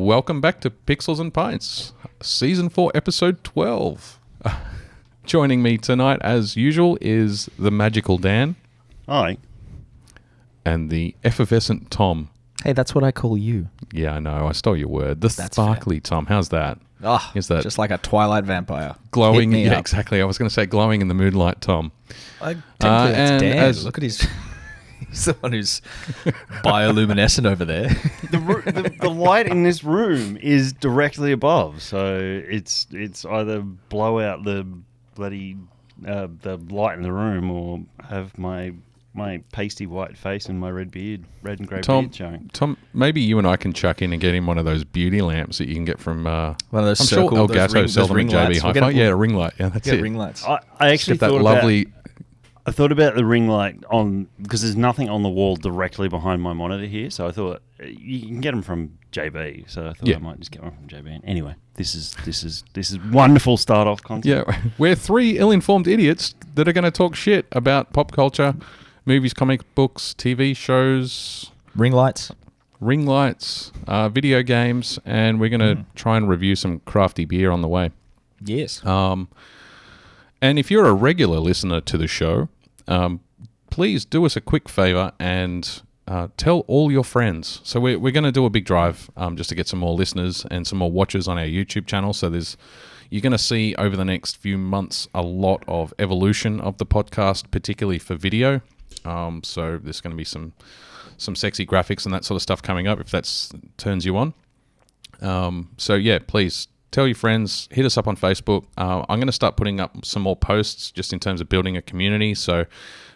welcome back to Pixels and Pints, Season 4, Episode 12. Joining me tonight, as usual, is the magical Dan. Hi. And the effervescent Tom. Hey, that's what I call you. Yeah, I know. I stole your word. The sparkly Tom. How's that? Oh, is that just like a Twilight vampire. Glowing? Yeah, exactly. I was going to say glowing in the moonlight, Tom. Technically, it's Dan. Look at his... He's the one who's bioluminescent over there. The light in this room is directly above, so it's either blow out the bloody the light in the room or have my pasty white face and my red and grey beard showing. Tom, maybe you and I can chuck in and get him one of those beauty lamps that you can get from one of those I'm circle, sure Elgato sells them in JB Hi-Fi. Yeah, a ring light. Yeah, that's it. Ring lights. I actually thought that lovely. I thought about the ring light because there's nothing on the wall directly behind my monitor here, so I thought you can get them from JB. So I thought I might just get one from JB. Anyway, this is wonderful start off content. Yeah, we're three ill-informed idiots that are going to talk shit about pop culture, movies, comic books, TV shows, ring lights, video games, and we're going to try and review some crafty beer on the way. Yes. And if you're a regular listener to the show, please do us a quick favor and tell all your friends. So we're going to do a big drive just to get some more listeners and some more watchers on our YouTube channel. So you're going to see over the next few months a lot of evolution of the podcast, particularly for video. So there's going to be some sexy graphics and that sort of stuff coming up if that turns you on. So yeah, please tell your friends, hit us up on Facebook. I'm going to start putting up some more posts just in terms of building a community. So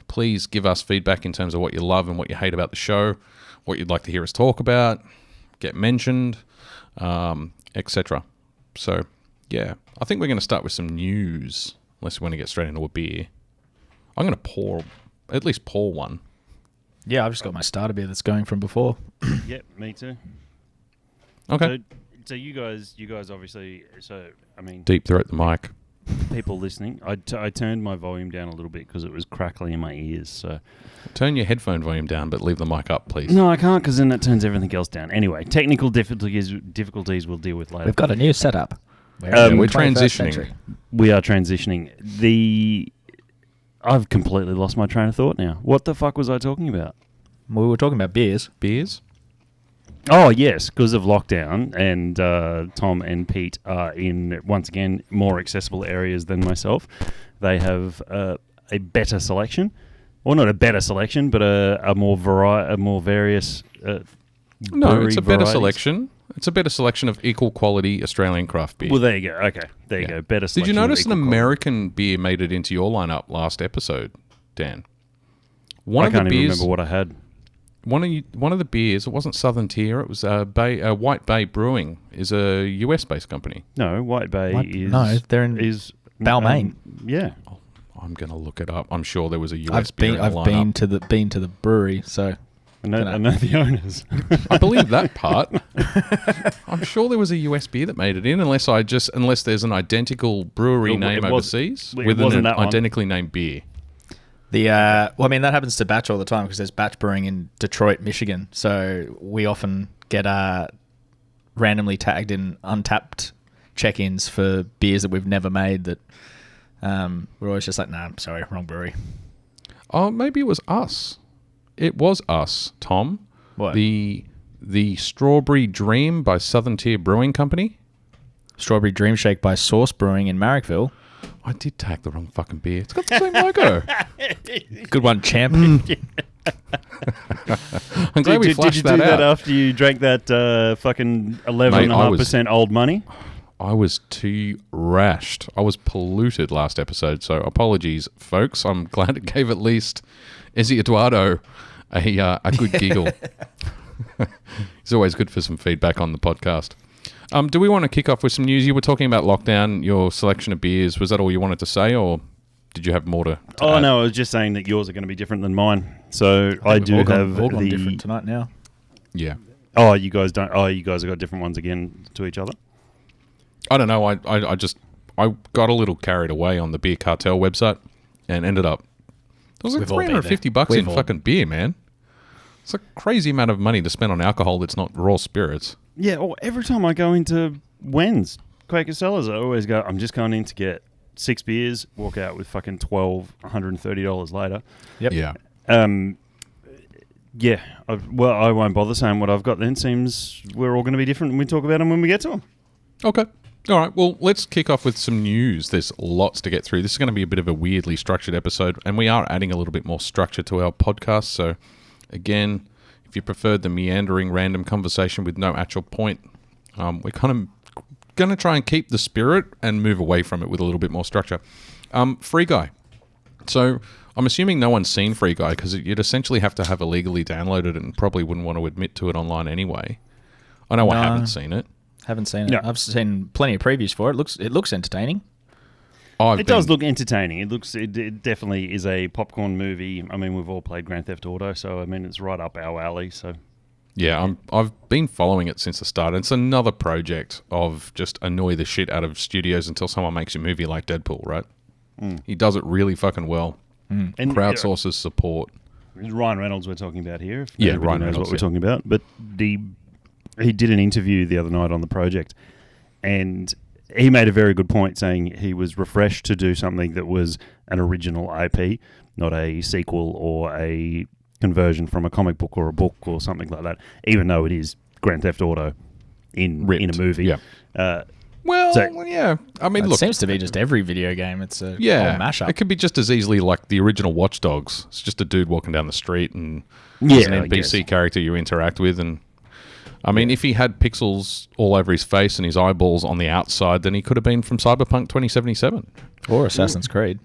please give us feedback in terms of what you love and what you hate about the show, what you'd like to hear us talk about, get mentioned, etc. So yeah, I think we're going to start with some news, unless we want to get straight into a beer. I'm going to at least pour one. Yeah, I've just got my starter beer that's going from before. Yep, me too. Okay. So you guys obviously, I mean... Deep throat the mic. People listening, I turned my volume down a little bit because it was crackling in my ears, so... Turn your headphone volume down, but leave the mic up, please. No, I can't, because then that turns everything else down. Anyway, technical difficulties we'll deal with later. We've got a new setup. We're transitioning. We are transitioning. I've completely lost my train of thought now. What the fuck was I talking about? We were talking about beers. Beers? Oh, yes, because of lockdown, and Tom and Pete are in, once again, more accessible areas than myself. They have a better selection. Well, not a better selection, but a more various No, it's a better varieties. Selection. It's a better selection of equal quality Australian craft beer. Well, there you go. Okay, there you go. Better selection. Did you notice an quality. American beer made it into your lineup last episode, Dan? I can't even remember what I had. One of the beers, it wasn't Southern Tier, it was White Bay Brewing, is a US-based company. No, White Bay is... No, they're in Balmain. Yeah. Oh, I'm going to look it up. I'm sure there was a US beer in the I've lineup. been to the brewery, so... I know the owners. I believe that part. I'm sure there was a US beer that made it in, unless there's an identical brewery name overseas with an identically named beer. That happens to Batch all the time because there's Batch Brewing in Detroit, Michigan. So we often get randomly tagged in untapped check-ins for beers that we've never made that we're always just like, nah, I'm sorry, wrong brewery. Oh, maybe it was us. It was us, Tom. What? The Strawberry Dream by Southern Tier Brewing Company. Strawberry Dream Shake by Source Brewing in Marrickville. I did tag the wrong fucking beer. It's got the same logo. Good one, champ. I'm glad we flashed did you that do out. that after you drank that fucking 11.5% old money? I was too rashed. I was polluted last episode, so apologies, folks. I'm glad it gave at least Izzy Eduardo a good giggle. It's always good for some feedback on the podcast. Do we want to kick off with some news? You were talking about lockdown, your selection of beers. Was that all you wanted to say, or did you have more to add? No, I was just saying that yours are going to be different than mine. So I do have all gone different tonight now. Yeah. Oh, you guys don't. Oh, you guys have got different ones again to each other. I don't know. I got a little carried away on the Beer Cartel website and ended up. It was like $350 in fucking beer, man. It's a crazy amount of money to spend on alcohol that's not raw spirits. Yeah, or every time I go into Wen's Quaker Cellars, I always go, I'm just going in to get 6 beers, walk out with fucking $130 later. Yep. Yeah. Yeah, I won't bother saying what I've got then. Seems we're all going to be different and we talk about them when we get to them. Okay. All right. Well, let's kick off with some news. There's lots to get through. This is going to be a bit of a weirdly structured episode, and we are adding a little bit more structure to our podcast. So, again, if you preferred the meandering random conversation with no actual point, we're kind of going to try and keep the spirit and move away from it with a little bit more structure. Free Guy. So I'm assuming no one's seen Free Guy because you'd essentially have to have illegally downloaded it and probably wouldn't want to admit to it online anyway. I know I haven't seen it. Haven't seen it. No. I've seen plenty of previews for it. It looks entertaining. It does look entertaining. It definitely is a popcorn movie. I mean, we've all played Grand Theft Auto, so I mean, it's right up our alley. So yeah, I've been following it since the start. It's another project of just annoy the shit out of studios until someone makes a movie like Deadpool, right? He does it really fucking well. And Crowdsources support. Ryan Reynolds we're talking about here. If Yeah, anybody Ryan knows Reynolds, what we're talking about. But he did an interview the other night on the project, and he made a very good point saying he was refreshed to do something that was an original IP, not a sequel or a conversion from a comic book or a book or something like that, even though it is Grand Theft Auto in a movie. Yeah. Yeah. I mean, It look. seems to be just every video game. It's a whole mashup. It could be just as easily like the original Watch Dogs. It's just a dude walking down the street and Yeah, there's an I NPC guess. character you interact with. And I mean, if he had pixels all over his face and his eyeballs on the outside, then he could have been from Cyberpunk 2077. Or Assassin's Creed.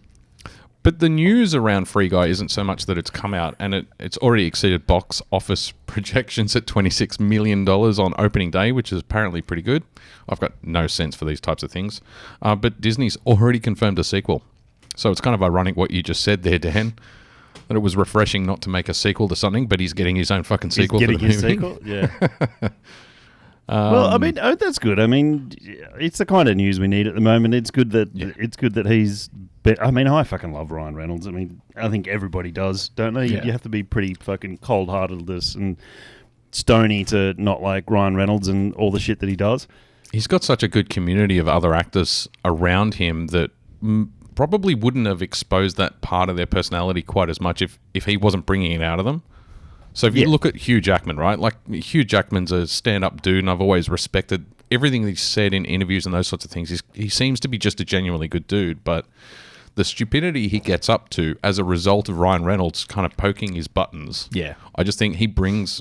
But the news around Free Guy isn't so much that it's come out and it's already exceeded box office projections at $26 million on opening day, which is apparently pretty good. I've got no sense for these types of things. But Disney's already confirmed a sequel. So it's kind of ironic what you just said there, Dan, that it was refreshing not to make a sequel to something, but he's getting his own fucking sequel He's to getting the his movie. sequel, yeah. Well, I mean, that's good. I mean, it's the kind of news we need at the moment. It's good that he's. I mean, I fucking love Ryan Reynolds. I mean, I think everybody does, don't they? Yeah. You have to be pretty fucking cold-hearted and stony to not like Ryan Reynolds and all the shit that he does. He's got such a good community of other actors around him that probably wouldn't have exposed that part of their personality quite as much if he wasn't bringing it out of them. So if you look at Hugh Jackman, right? Like, Hugh Jackman's a stand-up dude, and I've always respected everything that he's said in interviews and those sorts of things. He seems to be just a genuinely good dude, but the stupidity he gets up to as a result of Ryan Reynolds kind of poking his buttons, Yeah. I just think seems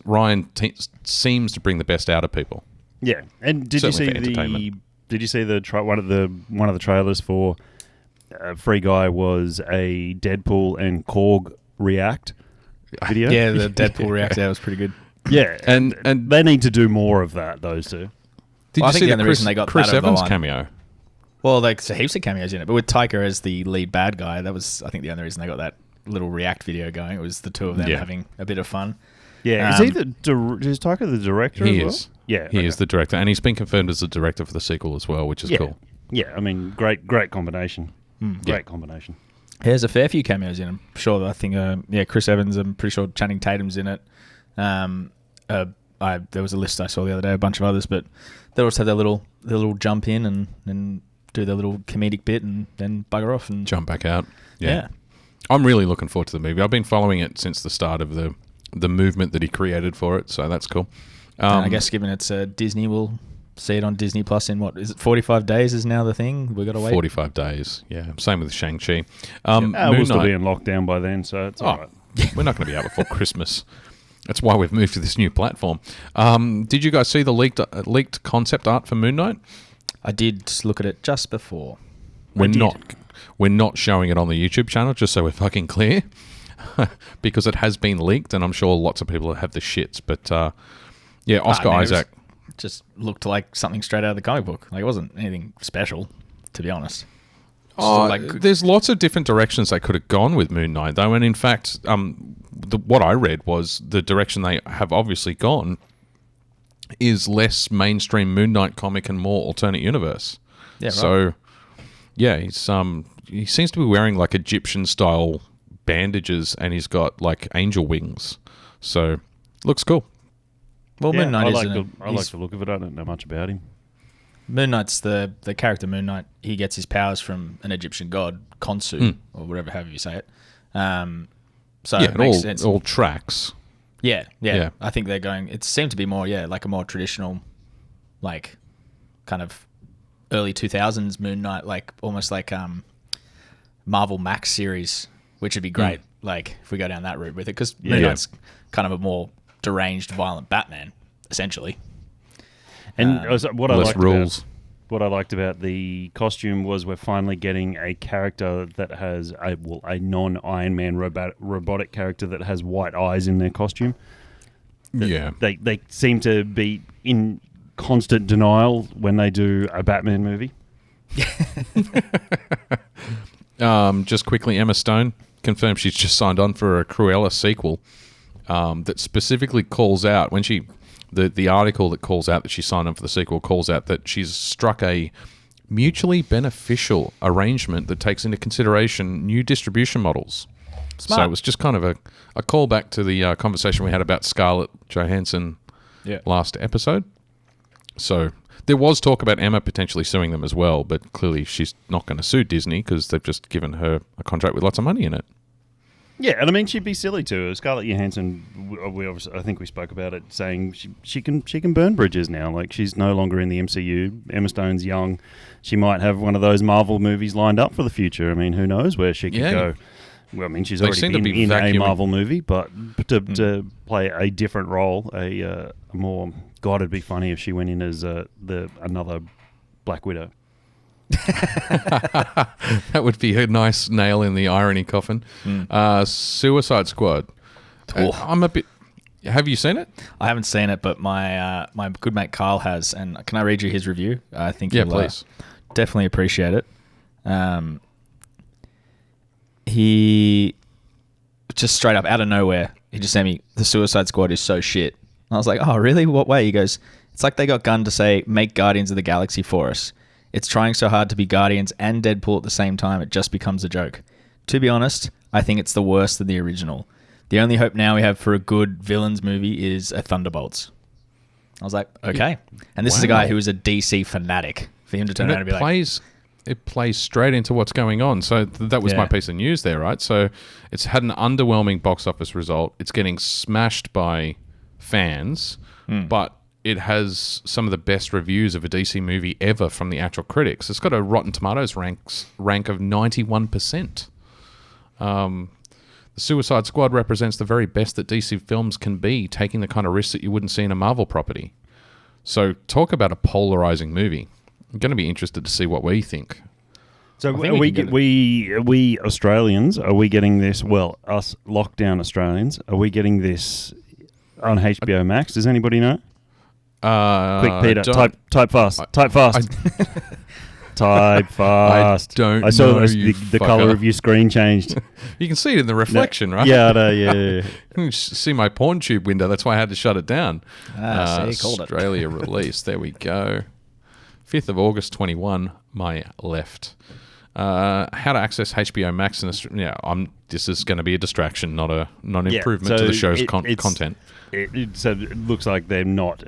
to bring the best out of people. Yeah, and did Certainly you for see entertainment. one of the trailers for Free Guy was a Deadpool and Korg react video? Yeah, the Deadpool react there was pretty good. Yeah, And they need to do more of that. Those two. did Well, I you think see the only Chris, reason they got Chris that over the Evans line- cameo? Well, there's heaps of cameos in it, but with Taika as the lead bad guy, that was, I think, the only reason they got that little react video going. It was the two of them Yeah. having a bit of fun. Yeah, is he is Taika the director? He as well? is. Yeah, He okay. is the director, and he's been confirmed as the director for the sequel as well, which is cool. Yeah, I mean, great combination. Great combination. There's a fair few cameos in it. I'm sure. I think, Chris Evans. I'm pretty sure Channing Tatum's in it. There was a list I saw the other day, a bunch of others, but they also have their little jump in and do their little comedic bit and then bugger off and Jump back out. Yeah. I'm really looking forward to the movie. I've been following it since the start of the movement that he created for it, so that's cool. And I guess given it's Disney, we'll see it on Disney Plus in what is it? 45 days is now the thing. We got to wait. 45 days. Yeah, same with Shang-Chi. We'll Moon still Knight. be in lockdown by then, so it's all right. We're not going to be out before Christmas. That's why we've moved to this new platform. Did you guys see the leaked concept art for Moon Knight? I did look at it just before. We're not showing it on the YouTube channel, just so we're fucking clear, because it has been leaked, and I'm sure lots of people have the shits. But Oscar Isaac. It just looked like something straight out of the comic book. Like, it wasn't anything special, to be honest. There's lots of different directions they could have gone with Moon Knight, though, and in fact, what I read was the direction they have obviously gone is less mainstream Moon Knight comic and more alternate universe. Yeah, right. So, yeah, he seems to be wearing like Egyptian style bandages, and he's got like angel wings. So, looks cool. Well, Moon Knight I is like the look of it. I don't know much about him. Moon Knight's the character Moon Knight. He gets his powers from an Egyptian god, Khonsu, or whatever, however you say it. So Yeah, it makes sense. all tracks. Yeah. Yeah. I think they're going. It seemed to be more, like a more traditional, like, kind of early 2000s Moon Knight, like almost like Marvel Max series, which would be great. Like if we go down that route with it, because Moon Knight's kind of a more deranged, violent Batman, essentially. And what I liked about the costume was we're finally getting a character that has a non-Iron Man robotic character that has white eyes in their costume. Yeah. They seem to be in constant denial when they do a Batman movie. Just quickly, Emma Stone confirmed she's just signed on for a Cruella sequel that specifically calls out when she... The article that calls out that she signed on for the sequel calls out that she's struck a mutually beneficial arrangement that takes into consideration new distribution models. Smart. So it was just kind of a callback to the conversation we had about Scarlett Johansson last episode. So there was talk about Emma potentially suing them as well, but clearly she's not going to sue Disney because they've just given her a contract with lots of money in it. Yeah, and I mean she'd be silly too. Scarlett Johansson, I think we spoke about it, saying she can burn bridges now. Like she's no longer in the MCU. Emma Stone's young. She might have one of those Marvel movies lined up for the future. I mean, who knows where she could go? Well, I mean, she's already been in a Marvel movie, but to play a different role, a more... God, it'd be funny if she went in as another Black Widow. That would be a nice nail in the irony coffin. Suicide Squad. I'm a bit... Have you seen it? I haven't seen it, but my good mate Kyle has. And can I read you his review? I think you'll please. Definitely appreciate it. He just straight up out of nowhere, he just sent me, the Suicide Squad is so shit. And I was like, oh, really? What way? He goes, it's like they got gunned to say, make Guardians of the Galaxy for us. It's trying so hard to be Guardians and Deadpool at the same time, it just becomes a joke. To be honest, I think it's the worst of the original. The only hope now we have for a good villains movie is a Thunderbolts. I was like, okay. And this is a guy who is a DC fanatic. For him to turn around and be like... It plays straight into what's going on. So that was my piece of news there, right? So it's had an underwhelming box office result. It's getting smashed by fans, but it has some of the best reviews of a DC movie ever from the actual critics. It's got a Rotten Tomatoes rank of 91%. The Suicide Squad represents the very best that DC films can be, taking the kind of risks that you wouldn't see in a Marvel property. So talk about a polarizing movie. I'm going to be interested to see what we think. So we Australians, are we getting this, well, us lockdown Australians, are we getting this on HBO Max? Does anybody know? Quick, Peter, type fast. Type fast. Type fast. I saw the colour of your screen changed. You can see it in the reflection, right? Yeah, I know, yeah. You can see my PornTube window. That's why I had to shut it down. Called it. Australia release. There we go. 5th of August 21, my left. How to access HBO Max in Australia. This is going to be a distraction, not an improvement to the show's content. So it looks like they're not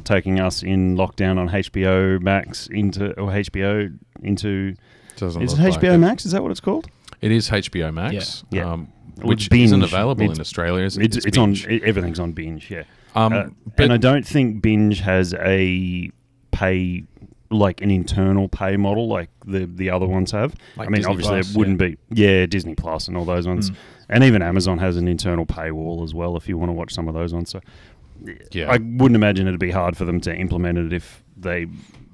taking us in lockdown on HBO Max into HBO. Is it HBO Max? Is that what it's called? It is HBO Max. Yeah. Which isn't available in Australia. Is it? It's on. Everything's on Binge. Yeah. And I don't think Binge has a pay, like an internal pay model like the other ones have. Like I mean, Disney obviously Plus, it wouldn't be. Yeah, Disney Plus and all those ones. And even Amazon has an internal paywall as well if you want to watch some of those ones. So I wouldn't imagine it'd be hard for them to implement it if they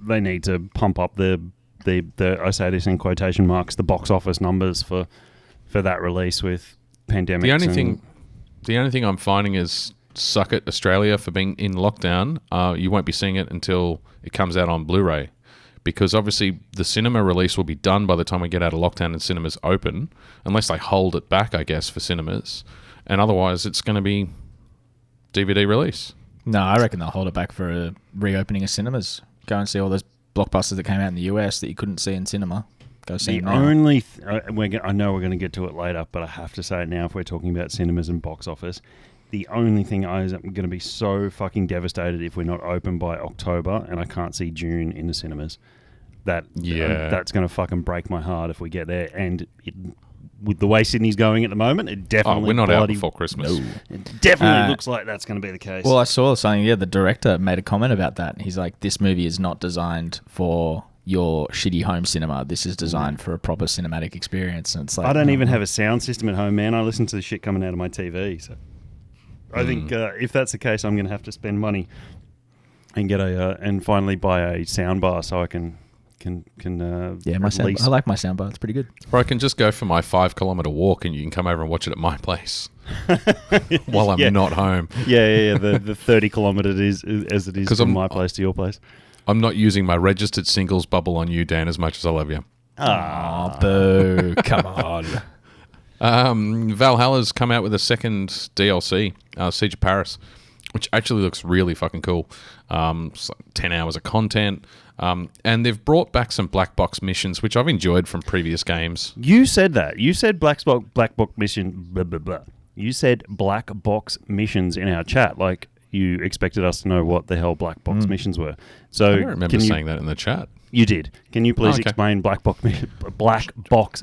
need to pump up the I say this in quotation marks, the box office numbers for that release with pandemic. The only thing I'm finding is suck it, Australia, for being in lockdown. You won't be seeing it until it comes out on Blu-ray, because obviously the cinema release will be done by the time we get out of lockdown and cinemas open, unless they hold it back, I guess, for cinemas. And otherwise, it's going to be DVD release. No, I reckon they'll hold it back for a reopening of cinemas. Go and see all those blockbusters that came out in the US that you couldn't see in cinema. Go see them now. I know we're going to get to it later, but I have to say it now if we're talking about cinemas and box office. The only thing I'm going to be so fucking devastated if we're not open by October and I can't see Dune in the cinemas. That's going to fucking break my heart if we get there. And with the way Sydney's going at the moment, it definitely... we're not out before Christmas. No, it definitely looks like that's going to be the case. Well, I saw something, the director made a comment about that. He's like, this movie is not designed for your shitty home cinema. This is designed for a proper cinematic experience. And it's like, I don't even have a sound system at home, man. I listen to the shit coming out of my TV, so... I think if that's the case, I'm going to have to spend money and get and finally buy a soundbar so I can I like my soundbar. It's pretty good. Or I can just go for my 5 kilometre walk and you can come over and watch it at my place while I'm not home. Yeah. The 30 kilometres as it is from my place to your place. I'm not using my registered singles bubble on you, Dan, as much as I love you. Oh, boo. Come on. Valhalla's come out with a second DLC, Siege of Paris, which actually looks really fucking cool. It's like 10 hours of content. And they've brought back some black box missions, which I've enjoyed from previous games. You said that. You said black box mission. Blah, blah, blah. You said black box missions in our chat, like you expected us to know what the hell black box missions were. So I don't remember saying that in the chat. You did. Can you please explain black box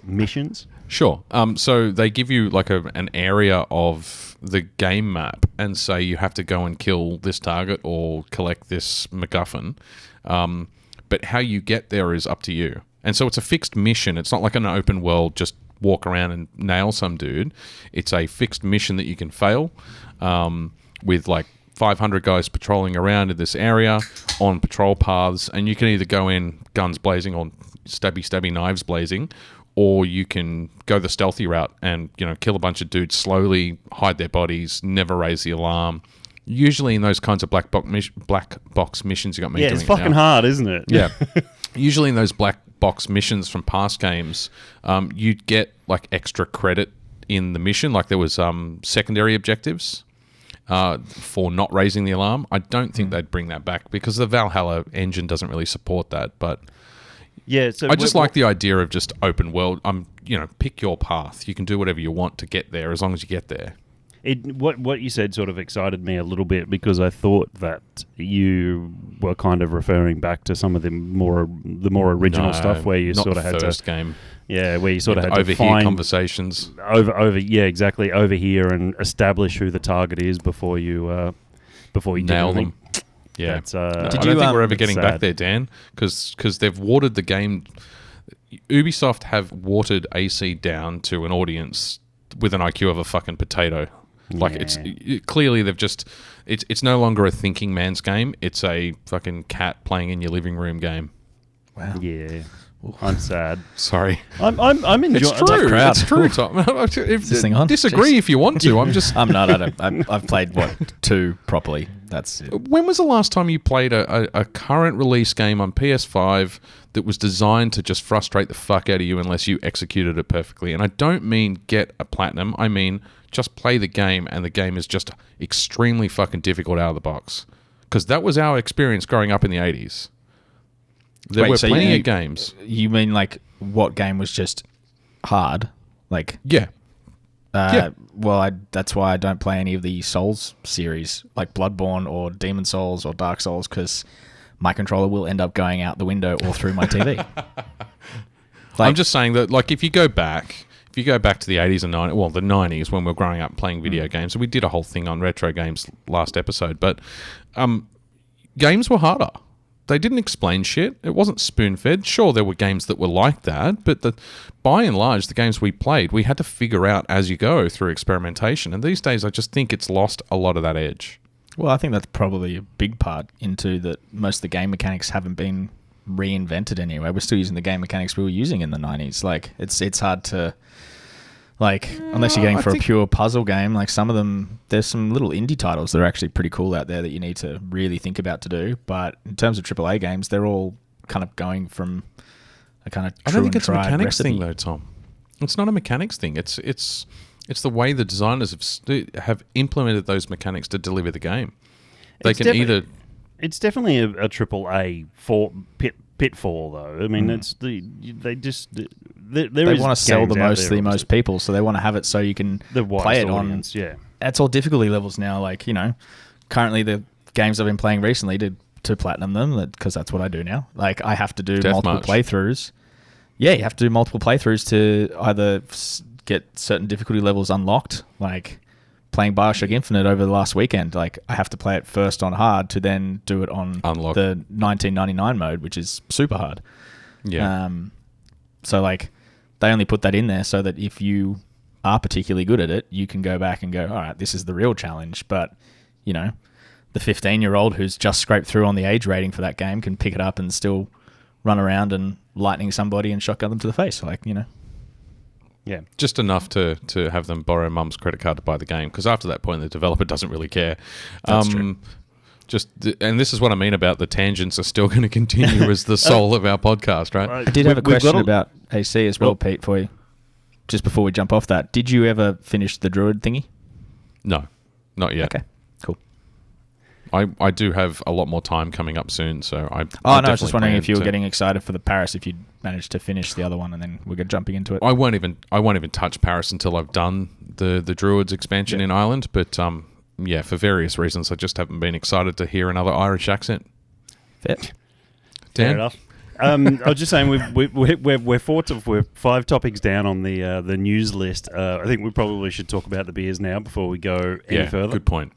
missions? Sure. So they give you like an area of the game map and say you have to go and kill this target or collect this MacGuffin. But how you get there is up to you. And so it's a fixed mission. It's not like an open world, just walk around and nail some dude. It's a fixed mission that you can fail with like 500 guys patrolling around in this area on patrol paths, and you can either go in guns blazing or stabby knives blazing, or you can go the stealthy route and kill a bunch of dudes slowly, hide their bodies, never raise the alarm. Usually in those kinds of black box missions, you got me doing it. Yeah, it's fucking hard, isn't it? Yeah. Usually in those black box missions from past games, you'd get like extra credit in the mission, like there was secondary objectives for not raising the alarm. I don't think they'd bring that back because the Valhalla engine doesn't really support that. But yeah, so I just like the idea of just open world. Pick your path. You can do whatever you want to get there as long as you get there. What you said sort of excited me a little bit because I thought that you were kind of referring back to some of the more original stuff where you sort of had first game. Yeah, where you sort of had to overhear to find conversations. Overhear and establish who the target is before you nail them. Yeah, I don't think we're ever getting back there, Dan, because they've watered the game. Ubisoft have watered AC down to an audience with an IQ of a fucking potato. Like it's clearly they've just it's no longer a thinking man's game. It's a fucking cat playing in your living room game. Wow. Yeah. I'm sad. Sorry. I'm enjoying. It's true. It's true, Tom. This thing on? Disagree if you want to. I'm not. I've played 2 properly. That's it. When was the last time you played a current release game on PS5 that was designed to just frustrate the fuck out of you unless you executed it perfectly? And I don't mean get a platinum. I mean just play the game, and the game is just extremely fucking difficult out of the box. Because that was our experience growing up in the 80s. There were plenty of games. You mean like what game was just hard? Like yeah. Well, that's why I don't play any of the Souls series, like Bloodborne or Demon Souls or Dark Souls, because my controller will end up going out the window or through my TV. I'm just saying that, like, if you go back to the 80s and 90s, well, the 90s when we were growing up playing video games, and we did a whole thing on retro games last episode, but games were harder. They didn't explain shit. It wasn't spoon-fed. Sure, there were games that were like that, but by and large, the games we played, we had to figure out as you go through experimentation. And these days, I just think it's lost a lot of that edge. Well, I think that's probably a big part into that most of the game mechanics haven't been reinvented anyway. We're still using the game mechanics we were using in the 90s. Like, it's hard to... Like, unless you're going for a pure puzzle game, like some of them, there's some little indie titles that are actually pretty cool out there that you need to really think about to do. But in terms of AAA games, they're all kind of going from a kind of I don't think it's a mechanics thing, though, Tom. It's not a mechanics thing. It's the way the designers have implemented those mechanics to deliver the game. It's definitely a AAA pitfall, though. I mean, they want to sell the most people, so they want to have it so you can play it audience, on. Yeah, that's all difficulty levels now. Like, currently the games I've been playing recently to platinum them, because that's what I do now. Like, I have to do multiple playthroughs. Yeah, you have to do multiple playthroughs to either get certain difficulty levels unlocked, like playing Bioshock Infinite over the last weekend. Like, I have to play it first on hard to then do it on the 1999 mode, which is super hard. Yeah. So, like, they only put that in there so that if you are particularly good at it, you can go back and go, all right, this is the real challenge. But, the 15-year-old who's just scraped through on the age rating for that game can pick it up and still run around and lightning somebody and shotgun them to the face. Like, Yeah. Just enough to have them borrow mum's credit card to buy the game, because after that point, the developer doesn't really care. That's true. And this is what I mean about the tangents are still going to continue as the soul of our podcast, right? I did have a question about AC as well, Pete, for you. Just before we jump off that, did you ever finish the Druid thingy? No, not yet. Okay, cool. I do have a lot more time coming up soon, so I was just wondering if you were getting excited for the Paris, if you'd managed to finish the other one, and then we're jumping into it. I won't even touch Paris until I've done the Druids expansion in Ireland, but yeah, for various reasons, I just haven't been excited to hear another Irish accent. Fair. Dan? Fair enough. I was just saying we're 5 topics down on the news list. I think we probably should talk about the beers now before we go any further. Good point.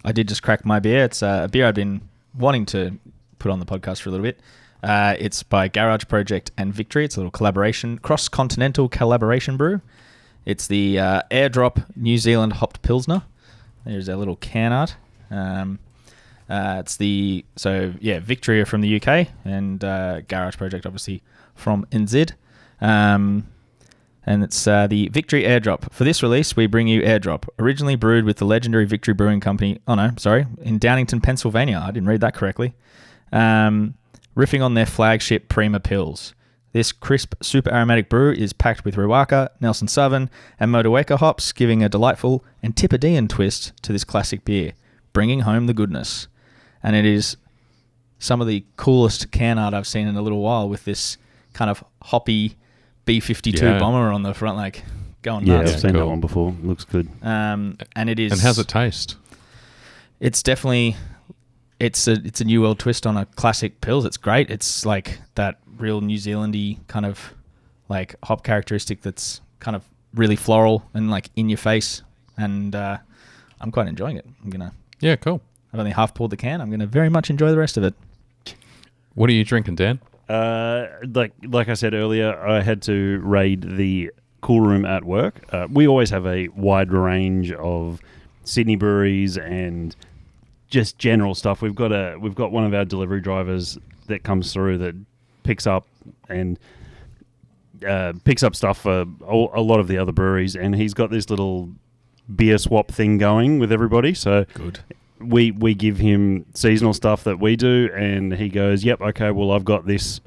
I did just crack my beer. It's a beer I've been wanting to put on the podcast for a little bit. It's by Garage Project and Victory. It's a little cross-continental collaboration brew. It's the Airdrop New Zealand Hopped Pilsner. There's a little can art. Victory are from the UK, and Garage Project obviously from NZ. And it's the Victory Airdrop. For this release, we bring you Airdrop, originally brewed with the legendary Victory Brewing Company. In Downingtown, Pennsylvania. I didn't read that correctly. Riffing on their flagship Prima Pils. This crisp, super aromatic brew is packed with Ruaka, Nelson Southern, and Motueka hops, giving a delightful Antipodean twist to this classic beer, bringing home the goodness. And it is some of the coolest can art I've seen in a little while, with this kind of hoppy B-52 bomber on the front, like going nuts. Yeah, I've seen that one before. Looks good. And it is. And how's it taste? It's definitely, it's a new world twist on a classic Pils. It's great. It's like that real New Zealandy kind of like hop characteristic that's kind of really floral and like in your face. And I'm quite enjoying it. Yeah, cool. I've only half poured the can. I'm gonna very much enjoy the rest of it. What are you drinking, Dan? Like I said earlier, I had to raid the cool room at work. We always have a wide range of Sydney breweries and just general stuff. We've got one of our delivery drivers that comes through that picks up stuff for a lot of the other breweries, and he's got this little beer swap thing going with everybody. So good. We give him seasonal stuff that we do, and he goes, "Yep, okay. Well, I've got this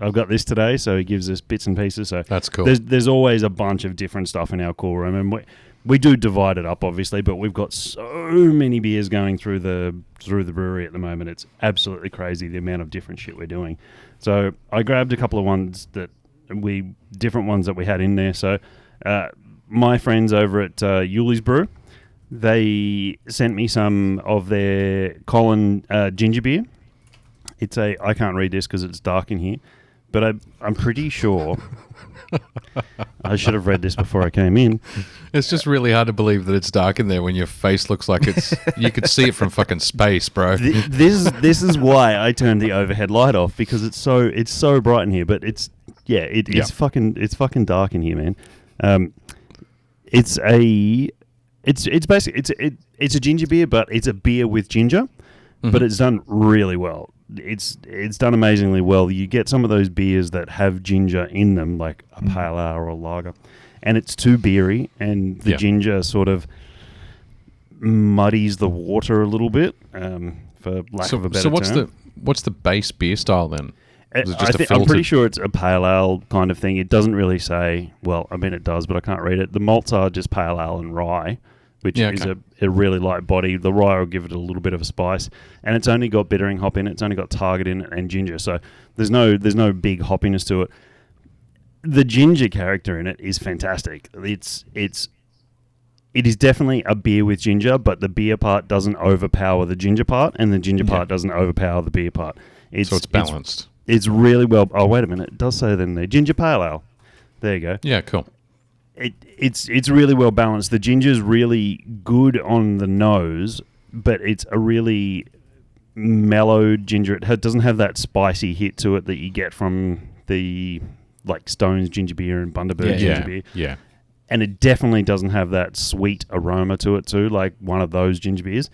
today." So he gives us bits and pieces. So that's cool. There's always a bunch of different stuff in our cool room, and we do divide it up, obviously. But we've got so many beers going through the brewery at the moment. It's absolutely crazy the amount of different shit we're doing. So I grabbed a couple of different ones that we had in there. So my friends over at Yuli's Brew, they sent me some of their Colin ginger beer. I can't read this because it's dark in here, but I'm pretty sure I should have read this before I came in. It's just really hard to believe that it's dark in there when your face looks like you could see it from fucking space, bro. This is why I turned the overhead light off, because it's so bright in here. But it's fucking dark in here, man. It's a ginger beer, but it's a beer with ginger, but it's done really well. It's done amazingly well. You get some of those beers that have ginger in them, like a pale ale or a lager, and it's too beery, and the ginger sort of muddies the water a little bit, for lack of a better term. So what's the base beer style then? I'm pretty sure it's a pale ale kind of thing. It doesn't really say. Well, I mean it does, but I can't read it. The malts are just pale ale and rye, which is a really light body. The rye will give it a little bit of a spice, and it's only got bittering hop in it. It's only got target in it and ginger, so there's no big hoppiness to it. The ginger character in it is fantastic. It's it is definitely a beer with ginger, but the beer part doesn't overpower the ginger part, and the ginger part doesn't overpower the beer part. So it's balanced. It's really well... Oh, wait a minute. It does say then there. Ginger pale ale. There you go. Yeah, cool. It's really well balanced. The ginger's really good on the nose, but it's a really mellow ginger. It doesn't have that spicy hit to it that you get from the like Stone's ginger beer and Bundaberg ginger beer. Yeah. And it definitely doesn't have that sweet aroma to it too, like one of those ginger beers.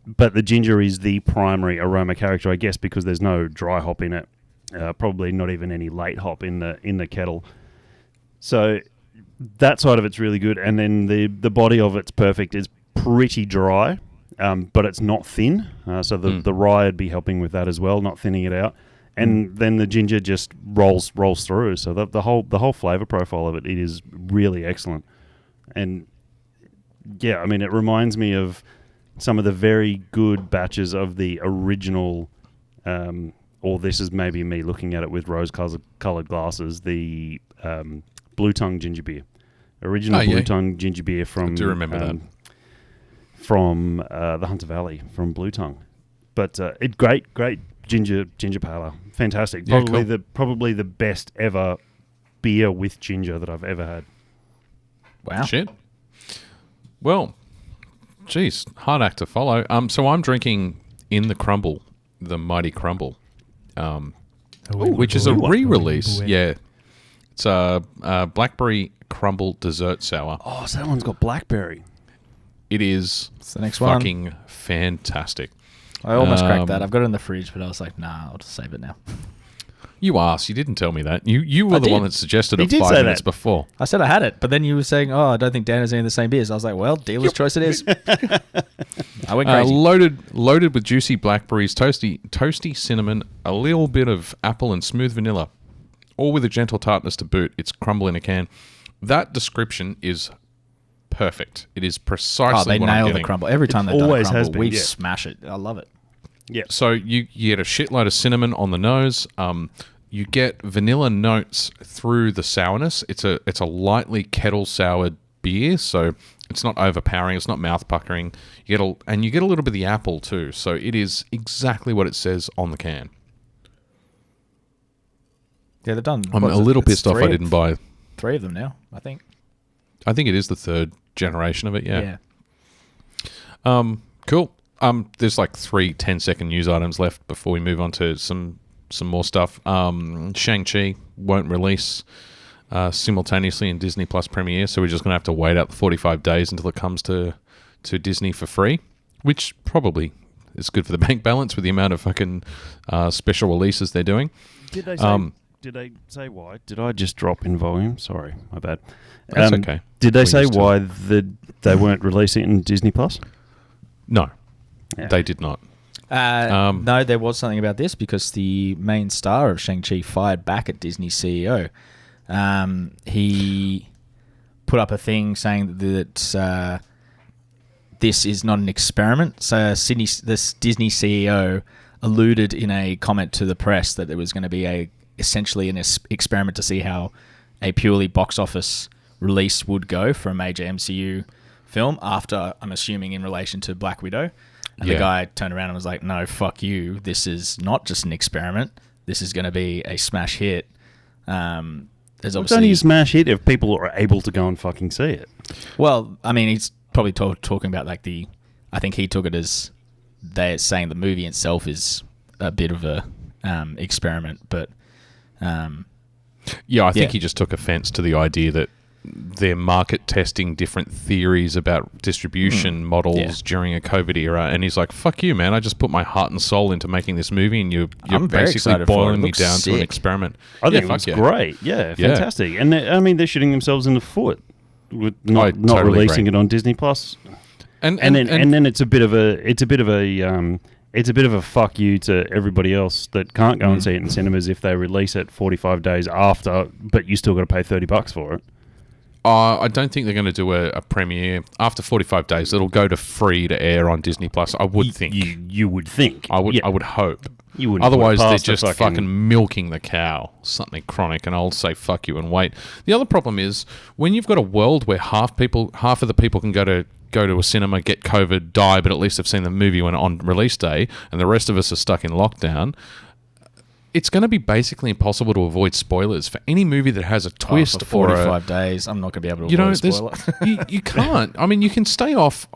But the ginger is the primary aroma character, I guess, because there's no dry hop in it. Probably not even any late hop in the kettle. So that side of it's really good. And then the body of it's perfect. It's pretty dry, but it's not thin. So the rye would be helping with that as well, not thinning it out. And then the ginger just rolls through. So the whole flavor profile of it is really excellent. And yeah, I mean, it reminds me of some of the very good batches of the original, or this is maybe me looking at it with rose-colored glasses, the Blue Tongue ginger beer. Original Blue Tongue ginger beer from... I do remember that. From the Hunter Valley, from Blue Tongue. But great ginger pale ale. Fantastic. Probably the best ever beer with ginger that I've ever had. Wow. Shit. Well, geez, hard act to follow. So I'm drinking In the Crumble, the Mighty Crumble, which is a re-release. Yeah. It's a blackberry crumble dessert sour. Oh, so that one's got blackberry. It is the next fucking fantastic. I almost cracked that. I've got it in the fridge, but I was like, nah, I'll just save it now. You asked. You didn't tell me that. You were the one that suggested it 5 minutes before. I said I had it, but then you were saying, oh, I don't think Dan has any of the same beers. I was like, well, dealer's choice it is. I went crazy. Loaded with juicy blackberries, toasty cinnamon, a little bit of apple and smooth vanilla, all with a gentle tartness to boot. It's crumble in a can. That description is perfect. It is precisely what I'm getting. They nail the crumble. Every time they've done a crumble, we smash it. I love it. Yeah. So you get a shitload of cinnamon on the nose. You get vanilla notes through the sourness. It's a lightly kettle soured beer, so it's not overpowering. It's not mouth puckering. You get a little bit of the apple too. So it is exactly what it says on the can. Yeah, they've done. I'm a little pissed off I didn't buy 3 of them now. I think it is the 3rd generation of it. Yeah. Cool. There's like 3 10-second news items left before we move on to some more stuff. Shang-Chi won't release simultaneously in Disney Plus Premiere, so we're just going to have to wait out the 45 days until it comes to Disney for free, which probably is good for the bank balance with the amount of fucking special releases they're doing. Did they say why? Did I just drop in volume? Sorry, my bad. That's okay. Did they say why they weren't releasing it in Disney Plus? No, they did not. No, there was something about this because the main star of Shang-Chi fired back at Disney's CEO. He put up a thing saying that this is not an experiment. So this Disney CEO alluded in a comment to the press that there was going to be essentially an experiment to see how a purely box office release would go for a major MCU film after, I'm assuming, in relation to Black Widow. And the guy turned around and was like, no, fuck you. This is not just an experiment. This is going to be a smash hit. There's obviously... It's only a smash hit if people are able to go and fucking see it. Well, I mean, he's probably talking about like I think he took it as they're saying the movie itself is a bit of a experiment, but... I think he just took offense to the idea that they're market testing different theories about distribution models during a COVID era, and he's like, fuck you, man, I just put my heart and soul into making this movie, and you're basically boiling me down to an experiment. I think it looks great. Yeah, fantastic. And I mean, they're shooting themselves in the foot with not releasing it on Disney Plus. And then it's a bit of a fuck you to everybody else that can't go and see it in cinemas if they release it 45 days after, but you still got to pay $30 for it. I don't think they're going to do a premiere after 45 days. It'll go to free to air on Disney Plus. I would think. You would think. I would hope. You wouldn't Otherwise, put it they're past the just fucking milking the cow, something chronic, and I'll say fuck you and wait. The other problem is when you've got a world where half of the people can go to a cinema, get COVID, die, but at least have seen the movie when on release day, and the rest of us are stuck in lockdown. It's going to be basically impossible to avoid spoilers for any movie that has a twist for or 45 days. I'm not going to be able to avoid a spoiler. you can't. I mean, you can stay off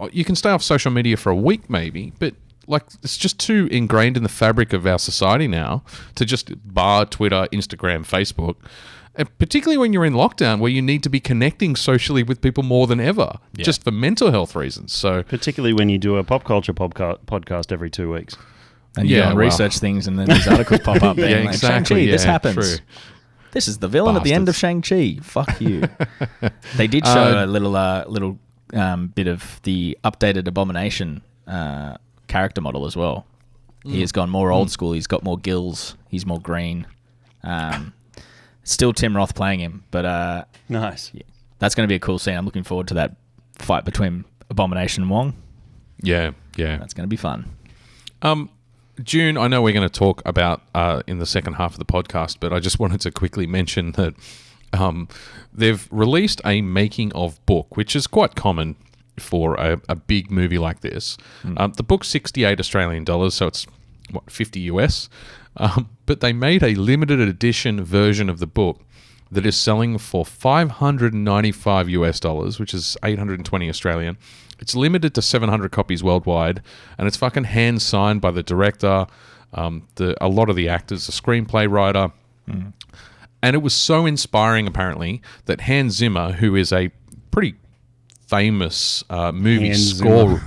social media for a week maybe, but like it's just too ingrained in the fabric of our society now to just bar Twitter, Instagram, Facebook. And particularly when you're in lockdown where you need to be connecting socially with people more than ever, just for mental health reasons. So particularly when you do a pop culture podcast every 2 weeks. And you go and research things, and then these articles pop up being like, exactly. Shang-Chi, this happens. True. This is the villain at the end of Shang-Chi. Fuck you. They did show a little bit of the updated Abomination character model as well. He has gone more old school. He's got more gills. He's more green. Still Tim Roth playing him, but nice. Yeah, that's going to be a cool scene. I'm looking forward to that fight between Abomination and Wong. Yeah. That's going to be fun. Dune, I know we're going to talk about in the second half of the podcast, but I just wanted to quickly mention that they've released a making of book, which is quite common for a big movie like this. The book's 68 Australian dollars, so it's 50 US. But they made a limited edition version of the book that is selling for $595 US dollars, which is 820 Australian. It's limited to 700 copies worldwide, and it's fucking hand signed by the director, a lot of the actors, the screenplay writer. And it was so inspiring, apparently, that Hans Zimmer, who is a pretty famous movie Hans score...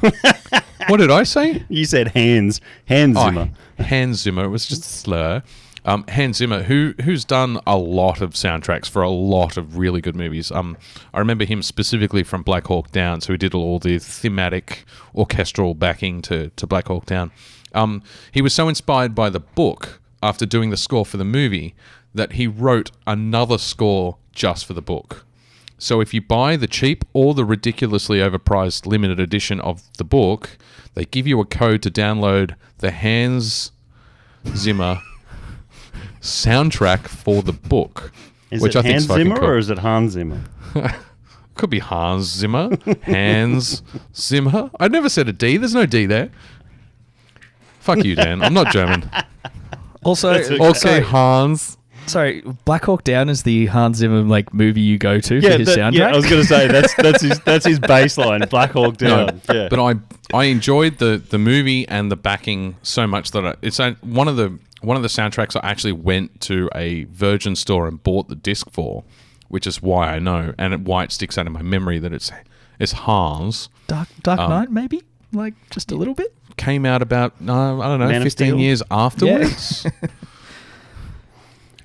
What did I say? You said Hans Zimmer. Hans Zimmer. It was just a slur. Hans Zimmer, who's done a lot of soundtracks for a lot of really good movies. I remember him specifically from Black Hawk Down, so he did all the thematic orchestral backing to Black Hawk Down. He was so inspired by the book after doing the score for the movie that he wrote another score just for the book. So if you buy the cheap or the ridiculously overpriced limited edition of the book, they give you a code to download the Hans Zimmer soundtrack for the book. Which I think is fucking cool. Or is it Hans Zimmer? Could be Hans Zimmer. Hans Zimmer. I never said a D. There's no D there. Fuck you, Dan. I'm not German. Also, Hans. Sorry, Black Hawk Down is the Hans Zimmer movie you go to for his soundtrack? Yeah, I was going to say that's his baseline, Black Hawk Down. No, yeah. But I enjoyed the movie and the backing so much that it's one of the soundtracks I actually went to a Virgin store and bought the disc for, which is why I know and why it sticks out in my memory that it's Hans. Dark Knight, maybe? Just a little bit? Came out about, I don't know, Man 15 years afterwards. Yeah.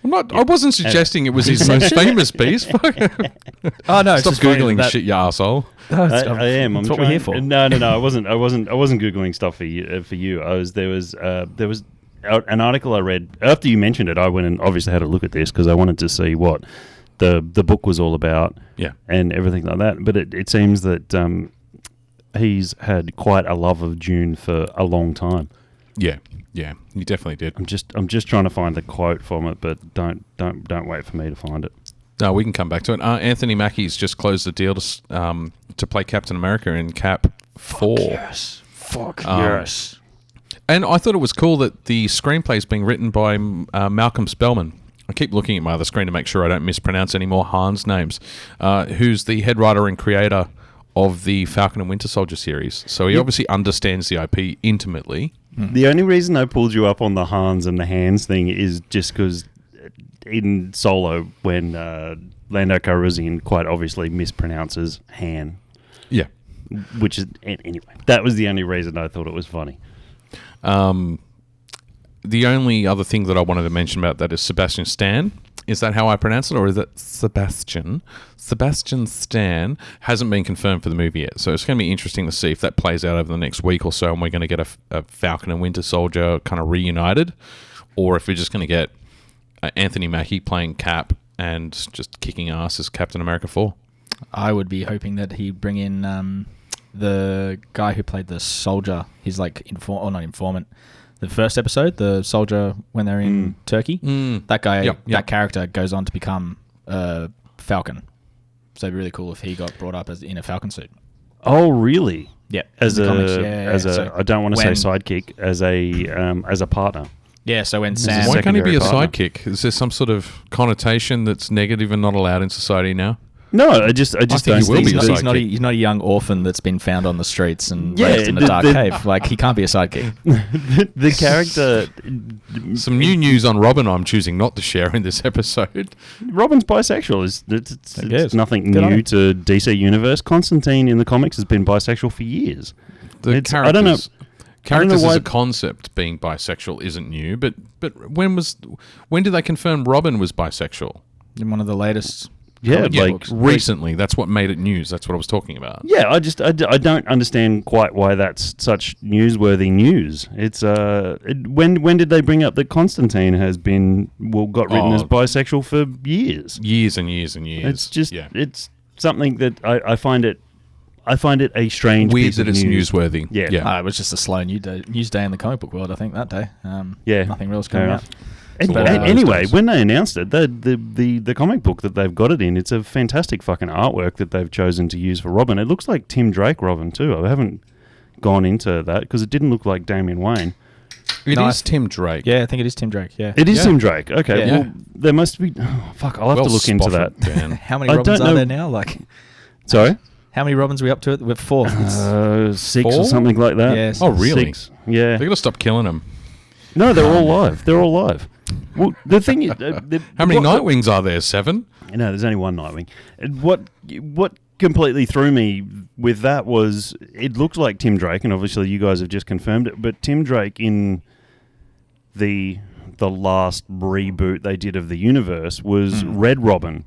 I wasn't suggesting it was his most famous piece. Oh no! Stop googling shit, you arsehole. I am. That's what we're here for. No. I wasn't googling stuff for you. There was an article I read after you mentioned it. I went and obviously had a look at this because I wanted to see what the book was all about. Yeah. And everything like that. But it seems that he's had quite a love of Dune for a long time. Yeah, you definitely did. I'm just trying to find the quote from it, but don't wait for me to find it. No, we can come back to it. Anthony Mackie's just closed the deal to play Captain America in Cap 4. Fuck yes. And I thought it was cool that the screenplay is being written by Malcolm Spellman. I keep looking at my other screen to make sure I don't mispronounce any more Hans names. Who's the head writer and creator of the Falcon and Winter Soldier series. So he obviously understands the IP intimately. The only reason I pulled you up on the Hans and the Hands thing is just because in Solo, when Lando Calrissian quite obviously mispronounces Han. Yeah. Which is, anyway, that was the only reason I thought it was funny. The only other thing that I wanted to mention about that is Sebastian Stan. Is that how I pronounce it, or is it Sebastian? Sebastian Stan hasn't been confirmed for the movie yet, so it's going to be interesting to see if that plays out over the next week or so, and we're going to get a Falcon and Winter Soldier kind of reunited, or if we're just going to get Anthony Mackie playing Cap and just kicking ass as Captain America 4. I would be hoping that he'd bring in the guy who played the soldier. He's not informant. the first episode, the soldier when they're in Turkey. That guy, that character goes on to become Falcon. So it'd be really cool if he got brought up as in a Falcon suit. Oh, really? Yeah, as a comics, so I don't want to say sidekick, as a partner. Yeah, so when Sam... Why can't he be a partner. sidekick? Is there some sort of connotation that's negative and not allowed in society now? No, I just think don't he will think be a that- sidekick. he's not a young orphan that's been found on the streets and Yeah, raised in a dark cave. Like, he can't be a sidekick. the character. Some new news on Robin I'm choosing not to share in this episode. Robin's bisexual. It's nothing Good on new him. to DC Universe. Constantine in the comics has been bisexual for years. The It's- I don't know- Characters why- as a concept being bisexual isn't new, but when did they confirm Robin was bisexual? In one of the latest... Yeah, Yeah, like recently. That's what made it news. That's what I was talking about. Yeah, I don't understand quite why that's such newsworthy news. It's when did they bring up that Constantine has got written as bisexual for years? Years and years and years. It's just it's something that I find it a strange Weird piece that of it's news. newsworthy. Yeah. it was just a slow news day in the comic book world, I think, that day. Yeah, Nothing real was fair coming enough. out. And, It's a lot of those anyway, days. when they announced it, the comic book that they've got it in, it's a fantastic fucking artwork that they've chosen to use for Robin. It looks like Tim Drake Robin too. I haven't gone into that because it didn't look like Damian Wayne. It No, is Tim Drake. Yeah, I think it is Tim Drake, yeah. It is Yeah. Tim Drake. Okay, Yeah. well, there must be... Oh, fuck, I'll have to look into that. spotted, Dan. How many I Robins don't are know- there now? Like, Sorry? how many Robins are we up to? We're 4. 6 4? or something like that. Yes. Oh, really? 6. Yeah. They got to stop killing him. No, they're all live. They're all live. Well, the thing is... How many Nightwings are there? 7? No, there's only one Nightwing. And what completely threw me with that was it looks like Tim Drake, and obviously you guys have just confirmed it, but Tim Drake in the last reboot they did of the universe was Red Robin,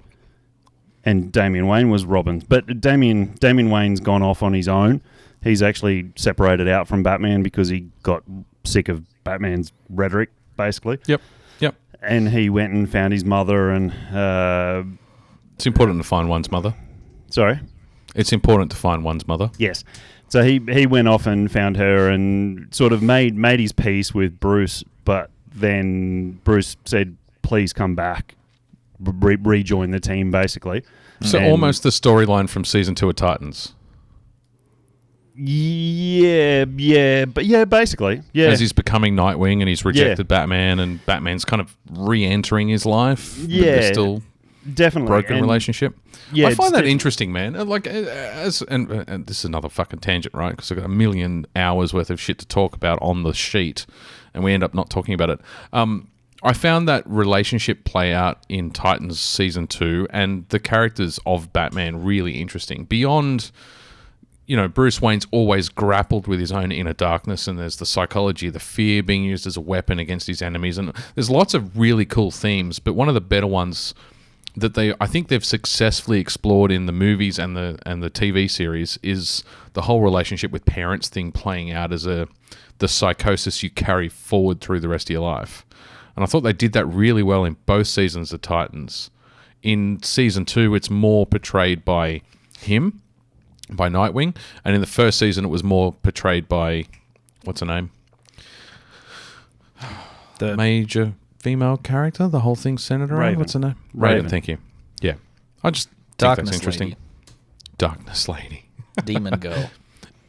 and Damian Wayne was Robin. But Damian Wayne's gone off on his own. He's actually separated out from Batman because he got sick of Batman's rhetoric, basically. Yep. And he went and found his mother and... It's important to find one's mother. sorry? It's important to find one's mother. Yes. So he went off and found her and sort of made his peace with Bruce, but then Bruce said, please come back, rejoin the team, basically. So And- almost the storyline from season 2 of Titans. Yeah, basically. Yeah. As he's becoming Nightwing and he's rejected Batman and Batman's kind of re-entering his life. but Yeah, there's still definitely. broken And- relationship. Yeah, I find it's that interesting, man. Like, and this is another fucking tangent, right? Because I've got a million hours worth of shit to talk about on the sheet, and we end up not talking about it. I found that relationship play out in Titans season 2, and the characters of Batman really interesting. Beyond, Bruce Wayne's always grappled with his own inner darkness, and there's the psychology, the fear being used as a weapon against his enemies, and there's lots of really cool themes. But one of the better ones that I think they've successfully explored in the movies and the TV series is the whole relationship with parents thing playing out as the psychosis you carry forward through the rest of your life. And I thought they did that really well in both seasons of Titans. In season 2, it's more portrayed by him, by Nightwing, and in the first season, it was more portrayed by what's her name? The major female character. The whole thing's centered around. Raven. What's her name? Raven. Thank you. Yeah, I just think Darkness that's interesting. Lady. Darkness Lady. Demon Girl.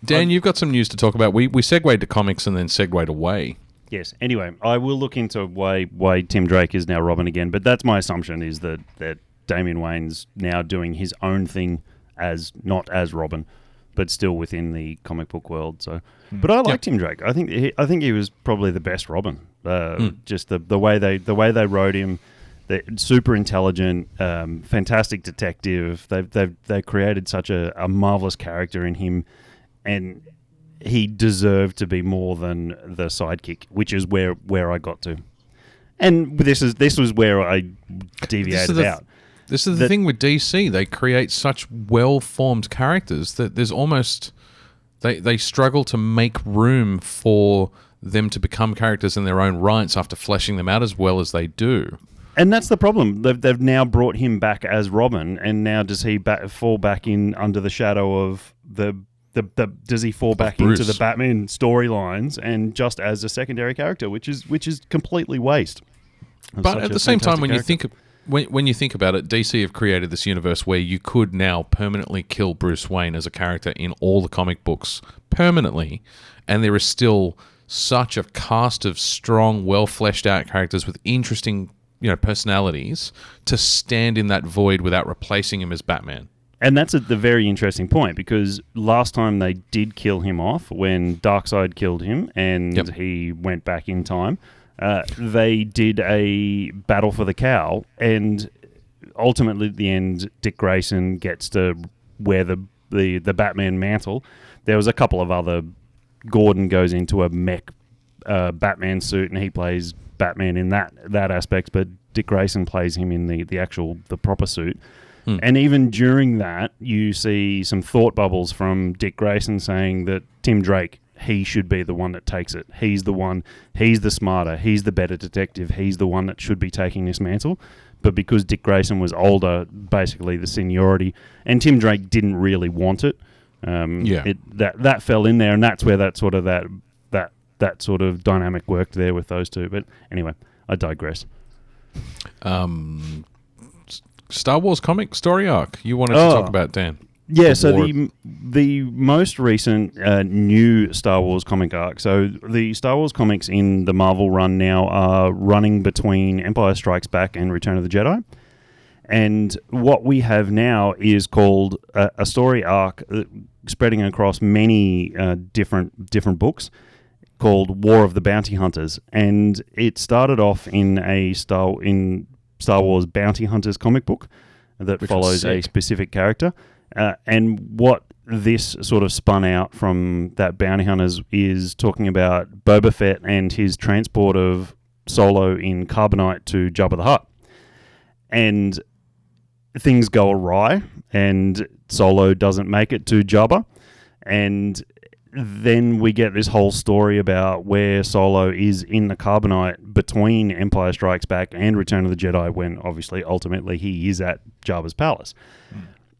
Dan, you've got some news to talk about. We segued to comics and then segued away. Yes. Anyway, I will look into why Tim Drake is now Robin again, but that's my assumption is that Damian Wayne's now doing his own thing not as Robin, but still within the comic book world. So, but I liked Tim Drake. I think he was probably the best Robin. Just the way they wrote him, super intelligent, fantastic detective. They created such a marvelous character in him, and he deserved to be more than the sidekick, which is where I got to. And this was where I deviated out. This is the thing with DC. They create such well-formed characters that there's almost... They struggle to make room for them to become characters in their own rights after fleshing them out as well as they do. And that's the problem. They've now brought him back as Robin, and now does he fall back in under the shadow of the does he fall back Bruce. into the Batman storylines and just as a secondary character, which is completely waste. But at the same time, when you think about it, DC have created this universe where you could now permanently kill Bruce Wayne as a character in all the comic books permanently, and there is still such a cast of strong, well fleshed out characters with interesting, personalities to stand in that void without replacing him as Batman. And that's the very interesting point, because last time they did kill him off when Darkseid killed him and he went back in time. They did a battle for the cowl, and ultimately at the end, Dick Grayson gets to wear the Batman mantle. There was a couple of other... Gordon goes into a mech Batman suit, and he plays Batman in that aspect, but Dick Grayson plays him in the proper suit. And even during that, you see some thought bubbles from Dick Grayson saying that Tim Drake, he should be the one that takes it. He's the smarter, he's the better detective, he's the one that should be taking this mantle. But because Dick Grayson was older, basically the seniority, and Tim Drake didn't really want it, that fell in there, and that's where that sort of dynamic worked there with those two. But anyway, I digress. Star Wars comic story arc you wanted to talk about, Dan? Yeah, the most recent new Star Wars comic arc. So the Star Wars comics in the Marvel run now are running between Empire Strikes Back and Return of the Jedi. And what we have now is called a story arc spreading across many different books called War of the Bounty Hunters. And it started off in Star Wars Bounty Hunters comic book that follows a specific character. And what this sort of spun out from that Bounty Hunters is talking about Boba Fett and his transport of Solo in Carbonite to Jabba the Hutt. And things go awry, and Solo doesn't make it to Jabba. And then we get this whole story about where Solo is in the Carbonite between Empire Strikes Back and Return of the Jedi, when obviously ultimately he is at Jabba's palace.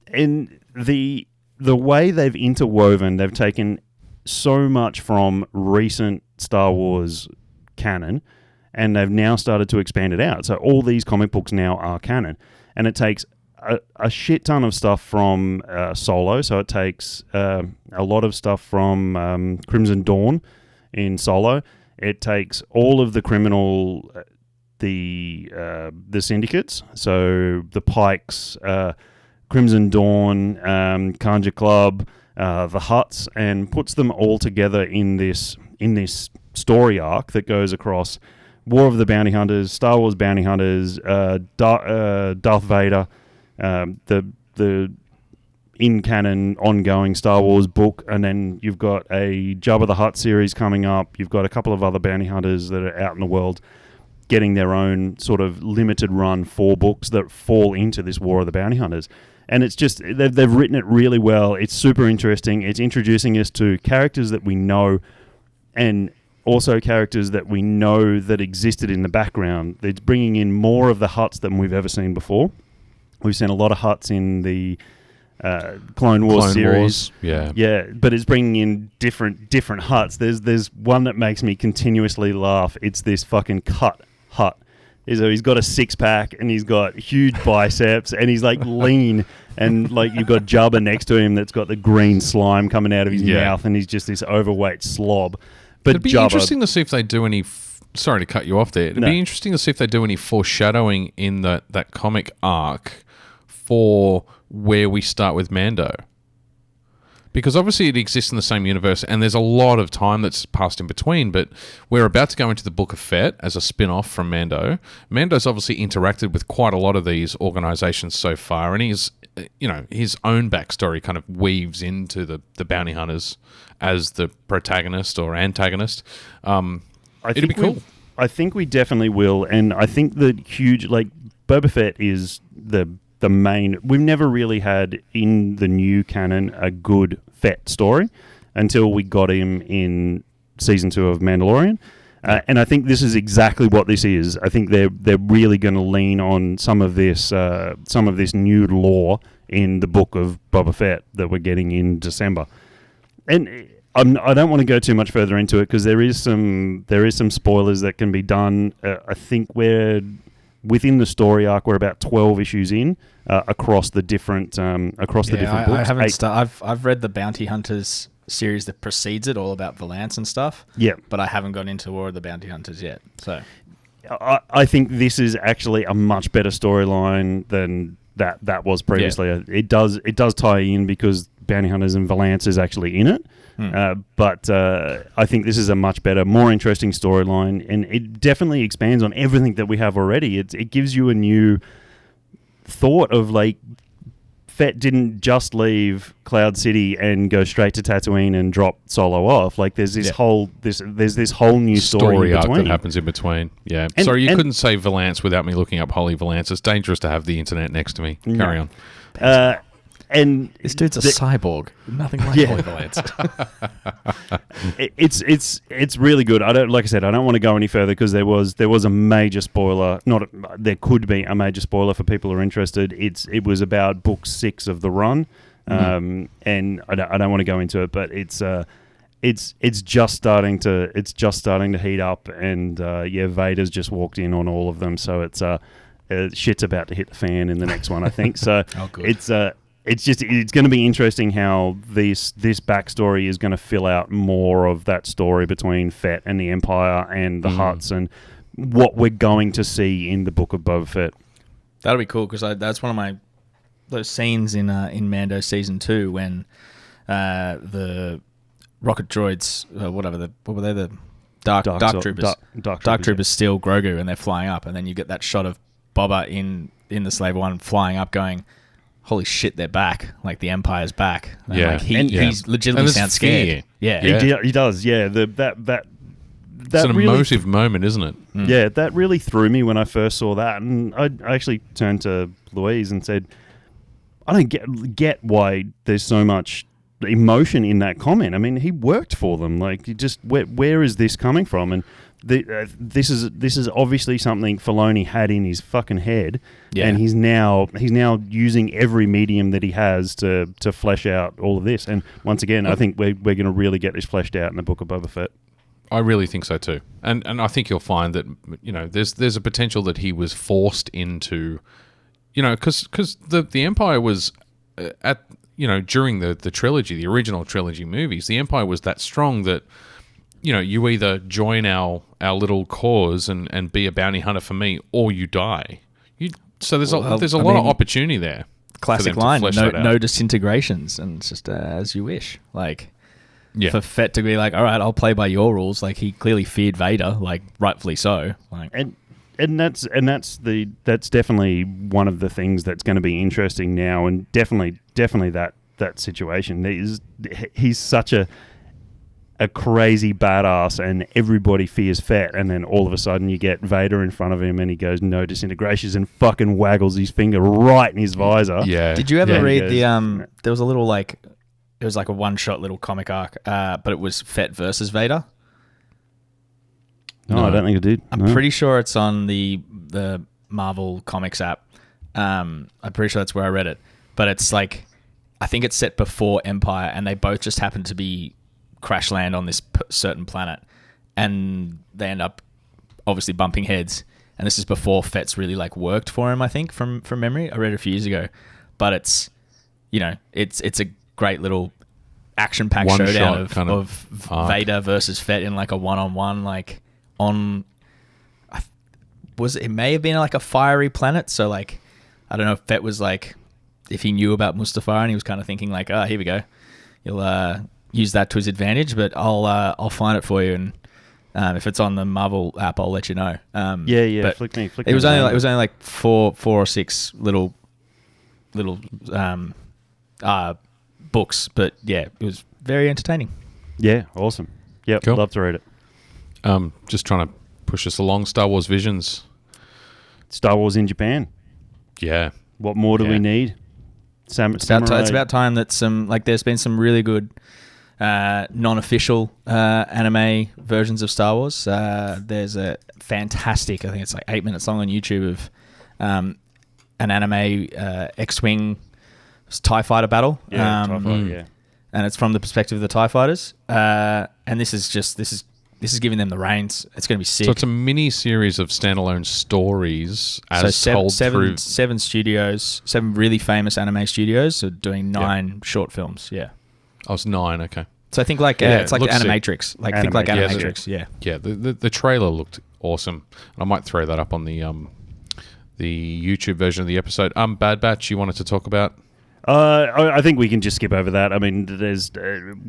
And the way they've interwoven, they've taken so much from recent Star Wars canon, and they've now started to expand it out. So all these comic books now are canon, and it takes a shit ton of stuff from Solo. So it takes a lot of stuff from Crimson Dawn in Solo. It takes all of the criminal, the syndicates, so the Pikes, Crimson Dawn, Kanja Club, the Hutts, and puts them all together in this story arc that goes across War of the Bounty Hunters, Star Wars Bounty Hunters, Darth Vader, the in-canon ongoing Star Wars book, and then you've got a Jabba the Hutt series coming up. You've got a couple of other bounty hunters that are out in the world getting their own sort of limited run 4 books that fall into this War of the Bounty Hunters. And it's just, they've written it really well. It's super interesting. It's introducing us to characters that we know, and also characters that we know that existed in the background. It's bringing in more of the Hutts than we've ever seen before. We've seen a lot of Hutts in the Clone Wars series. Yeah, but it's bringing in different Hutts. There's one that makes me continuously laugh. It's this fucking cut Hutt. He's got a 6-pack, and he's got huge biceps, and he's like lean, and like you've got Jabba next to him that's got the green slime coming out of his mouth, and he's just this overweight slob. But it'd be interesting to see if they do any... sorry to cut you off there. It'd be interesting to see if they do any foreshadowing in that comic arc for where we start with Mando. Because obviously it exists in the same universe, and there's a lot of time that's passed in between, but we're about to go into the Book of Fett as a spin-off from Mando. Mando's obviously interacted with quite a lot of these organizations so far, and his own backstory kind of weaves into the bounty hunters as the protagonist or antagonist. It'd be cool. I think we definitely will, and I think the huge, like, Boba Fett is the main... We've never really had in the new canon a good Fett story until we got him in season 2 of Mandalorian, and I think this is exactly what this is. I think they're really going to lean on some of this new lore in the book of Boba Fett that we're getting in December. and I don't want to go too much further into it because there is some spoilers that can be done. I think we're within the story arc. We're about 12 issues in across the different books. I haven't I've read the Bounty Hunters series that precedes it, all about Valance and stuff. Yeah, but I haven't got into War of the Bounty Hunters yet. So I think this is actually a much better storyline than that was previously. Yeah. It does tie in because Bounty Hunters and Valance is actually in it. But I think this is a much better, more interesting storyline, and it definitely expands on everything that we have already. It gives you a new thought of like, Fett didn't just leave Cloud City and go straight to Tatooine and drop Solo off. Like there's this whole new story in arc between. that happens in between. Yeah. And, Sorry, you couldn't say Valance without me looking up Holy Valance. It's dangerous to have the internet next to me. Carry on. And this dude's a cyborg. Nothing like Holy Valance. It's really good. I don't want to go any further because there was a major spoiler. There could be a major spoiler for people who are interested. It was about book 6 of the run, and I don't want to go into it, but it's just starting to heat up, and Vader's just walked in on all of them, so it's shit's about to hit the fan in the next one, I think. So it's going to be interesting how this backstory is going to fill out more of that story between Fett and the Empire and the Hutts, and what we're going to see in the Book of Boba Fett. That'll be cool because that's one of those scenes in Mando season 2 when the rocket droids, what were they, the dark troopers, dark troopers steal Grogu and they're flying up, and then you get that shot of Boba in the Slave One flying up, going, holy shit, they're back. Like, the Empire's back. And yeah. He's legitimately sounds scared. Yeah. He does, yeah. It's an emotive moment, isn't it? Yeah, that really threw me when I first saw that. And I actually turned to Louise and said, I don't get why there's so much emotion in that comment. I mean, he worked for them. Like, where is this coming from? And this is obviously something Filoni had in his fucking head, and he's now using every medium that he has to flesh out all of this. And once again, I think we're going to really get this fleshed out in the Book of Boba Fett. I really think so too, and I think you'll find that there's a potential that he was forced into, because the Empire was during the trilogy, the original trilogy movies, the Empire was that strong that. You either join our little cause and be a bounty hunter for me, or you die. So there's a lot of opportunity there. Classic line: no disintegrations, and it's just as you wish. Like, for Fett to be like, all right, I'll play by your rules. Like, he clearly feared Vader, like rightfully so. Like, and that's definitely one of the things that's going to be interesting now, and definitely that situation. He's such a crazy badass, and everybody fears Fett, and then all of a sudden you get Vader in front of him and he goes no disintegrations and fucking waggles his finger right in his visor. Yeah. Did you ever read there was a little it was like a one-shot little comic arc, but it was Fett versus Vader? No, I don't think I did. I'm pretty sure it's on the Marvel Comics app. I'm pretty sure that's where I read it. But it's like, I think it's set before Empire, and they both just happen to be crash land on this certain planet, and they end up obviously bumping heads. And this is before Fett's really like worked for him, I think, from memory. I read it a few years ago, but it's a great little action-packed showdown of Vader versus Fett in like a one-on-one, like it may have been like a fiery planet. So like, I don't know if Fett was like, if he knew about Mustafar and he was kind of thinking like, here we go, he'll use that to his advantage, but I'll find it for you, and if it's on the Marvel app, I'll let you know. But flick me. It was only like four or six little books, but yeah, it was very entertaining. Yeah, awesome. Yep, cool. Love to read it. Just trying to push us along. Star Wars Visions. Star Wars in Japan. Yeah. What more do we need? It's about time that there's been some really good non-official anime versions of Star Wars. There's a fantastic, I think it's like 8 minutes long on YouTube of an anime X-Wing TIE fighter battle. Yeah, TIE fighter, and it's from the perspective of the TIE fighters. And this is giving them the reins. It's going to be sick. So it's a mini series of standalone stories as told through seven studios, 7 really famous anime studios are doing 9 short films. Yeah. Oh, it's 9. Okay. So I think it's like Animatrix. Like think like Animatrix. Yeah. Yeah. The trailer looked awesome. I might throw that up on the YouTube version of the episode. Bad Batch. You wanted to talk about? I think we can just skip over that. I mean, there's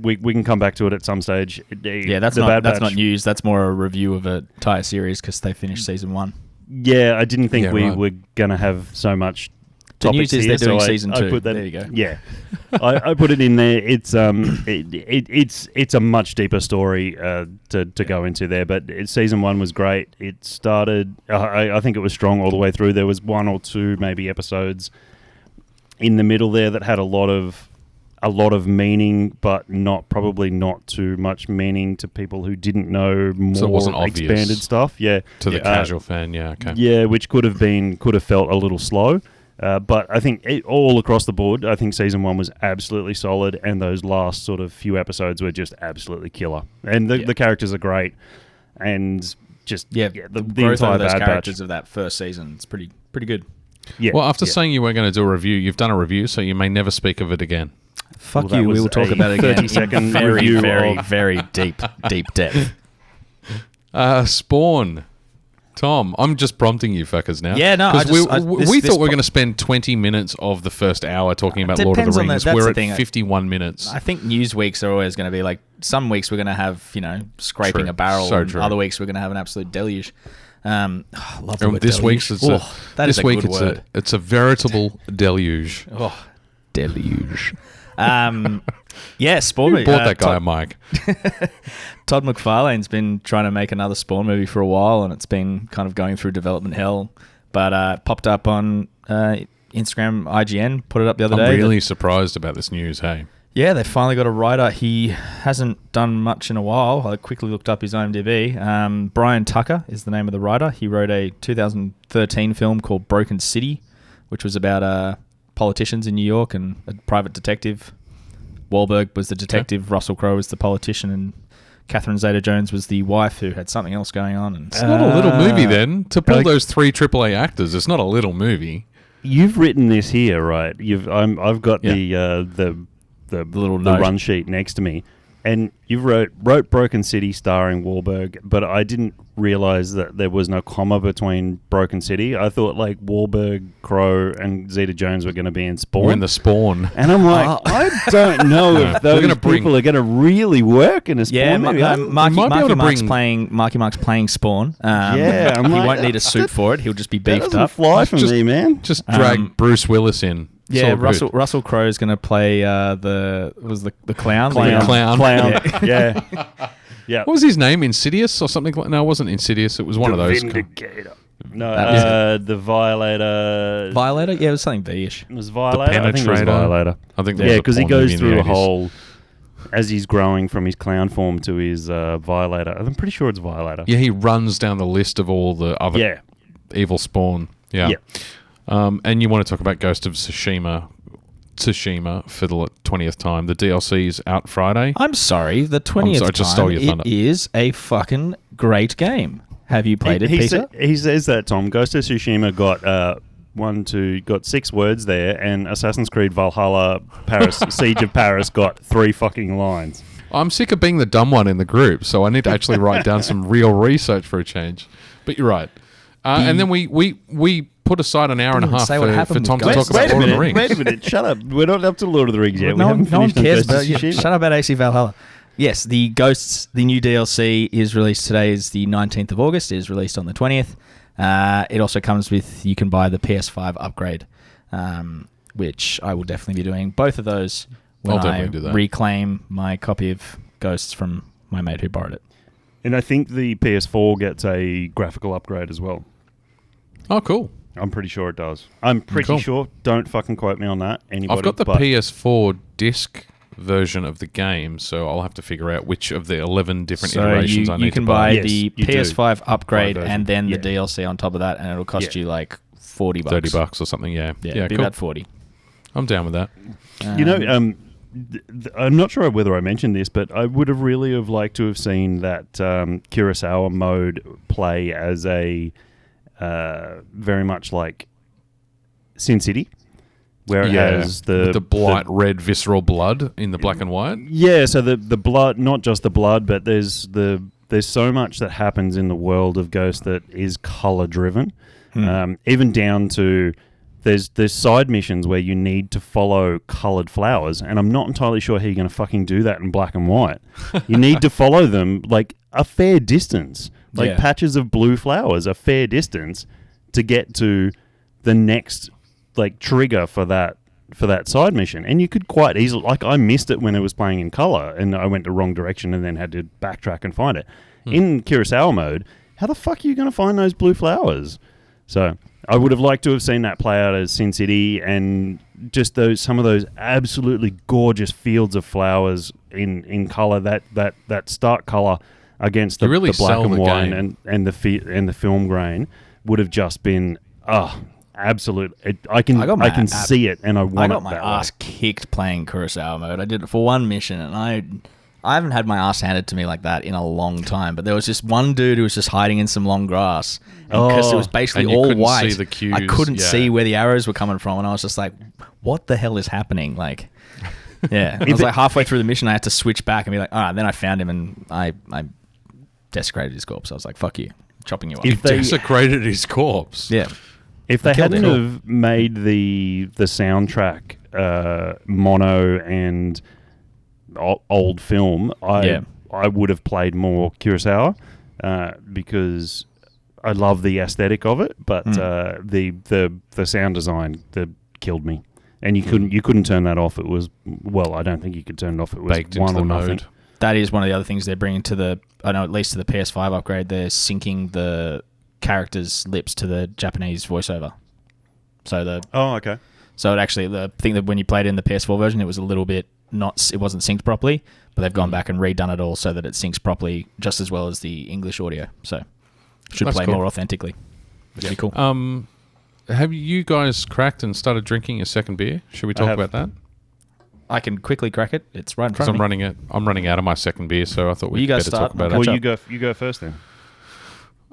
we can come back to it at some stage. Yeah, that's not news. That's more a review of an entire series because they finished season 1. Yeah, I didn't think we were going to have so much. The news is they're doing so season 2. There you go. Yeah, I put it in there. It's it's a much deeper story to go into there. But season 1 was great. It started. I think it was strong all the way through. There was 1 or 2 maybe episodes in the middle there that had a lot of meaning, but probably not too much meaning to people who didn't know more so it wasn't expanded obvious stuff. Yeah, to the casual fan. Yeah, okay. Yeah, which could have felt a little slow. But I think all across the board, I think season 1 was absolutely solid, and those last sort of few episodes were just absolutely killer. And the characters are great, and just the growth entire of those Bad characters Batch. of that first season, it's pretty good. Yeah. Well, after saying you weren't going to do a review, you've done a review, so you may never speak of it again. Fuck Well, you. We will talk about it again. 30-second very, review very, of- very deep depth. Spawn. Tom, I'm just prompting you fuckers now. Yeah, no, 'Cause we this thought we were going to spend 20 minutes of the first hour talking about Lord of Depends the on Rings. that's We're the at thing. 51 minutes. I think news weeks are always going to be like, some weeks we're going to have, scraping True. a barrel, So and true. other weeks we're going to have an absolute deluge. Love the And word this deluge. week's that is a good word. it's a veritable deluge. Oh, deluge. Yeah, Spawn movie. Bought that guy a mic. Todd McFarlane's been trying to make another Spawn movie for a while, and it's been kind of going through development hell. But popped up on Instagram, IGN, put it up the other day. I'm really surprised about this news, hey? Yeah, they finally got a writer. He hasn't done much in a while. I quickly looked up his IMDb. Brian Tucker is the name of the writer. He wrote a 2013 film called Broken City, which was about politicians in New York and a private detective. Wahlberg was the detective, Russell Crowe was the politician, and Catherine Zeta-Jones was the wife who had something else going on. And It's not a little movie then. To pull those 3 AAA actors, it's not a little movie. You've written this here, right? I've got the little note. run sheet next to me, and you wrote Broken City starring Wahlberg, but I didn't realize that there was no comma between Broken City. I thought like Wahlberg, Crowe, and Zeta-Jones were going to be in Spawn. We're in the Spawn. And I'm like, I don't know if those people are going to really work in a Spawn movie. Marky Mark's playing Spawn. Yeah, I'm he like, won't need a suit for it. He'll just be that beefed doesn't up. fly for me, man. Just drag Bruce Willis in. It's Yeah, all good. Russell Crowe is going to play the clown. Clown. Yeah. Yeah. What was his name? Insidious or something? No, it wasn't Insidious. It was one of those. Vindicator. No, That was the Violator. Violator? Yeah, it was something V-ish. It was Violator. I think it was Penetrator. Violator. I think there Yeah, was a because he porn goes movie in through the a 80s. whole as he's growing from his clown form to his Violator. I'm pretty sure it's Violator. Yeah, he runs down the list of all the other Yeah. evil Spawn. Yeah. And you want to talk about Ghost of Tsushima for the 20th time. The DLC's out Friday. I'm sorry, the 20th I just stole your thunder. It is a fucking great game. Have you played it, Peter? He says that, Tom. Ghost of Tsushima got 6 words there, and Assassin's Creed Valhalla Siege of Paris got 3 fucking lines. I'm sick of being the dumb one in the group, so I need to actually write down some real research for a change. But you're right. And then we put aside an hour and a half say what for happened Tom with to Ghost. talk about Lord of the Rings. Wait a minute. Shut up. We're not up to Lord of the Rings yet. No one finished on cares Ghost of about you. Tsushima. Shut up about AC Valhalla. Yes, the Ghosts, the new DLC is released today. Is the 19th of August. It is released on the 20th. It also comes with, you can buy the PS5 upgrade, which I will definitely be doing. Both of those when I'll I definitely do that. reclaim my copy of Ghosts from my mate who borrowed it. And I think the PS4 gets a graphical upgrade as well. Oh, cool. I'm pretty sure it does. I'm pretty Cool. sure. Don't fucking quote me on that. Anybody? I've got the but PS4 disc version of the game, so I'll have to figure out which of the 11 different iterations I need you can to buy buy. Yes, the you do. PS5 upgrade version. and then Yeah. the DLC on top of that, and it'll cost Yeah. you like $40. $30 or something, yeah. Yeah, Yeah, it'd be cool. about 40. I'm down with that. You know, I'm not sure whether I mentioned this, but I would have really have liked to have seen that Kurosawa mode play as a very much like Sin City, whereas the bright red visceral blood in the black and white. Yeah, so the blood, not just the blood, but there's so much that happens in the world of Ghost that is color driven, even down to there's side missions where you need to follow colored flowers, and I'm not entirely sure how you're going to fucking do that in black and white. You need to follow them like a fair distance, like patches of blue flowers, a fair distance to get to the next like trigger for that side mission. And you could quite easily, like I missed it when it was playing in color, and I went the wrong direction and then had to backtrack and find it. In Kurosawa mode, how the fuck are you going to find those blue flowers? So I would have liked to have seen that play out as Sin City, and just some of those absolutely gorgeous fields of flowers in color, that stark color against the black and white and the film grain would have just been absolute. I can see it, and I want it. I got my ass kicked playing Kurosawa mode. I did it for one mission, and I haven't had my ass handed to me like that in a long time. But there was just one dude who was just hiding in some long grass, because it was basically all white. See the cues. I couldn't see where the arrows were coming from, and I was just like, "What the hell is happening?" Like, yeah. I was like halfway through the mission, I had to switch back and be like, "All right." Then I found him, and I desecrated his corpse. I was like, "Fuck you, chopping you up." You desecrated his corpse. Yeah. If they hadn't have made the soundtrack mono and old film, I would have played more Kurosawa because I love the aesthetic of it, but the sound design killed me, and you couldn't turn that off. It was I don't think you could turn it off. It was baked one into or the nothing. mode. That is one of the other things they're bringing to at least to the PS5 upgrade. They're syncing the characters' lips to the Japanese voiceover. So okay. So it actually, the thing that when you played it in the PS4 version, it was a little bit it wasn't synced properly, but they've gone back and redone it all so that it syncs properly just as well as the English audio. So it should play more authentically. Which would be cool. Have you guys cracked and started drinking a second beer? Should we talk about that? I can quickly crack it. It's right in front of me. I'm running out of my second beer, so I thought we'd better talk about it. Well, you go first then.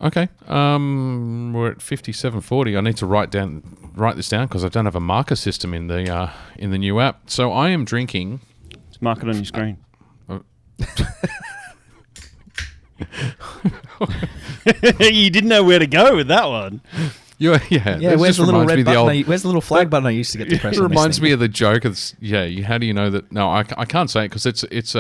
Okay. We're at 57:40. I need to write this down because I don't have a marker system in the new app. So I am drinking. Just mark it on your screen. You didn't know where to go with that one. Yeah. Where's the little red button? Where's the little flag button I used to get to press? It reminds me of the joke. How do you know that? No, I can't say it because it's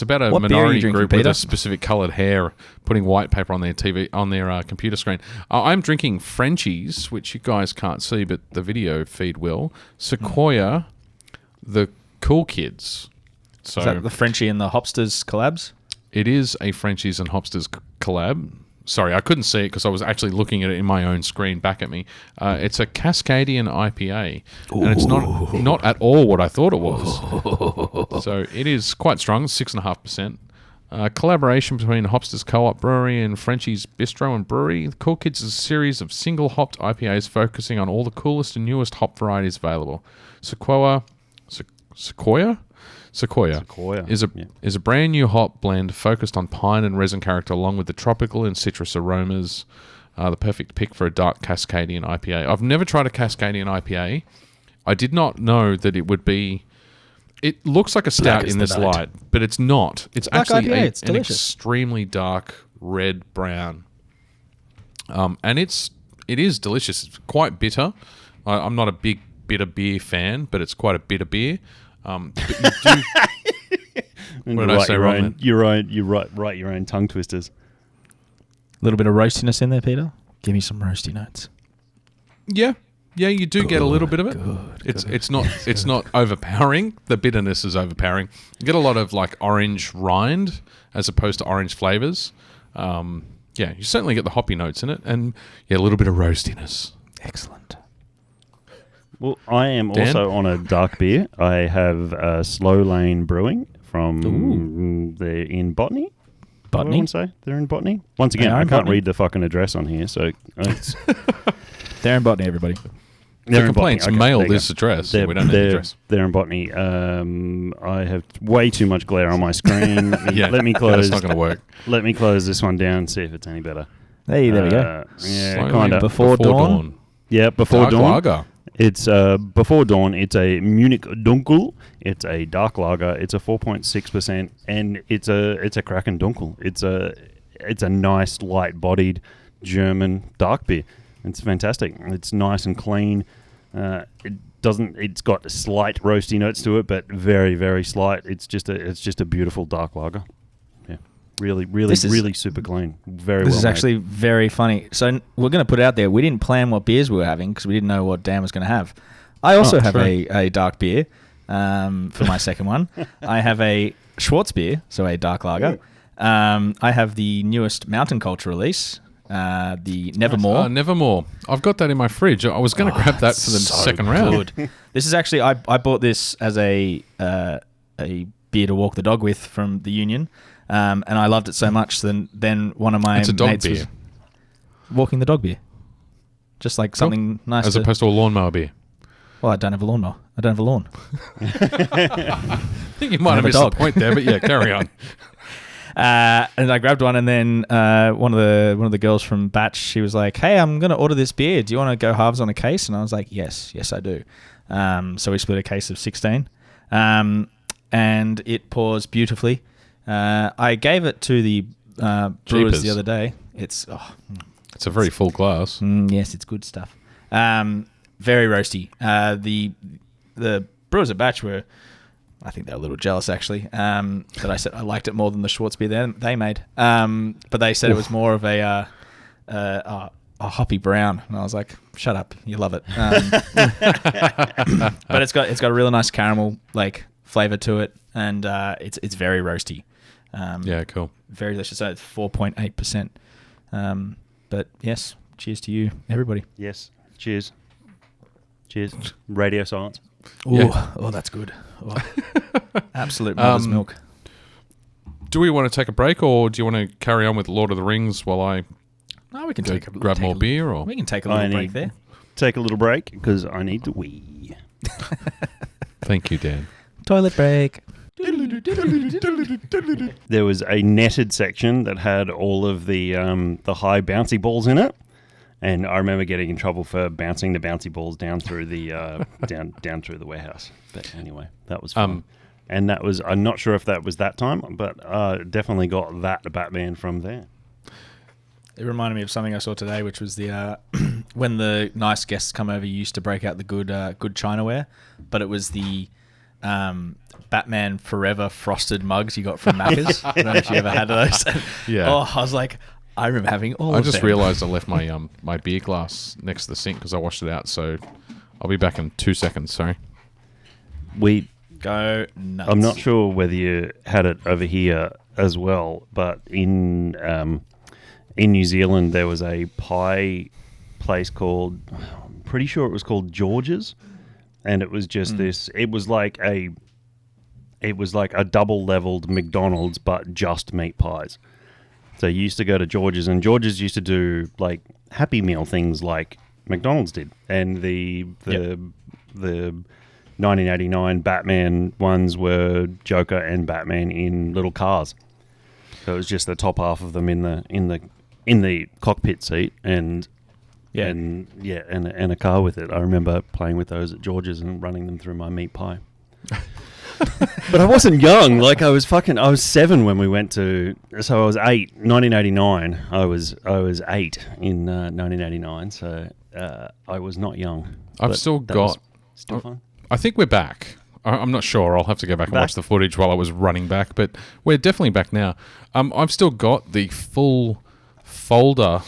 about a minority group with a specific coloured hair putting white paper on their TV on their computer screen. I'm drinking Frenchies, which you guys can't see, but the video feed will. Sequoia, the Cool Kids. So is that the Frenchie and the Hopsters collabs? It is a Frenchies and Hopsters collab. Sorry, I couldn't see it because I was actually looking at it in my own screen back at me. It's a Cascadian IPA, and it's not at all what I thought it was. So it is quite strong, 6.5%. Collaboration between Hopsters Co-op Brewery and Frenchie's Bistro and Brewery. The Cool Kids is a series of single-hopped IPAs focusing on all the coolest and newest hop varieties available. Sequoia is a brand new hop blend focused on pine and resin character along with the tropical and citrus aromas. The perfect pick for a dark Cascadian IPA. I've never tried a Cascadian IPA. I did not know that it would be... It looks like a stout in this light, but it's not. It's actually an extremely dark red-brown. And it is delicious. It's quite bitter. I'm not a big bitter beer fan, but it's quite a bitter beer. But you do... What did I say wrong? You write your own tongue twisters. A little bit of roastiness in there, Peter. Give me some roasty notes. Yeah, you do get a little bit of it. It's not overpowering. The bitterness is overpowering. You get a lot of like orange rind as opposed to orange flavors. You certainly get the hoppy notes in it, and a little bit of roastiness. Excellent. Well, I am also on a dark beer. I have Slow Lane Brewing from they're in Botany. Botany? I want to say they're in Botany. Once again, I can't read the fucking address on here, so it's they're in Botany, everybody. The complaint's Okay, mail there you this go. address. So we don't need the address. They're in Botany. I have way too much glare on my screen. Let me close. That's not going to work. Let me close this one down and see if it's any better. Hey, there we go. Yeah, Slowly kind of. Before dawn? Yeah, before Dark dawn. lager. It's before dawn. It's a Munich Dunkel. It's a dark lager. It's a 4.6%, and it's a Kraken Dunkel. It's a nice light-bodied German dark beer. It's fantastic. It's nice and clean. It's got a slight roasty notes to it, but very, very slight. It's just a beautiful dark lager. Yeah, really super clean. Very. This well is made. actually very funny. So we're going to put it out there. We didn't plan what beers we were having because we didn't know what Dan was going to have. I also have true. a dark beer for my second one. I have a Schwartz beer, so a dark lager. I have the newest Mountain Culture release, the Nevermore. Nevermore. I've got that in my fridge. I was going to grab that for the second round. This is actually I bought this as a beer to walk the dog with from the Union, and I loved it so much. Then one of my It's a dog mates beer. was walking the dog beer, just like something nice. As opposed to a lawnmower beer. Well, I don't have a lawnmower. I don't have a lawn. I think you might have have a missed dog. the point there, but yeah, carry on. And I grabbed one, and then one of the girls from Batch, she was like, "Hey, I'm gonna order this beer. Do you want to go halves on a case?" And I was like, "Yes, I do." So we split a case of 16, and it pours beautifully. I gave it to the brewers Jeepers. the other day. It's It's a very full glass. yes, it's good stuff. Very roasty. The brewers at Batch were, I think they're a little jealous actually, that I said I liked it more than the Schwartz beer they made. But they said it was more of a hoppy brown, and I was like, "Shut up, you love it." But it's got a really nice caramel like flavor to it, and it's very roasty. Yeah, cool. Very delicious. So it's 4.8%. But yes, cheers to you, everybody. Yes. Cheers. Radio silence. Ooh, Yeah. oh, that's good. Oh. Absolute mother's milk. Do we want to take a break, or do you want to carry on with Lord of the Rings while I No, we can go take a grab more beer? Or We can take a little break there. Take a little break because I need to wee. Thank you, Dan. Toilet break. There was a netted section that had all of the high bouncy balls in it, and I remember getting in trouble for bouncing the bouncy balls down through the down through the warehouse. But anyway, that was fun. And that was, I'm not sure if that was that time, but definitely got that Batman from there. It reminded me of something I saw today, which was the when the nice guests come over, you used to break out the good Chinaware, but it was the Batman Forever frosted mugs you got from Macca's. I don't know if you ever had those. Yeah. Oh, I was like, I remember having all I of just them. realised I left my my beer glass next to the sink because I washed it out. So I'll be back in 2 seconds. Sorry. We Go nuts. I'm not sure whether you had it over here as well, but in New Zealand there was a pie place called, I'm pretty sure it was called George's, and it was just this. It was like a double leveled McDonald's, but just meat pies. So you used to go to George's, and George's used to do like Happy Meal things like McDonald's did, and the 1989 Batman ones were Joker and Batman in little cars. So it was just the top half of them in the cockpit seat, and a car with it. I remember playing with those at George's and running them through my meat pie. But I wasn't young. Like I was 7 when we went to. So I was 8. 1989. I was 8 in 1989. So I was not young. I've But still that was got. still fun. I think we're back. I'm not sure. I'll have to go back and watch the footage while I was running back, but we're definitely back now. I've still got the full folder,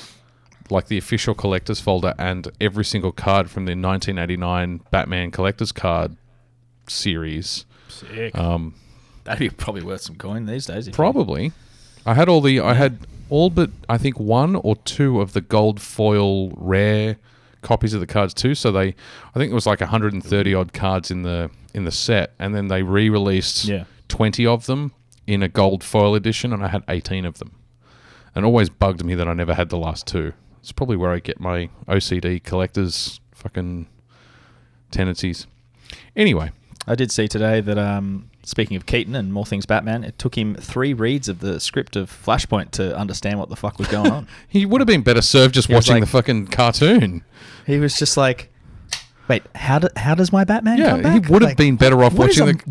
like the official collector's folder, and every single card from the 1989 Batman collector's card series. Sick. That'd be probably worth some coin these days. Probably. I had all but I think 1 or 2 of the gold foil rare copies of the cards too. So I think it was like 130 odd cards in the set, and then they re-released 20 of them in a gold foil edition, and I had 18 of them. And it always bugged me that I never had the last 2. It's probably where I get my OCD collector's fucking tendencies. Anyway, I did see today that, speaking of Keaton and more things Batman, it took him 3 reads of the script of Flashpoint to understand what the fuck was going on. he would have been better served just watching the fucking cartoon. He was just like, wait, how does my Batman come back? He would have been better off watching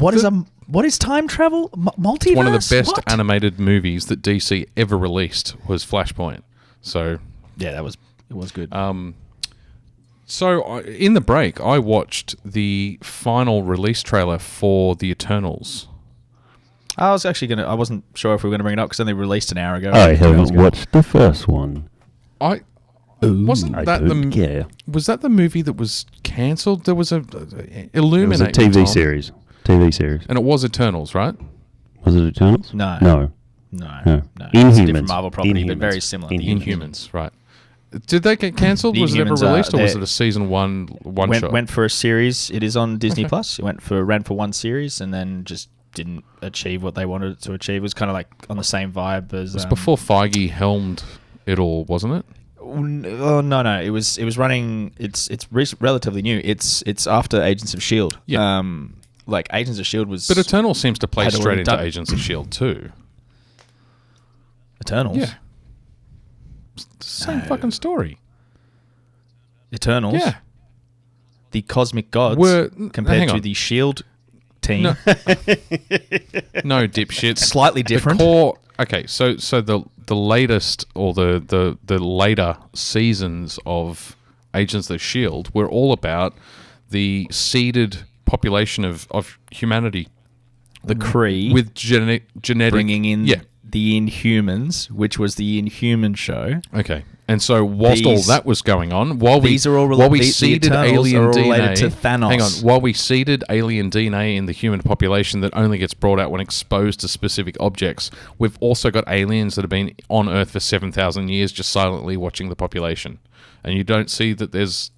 what is time travel? Multiverse? One of the best What? animated movies that DC ever released was Flashpoint. So yeah, it was good. So in the break, I watched the final release trailer for The Eternals. I was actually I wasn't sure if we were going to bring it up because then they released an hour ago. I haven't watched the first one. Wasn't I that don't care. Was that the movie that was cancelled? There was a It Illuminate. was a TV series. And it was Eternals, right? Was it Eternals? No. No. It's a different Marvel property, but Inhumans. very similar. Inhumans, right. Did they get cancelled? The Was it ever Inhumans, released, or was it a season one shot? Went for a series. It is on Disney Plus. It ran for one series and then just didn't achieve what they wanted it to achieve. It was kind of like on the same vibe as. It was before Feige helmed it all, wasn't it? Oh no! It was running. It's relatively new. It's after Agents of Shield. Yeah. Like Agents of Shield was. But Eternals seems to play had straight already into done- Agents of Shield too. Eternals. Yeah. It's the same fucking story. Eternals. Yeah. The cosmic gods Hang compared to on. the Shield team. No, no dipshit. Slightly different. The core. Okay, so the latest or the later seasons of Agents of Shield were all about the seeded population of humanity. The Kree With genetic bringing in yeah. the Inhumans, which was the Inhuman show. Okay. And so whilst all These- that was going on, while we these are all while we the seeded Eternals alien are all DNA, related to Thanos. hang on, while we seeded alien DNA in the human population that only gets brought out when exposed to specific objects, we've also got aliens that have been on Earth for 7,000 years, just silently watching the population, and you don't see that there's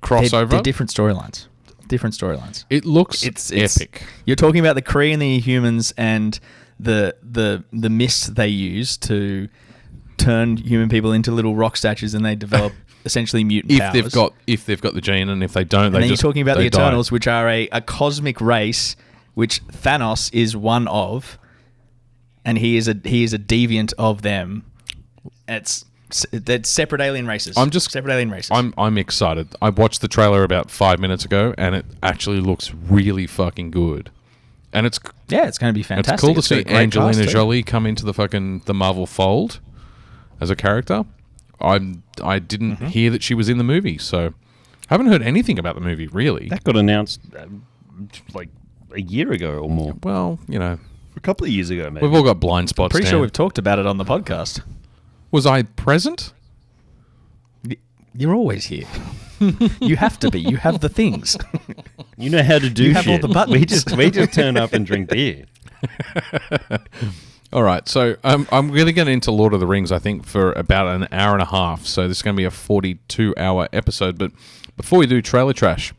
crossover. They're different storylines. Different storylines. It looks It's epic. You're talking about the Kree and the Humans and the mist they use to turn human people into little rock statues, and they develop essentially mutant powers. If they've got the gene, and if they don't, and they then just you're talking about they the die. Eternals, which are a cosmic race, which Thanos is one of, and he is a deviant of them. They're separate alien races. Separate alien races. I'm excited. I watched the trailer about 5 minutes ago, and it actually looks really fucking good. And it's going to be fantastic. It's cool to see got a great Angelina cast too. Jolie come into the Marvel fold as a character. I didn't hear that she was in the movie, so haven't heard anything about the movie really. That got announced like a year ago or more. Well, A couple of years ago, maybe. we've all got blind spots. Pretty Dan. sure we've talked about it on the podcast. Was I present? You're always here. You have to be. You have the things. You know how to do You have shit. all the buttons. We just turn up and drink beer. All right, so I'm going to get into Lord of the Rings, I think, for about an hour and a half. So this is going to be a 42-hour episode. But before we do trailer trash,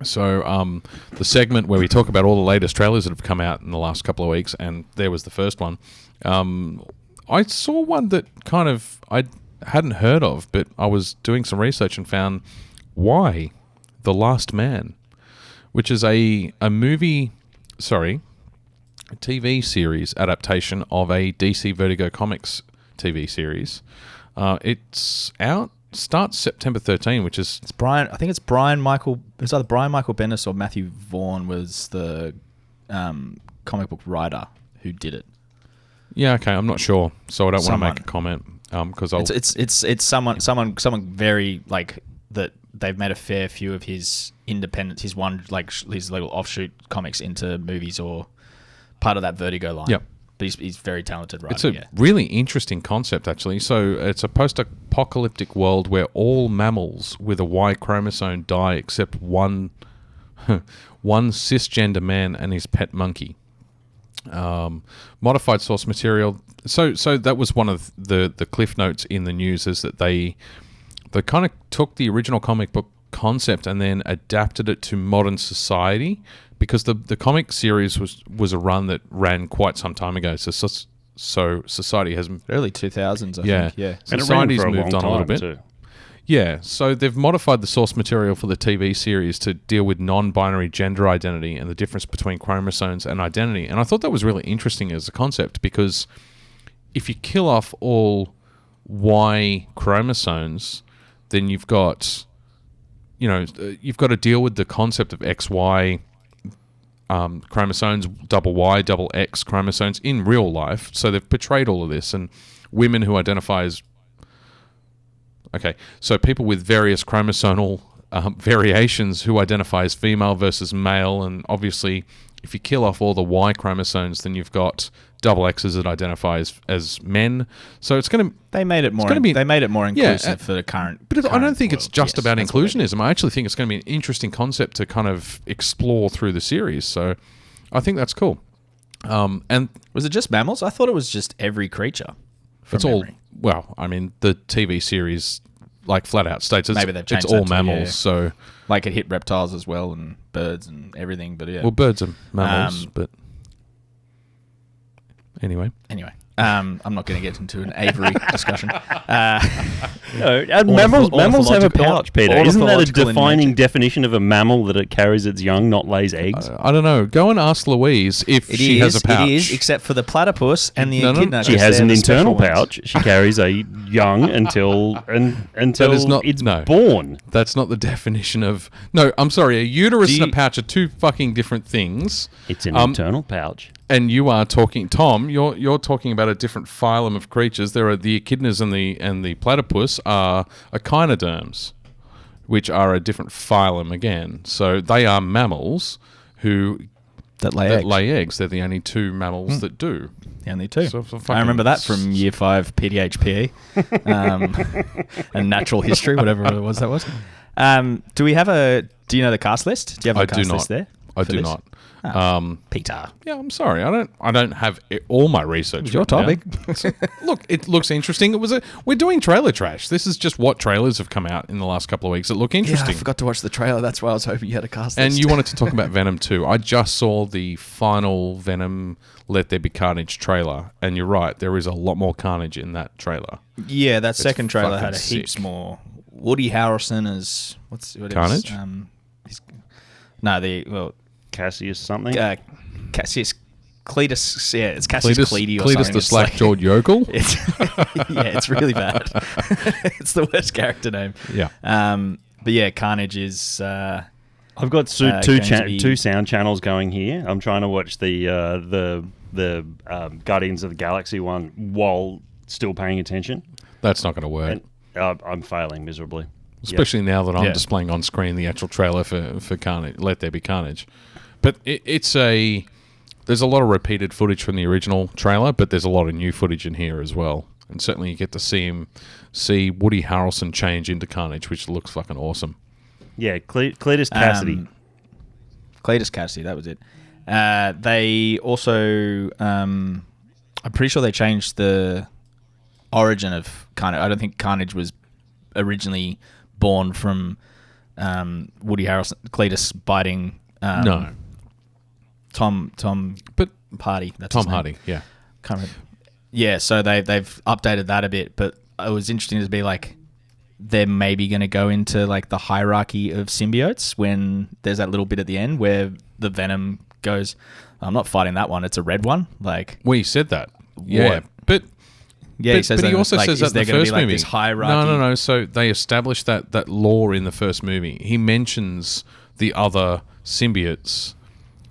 so the segment where we talk about all the latest trailers that have come out in the last couple of weeks, and there was the first one. I saw one that kind of I hadn't heard of, but I was doing some research and found Why? The Last Man, which is a TV series adaptation of a DC Vertigo Comics TV series. It's out, starts September 13, which is... It's Brian. I think it's Brian Michael... It's either Brian Michael Bendis or Matthew Vaughn was the comic book writer who did it. Yeah, okay, I'm not sure, so I don't want to make a comment because I'll... It's someone very like that. They've made a fair few of his independent, his little offshoot comics into movies or part of that Vertigo line. Yep. But he's very talented writer. It's a really interesting concept, actually. So it's a post-apocalyptic world where all mammals with a Y chromosome die except one cisgender man and his pet monkey. Modified source material. So that was one of the cliff notes in the news, is that they kind of took the original comic book concept and then adapted it to modern society, because the comic series was a run that ran quite some time ago. So society has early 2000s. I yeah think. Yeah. And it ran society's for a moved long on a little time bit. too. Yeah, so they've modified the source material for the TV series to deal with non-binary gender identity and the difference between chromosomes and identity. And I thought that was really interesting as a concept because if you kill off all Y chromosomes, then you've got to deal with the concept of XY chromosomes, double Y, double X chromosomes in real life. So they've portrayed all of this, and women who identify as so people with various chromosomal variations who identify as female versus male, and obviously if you kill off all the Y chromosomes, then you've got double X's that identify as men. So it's going to... They made it more inclusive for the current... But I don't think it's just about that's inclusionism. I actually think it's going to be an interesting concept to kind of explore through the series. So I think that's cool. And was it just mammals? I thought it was just every creature. It's memory. all... Well, I mean, the TV series, like, flat out states Maybe they've changed it's all that mammals, so... Like, it hit reptiles as well, and birds and everything, but yeah. Well, birds are mammals, but... Anyway, I'm not going to get into an Avery discussion. Mammals have a pouch, Peter. Isn't that a defining nature. definition of a mammal that it carries its young, not lays eggs? I don't know. Go and ask Louise if she has a pouch. It is, except for the platypus and the echidna. She has an internal pouch. She carries a young until it's born. That's not the definition of... No, I'm sorry. A uterus and a pouch are two fucking different things. It's an internal pouch. And you are talking, Tom. You're talking about a different phylum of creatures. There are the echidnas and the platypus are echinoderms, which are a different phylum again. So they are mammals that lay eggs. They're the only two mammals that do. The only two. So I remember that from Year 5 PDHPE and Natural History, whatever it was that was. Do you know the cast list? Do you have a cast list there? I do not. Peter. Yeah, I'm sorry. I don't have all my research. Your topic. Look, it looks interesting. We're doing trailer trash. This is just what trailers have come out in the last couple of weeks that look interesting. Yeah, I forgot to watch the trailer. That's why I was hoping you had a cast list. And you wanted to talk about Venom too. I just saw the final Venom Let There Be Carnage trailer, and you're right. There is a lot more carnage in that trailer. Yeah, that second trailer had heaps more. Woody Harrelson as Carnage. Cassius something. Cassius Cletus. Yeah, it's Cassius Cletus or Cletus something. the slack-jawed yokel. It's really bad. It's the worst character name. Yeah. But yeah, Carnage is. I've got two sound channels going here. I'm trying to watch the Guardians of the Galaxy one while still paying attention. That's not going to work. And, I'm failing miserably. Especially now that I'm displaying on screen the actual trailer for Carnage, Let There Be Carnage. But there's a lot of repeated footage from the original trailer, but there's a lot of new footage in here as well. And certainly you get to see Woody Harrelson change into Carnage, which looks fucking awesome. Yeah, Cletus Cassidy. Cletus Cassidy, that was it. They also, I'm pretty sure they changed the origin of Carnage. I don't think Carnage was originally born from Woody Harrelson, Cletus biting. No. Tom Hardy. That's Tom Hardy, yeah. Can't remember. Yeah, so they've updated that a bit, but it was interesting to be like, they're maybe going to go into like the hierarchy of symbiotes when there's that little bit at the end where the Venom goes, I'm not fighting that one, it's a red one. Like, well, he said that. Yeah, what? but he says but he also like, says that in the first like movie. This hierarchy? No. So they established that lore in the first movie. He mentions the other symbiotes,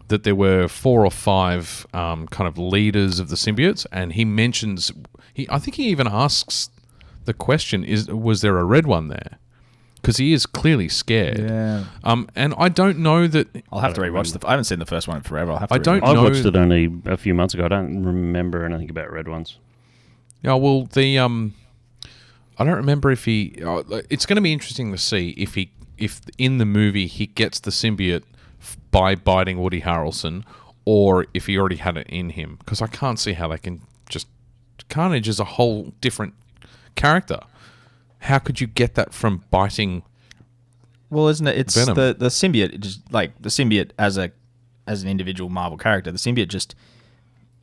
that there were 4 or 5 kind of leaders of the symbiotes, and he mentions. I think he even asks the question: was there a red one there? Because he is clearly scared. Yeah. And I don't know that. I'll have to rewatch I haven't seen the first one in forever. I'll have to. I watched it only a few months ago. I don't remember anything about red ones. Yeah, well, I don't remember if he. It's going to be interesting to see if in the movie he gets the symbiote by biting Woody Harrelson, or if he already had it in him. Because I can't see how they can just. Carnage is a whole different character. How could you get that from biting? Well, isn't it? It's Venom? the symbiote. Just like the symbiote as an individual Marvel character, the symbiote just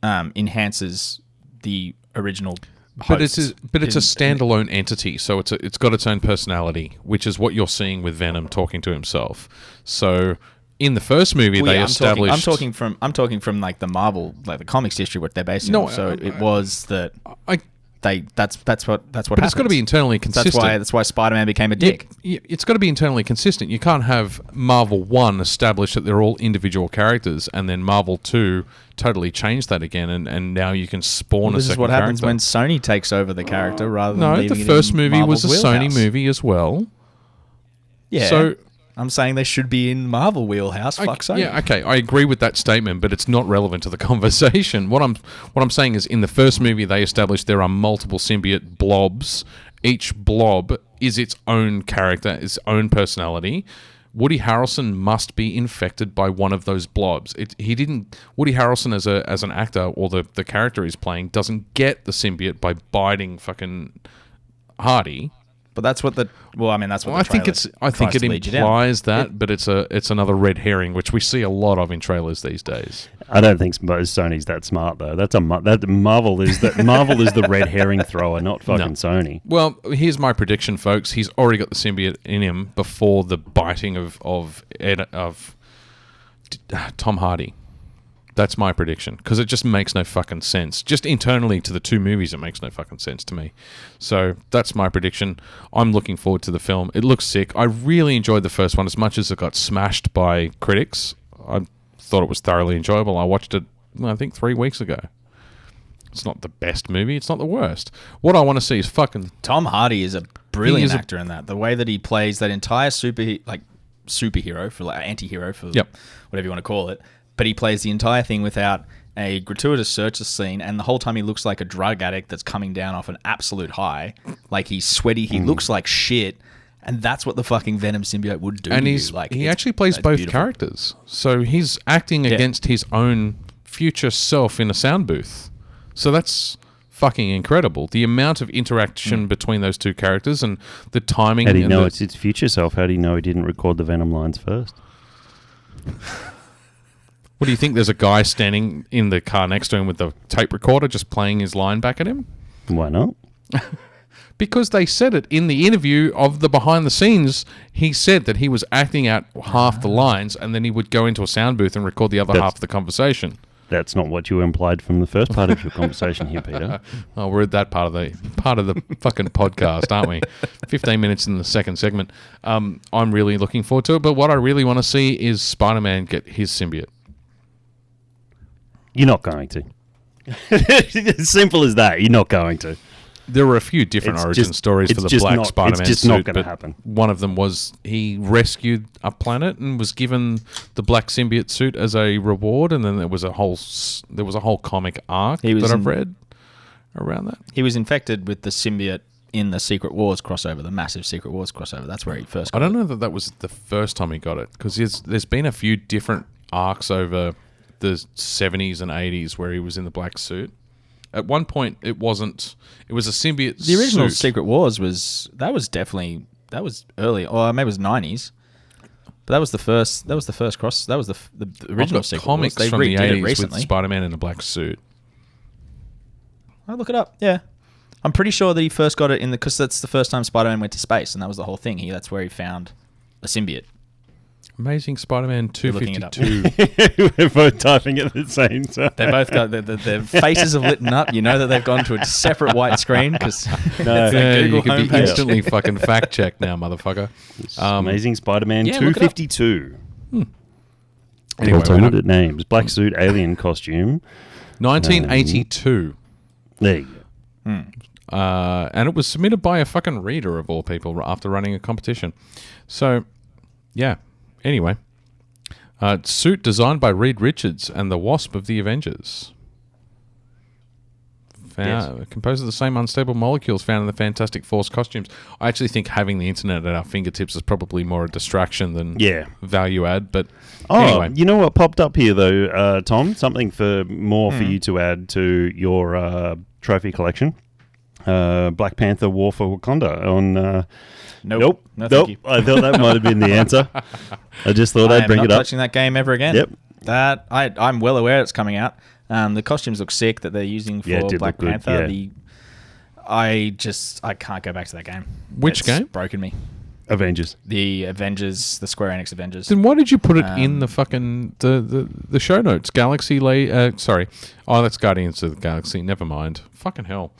enhances the original But hosts it's a standalone entity, so it's got its own personality, which is what you're seeing with Venom talking to himself. So in the first movie, established. I'm talking from like the Marvel, like the comics history, what they're basing. No, on. So it was that. That's what But happens. it's got to be internally consistent. That's why Spider-Man became a dick. It's got to be internally consistent. You can't have Marvel 1 establish that they're all individual characters, and then Marvel 2 totally change that again, and now you can spawn a second character. This is what happens when Sony takes over the character rather than leaving the first it in movie was Marvel's a Sony wheelhouse. movie as well. Yeah. So I'm saying they should be in Marvel wheelhouse. Fuck Sony. Yeah, okay, I agree with that statement, but it's not relevant to the conversation. What I'm saying is, in the first movie, they established there are multiple symbiote blobs. Each blob is its own character, its own personality. Woody Harrelson must be infected by one of those blobs. Woody Harrelson as an actor, or the character he's playing, doesn't get the symbiote by biting fucking Hardy. But that's what that's what I think it implies that, but it's another red herring, which we see a lot of in trailers these days. I don't think Sony's that smart though. Marvel is the red herring thrower, not fucking Sony. Well, here's my prediction, folks. He's already got the symbiote in him before the biting of Tom Hardy. That's my prediction, because it just makes no fucking sense. Just internally to the two movies, it makes no fucking sense to me. So that's my prediction. I'm looking forward to the film. It looks sick. I really enjoyed the first one as much as it got smashed by critics. I thought it was thoroughly enjoyable. I watched it, I think, 3 weeks ago. It's not the best movie. It's not the worst. What I want to see is fucking... Tom Hardy is a brilliant actor in that. The way that he plays that entire superhero, for like anti-hero, for whatever you want to call it, but he plays the entire thing without a gratuitous search scene, and the whole time he looks like a drug addict that's coming down off an absolute high. Like, he's sweaty, he looks like shit, and that's what the fucking Venom symbiote would do. And he actually plays both characters. So he's acting against his own future self in a sound booth. So that's fucking incredible. The amount of interaction between those two characters and the timing. How do you know it's its future self? How do you know he didn't record the Venom lines first? What do you think? There's a guy standing in the car next to him with the tape recorder just playing his line back at him? Why not? Because they said it in the interview of the behind the scenes. He said that he was acting out half the lines, and then he would go into a sound booth and record the other half of the conversation. That's not what you implied from the first part of your conversation here, Peter. Oh, we're at that part of the fucking podcast, aren't we? 15 minutes in the second segment. I'm really looking forward to it, but what I really want to see is Spider-Man get his symbiote. You're not going to. As simple as that. You're not going to. There were a few different origin stories for the Black Spider-Man It's just suit, not going to happen. One of them was he rescued a planet and was given the black symbiote suit as a reward, and then there was a whole comic arc that I've read around that. He was infected with the symbiote in the Secret Wars crossover, the massive Secret Wars crossover. That's where he first got it. I don't know that was the first time he got it, because there's been a few different arcs over the 70s and 80s where he was in the black suit. At one point, it was a symbiote suit. The original Secret Wars was early, or maybe it was 90s. But that was the first cross. That was the original Secret comics Wars. They from the 80s recently with Spider-Man in a black suit. I'll look it up. Yeah, I'm pretty sure that he first got it because that's the first time Spider-Man went to space, and that was the whole thing. That's where he found a symbiote. Amazing Spider-Man 252. We're both typing at the same time. They both got their faces have lit up. You know that they've gone to a separate white screen because you could be instantly fucking fact checked now, motherfucker. Amazing Spider-Man 252. Anyway, alternate names: black suit, alien costume. 1982. There you go. And it was submitted by a fucking reader of all people after running a competition. So, yeah. Anyway, suit designed by Reed Richards and the Wasp of the Avengers. Composed of the same unstable molecules found in the Fantastic Four's costumes. I actually think having the internet at our fingertips is probably more a distraction than value add. But anyway. You know what popped up here though, Tom? Something for you to add to your trophy collection. Black Panther War for Wakanda on... Nope. No, thank you. I thought that might have been the answer. I just thought I'd bring it up. I'm not touching that game ever again. Yep. That I'm well aware it's coming out. The costumes look sick that they're using for Black Panther. I can't go back to that game. Which It's game? broken me. Avengers. The Avengers, the Square Enix Avengers. Then why did you put it in the fucking the show notes? Sorry. Oh, that's Guardians of the Galaxy. Never mind. Fucking hell.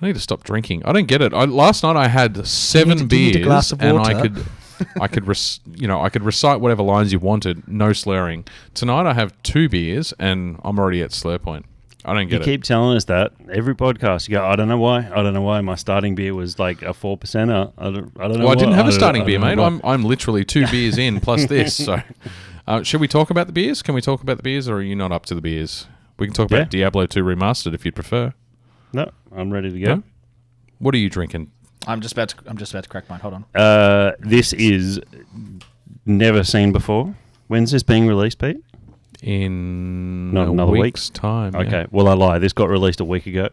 I need to stop drinking. I don't get it. Last night I had 7 beers need a glass of and water. I could recite whatever lines you wanted, no slurring. Tonight I have 2 beers and I'm already at slur point. I don't get You keep telling us that every podcast. You go, I don't know why. My starting beer was like a 4%er. I don't know. Well, I didn't have a starting I beer, don't mate. know I'm literally 2 beers in plus this. So, should we talk about the beers? Can we talk about the beers, or are you not up to the beers? We can talk about Diablo 2 Remastered if you'd prefer. No, I'm ready to go. No? What are you drinking? I'm just about to crack mine. Hold on. This is never seen before. When's this being released, Pete? In Not a another week's time. Yeah. Okay, well, I lie. This got released a week ago.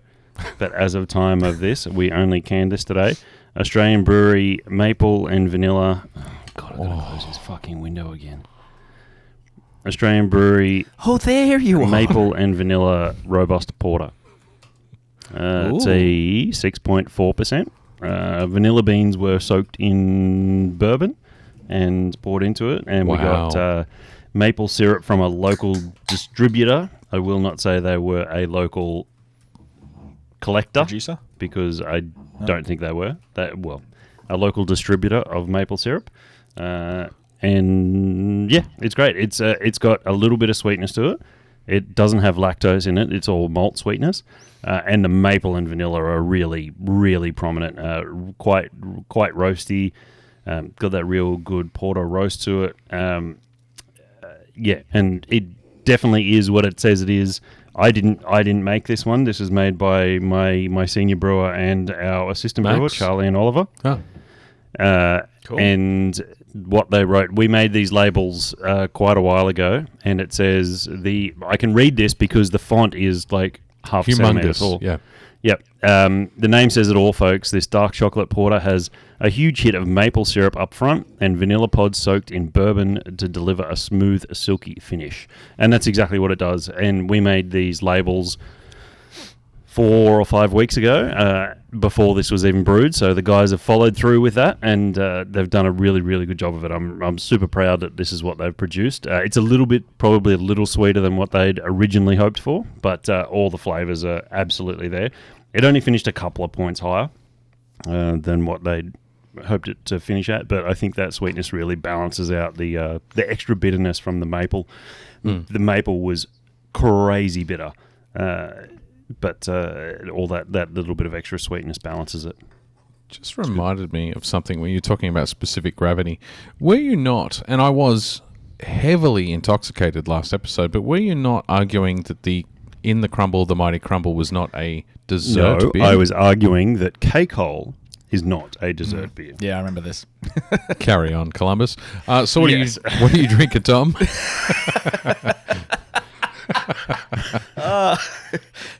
But as of time of this, we only canned this today. Australian brewery, maple and vanilla. Oh, God, I've got to close this fucking window again. Australian brewery, Oh, there you are. maple and vanilla robust porter. It's a 6.4%. Vanilla beans were soaked in bourbon and poured into it. And we got maple syrup from a local distributor. I will not say they were a local collector Producer? because I don't think they were. A local distributor of maple syrup. And yeah, it's great. It's got a little bit of sweetness to it. It doesn't have lactose in it. It's all malt sweetness. And the maple and vanilla are really, really prominent. Quite roasty. Got that real good porter roast to it. Yeah, and it definitely is what it says it is. I didn't make this one. This was made by my senior brewer and our assistant brewer, Charlie and Oliver. Oh. Cool. And what they wrote, we made these labels quite a while ago, and it says I can read this because the font is like half centimetre tall. Yeah. Yep. The name says it all, folks. This dark chocolate porter has a huge hit of maple syrup up front and vanilla pods soaked in bourbon to deliver a smooth, silky finish. And that's exactly what it does. And we made these labels 4 or 5 weeks ago, before this was even brewed. So the guys have followed through with that, and they've done a really, really good job of it. I'm super proud that this is what they've produced. It's probably a little sweeter than what they'd originally hoped for, but all the flavours are absolutely there. It only finished a couple of points higher than what they'd hoped it to finish at, but I think that sweetness really balances out the extra bitterness from the maple. The maple was crazy bitter. But all that little bit of extra sweetness balances it. Just reminded me of something when you're talking about specific gravity. Were you not, and I was heavily intoxicated last episode, but were you not arguing that the Crumble, the Mighty Crumble was not a dessert beer? I was arguing that Cake Hole is not a dessert beer. Yeah, I remember this. Carry on, Columbus. So what Yes. what are you drinking, Tom?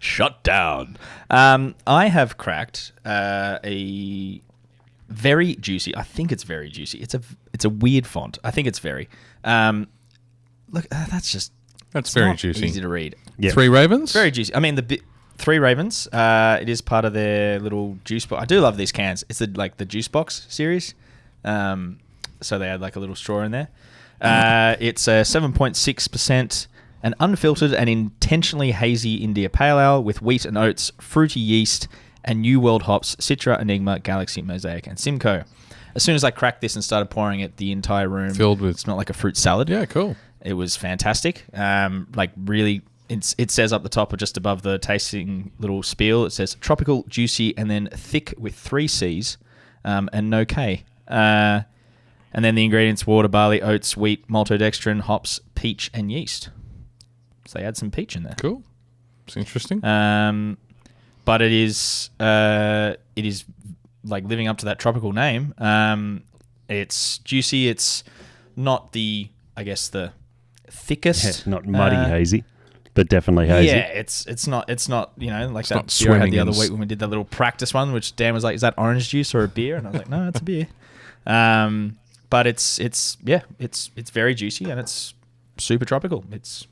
Shut down. I have cracked a very juicy. I think it's very juicy. It's a weird font. I think it's very. Look, that's very not juicy. Easy to read. Yeah. 3 Ravens? Very juicy. I mean, the 3 Ravens. It is part of their little juice box. I do love these cans. It's the juice box series. So they had like a little straw in there. It's a 7.6%. An unfiltered and intentionally hazy India Pale Ale with wheat and oats, fruity yeast, and New World hops, Citra, Enigma, Galaxy, Mosaic, and Simcoe. As soon as I cracked this and started pouring it, the entire room Filled with... smelled like a fruit salad. Yeah, cool. It was fantastic. Really, it says up the top, or just above the tasting little spiel, it says tropical, juicy, and then thick with 3 C's and no K. And then the ingredients: water, barley, oats, wheat, maltodextrin, hops, peach, and yeast. So they add some peach in there. Cool. It's interesting. But it is like living up to that tropical name. It's juicy. It's not the thickest. Not muddy hazy, but definitely hazy. Yeah, it's not like that not beer I had the swimming other in week when we did that little practice one, which Dan was like, "Is that orange juice or a beer?" And I was like, "No, it's a beer." But it's very juicy and it's super tropical. It's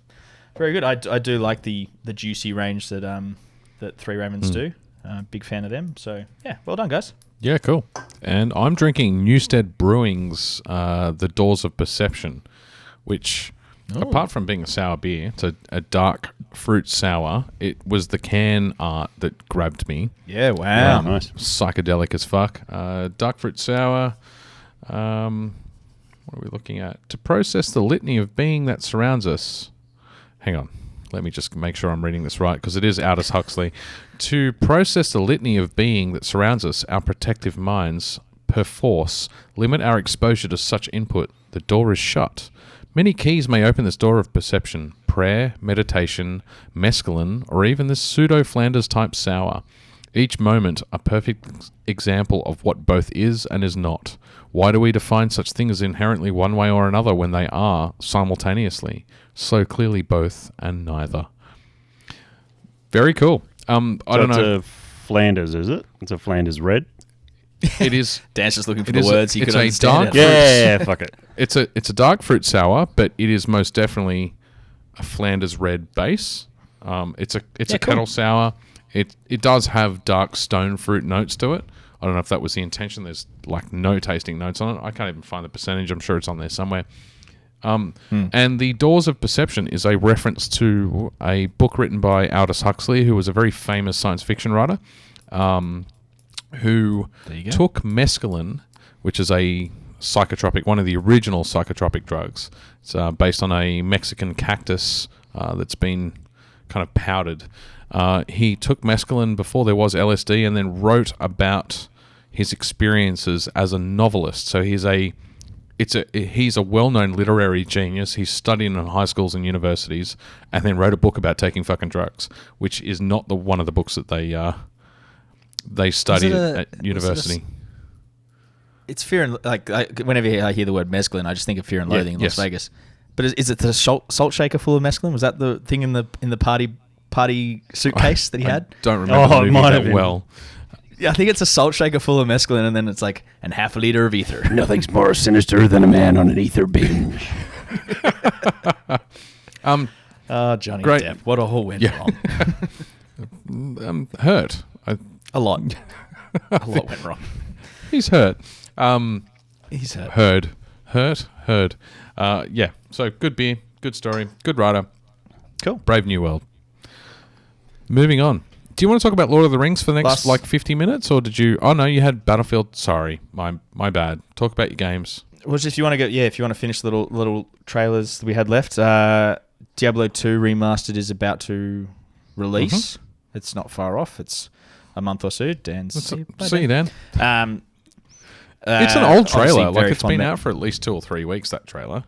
very good. I do like the juicy range that 3 Ravens do. Big fan of them. So, yeah, well done, guys. Yeah, cool. And I'm drinking Newstead Brewing's The Doors of Perception, which, apart from being a sour beer, it's a dark fruit sour. It was the can art that grabbed me. Yeah, wow. Nice. Psychedelic as fuck. Dark fruit sour. What are we looking at? To process the litany of being that surrounds us. Hang on. Let me just make sure I'm reading this right, because it is Aldous Huxley. To process the litany of being that surrounds us, our protective minds, perforce, limit our exposure to such input. The door is shut. Many keys may open this door of perception. Prayer, meditation, mescaline, or even this pseudo-Flanders type sour. Each moment a perfect example of what both is and is not. Why do we define such things inherently one way or another when they are simultaneously? So clearly both and neither. Very cool. I don't know. It's a Flanders, is it? It's a Flanders red. It is. Dan's just looking for It the is words he it's could a understand. dark- it. Yeah, fuck it. It's a dark fruit sour, but it is most definitely a Flanders red base. It's a cool. kettle sour. It does have dark stone fruit notes to it. I don't know if that was the intention. There's like no tasting notes on it. I can't even find the percentage. I'm sure it's on there somewhere. And The Doors of Perception is a reference to a book written by Aldous Huxley, who was a very famous science fiction writer, who There you go. took mescaline, which is a psychotropic, one of the original psychotropic drugs. It's based on a Mexican cactus that's been kind of powdered. He took mescaline before there was LSD and then wrote about his experiences as a novelist. So he's a well-known literary genius. He's studied in high schools and universities, and then wrote a book about taking fucking drugs, which is not one of the books that they studied at university. It's Fear and whenever I hear the word mescaline, I just think of Fear and Loathing in Las Vegas. But is it the salt shaker full of mescaline? Was that the thing in the party suitcase that he had? I don't remember the movie that well. Yeah, I think it's a salt shaker full of mescaline, and then it's like half a liter of ether. Nothing's more sinister than a man on an ether binge. Johnny Great. Depp, what all went wrong? Hurt. A lot went wrong. He's hurt. He's hurt. Heard. Yeah. So good beer, good story, good writer. Cool. Brave New World. Moving on. Do you want to talk about Lord of the Rings for the next 50 minutes, or did you? Oh no, you had Battlefield. Sorry, my bad. Talk about your games. Well, just if you want to finish the little trailers that we had left. Diablo 2 Remastered is about to release. Mm-hmm. It's not far off. It's a month or so. See you, Dan. It's an old obviously trailer. Like very it's been out for at least 2 or 3 weeks. That trailer.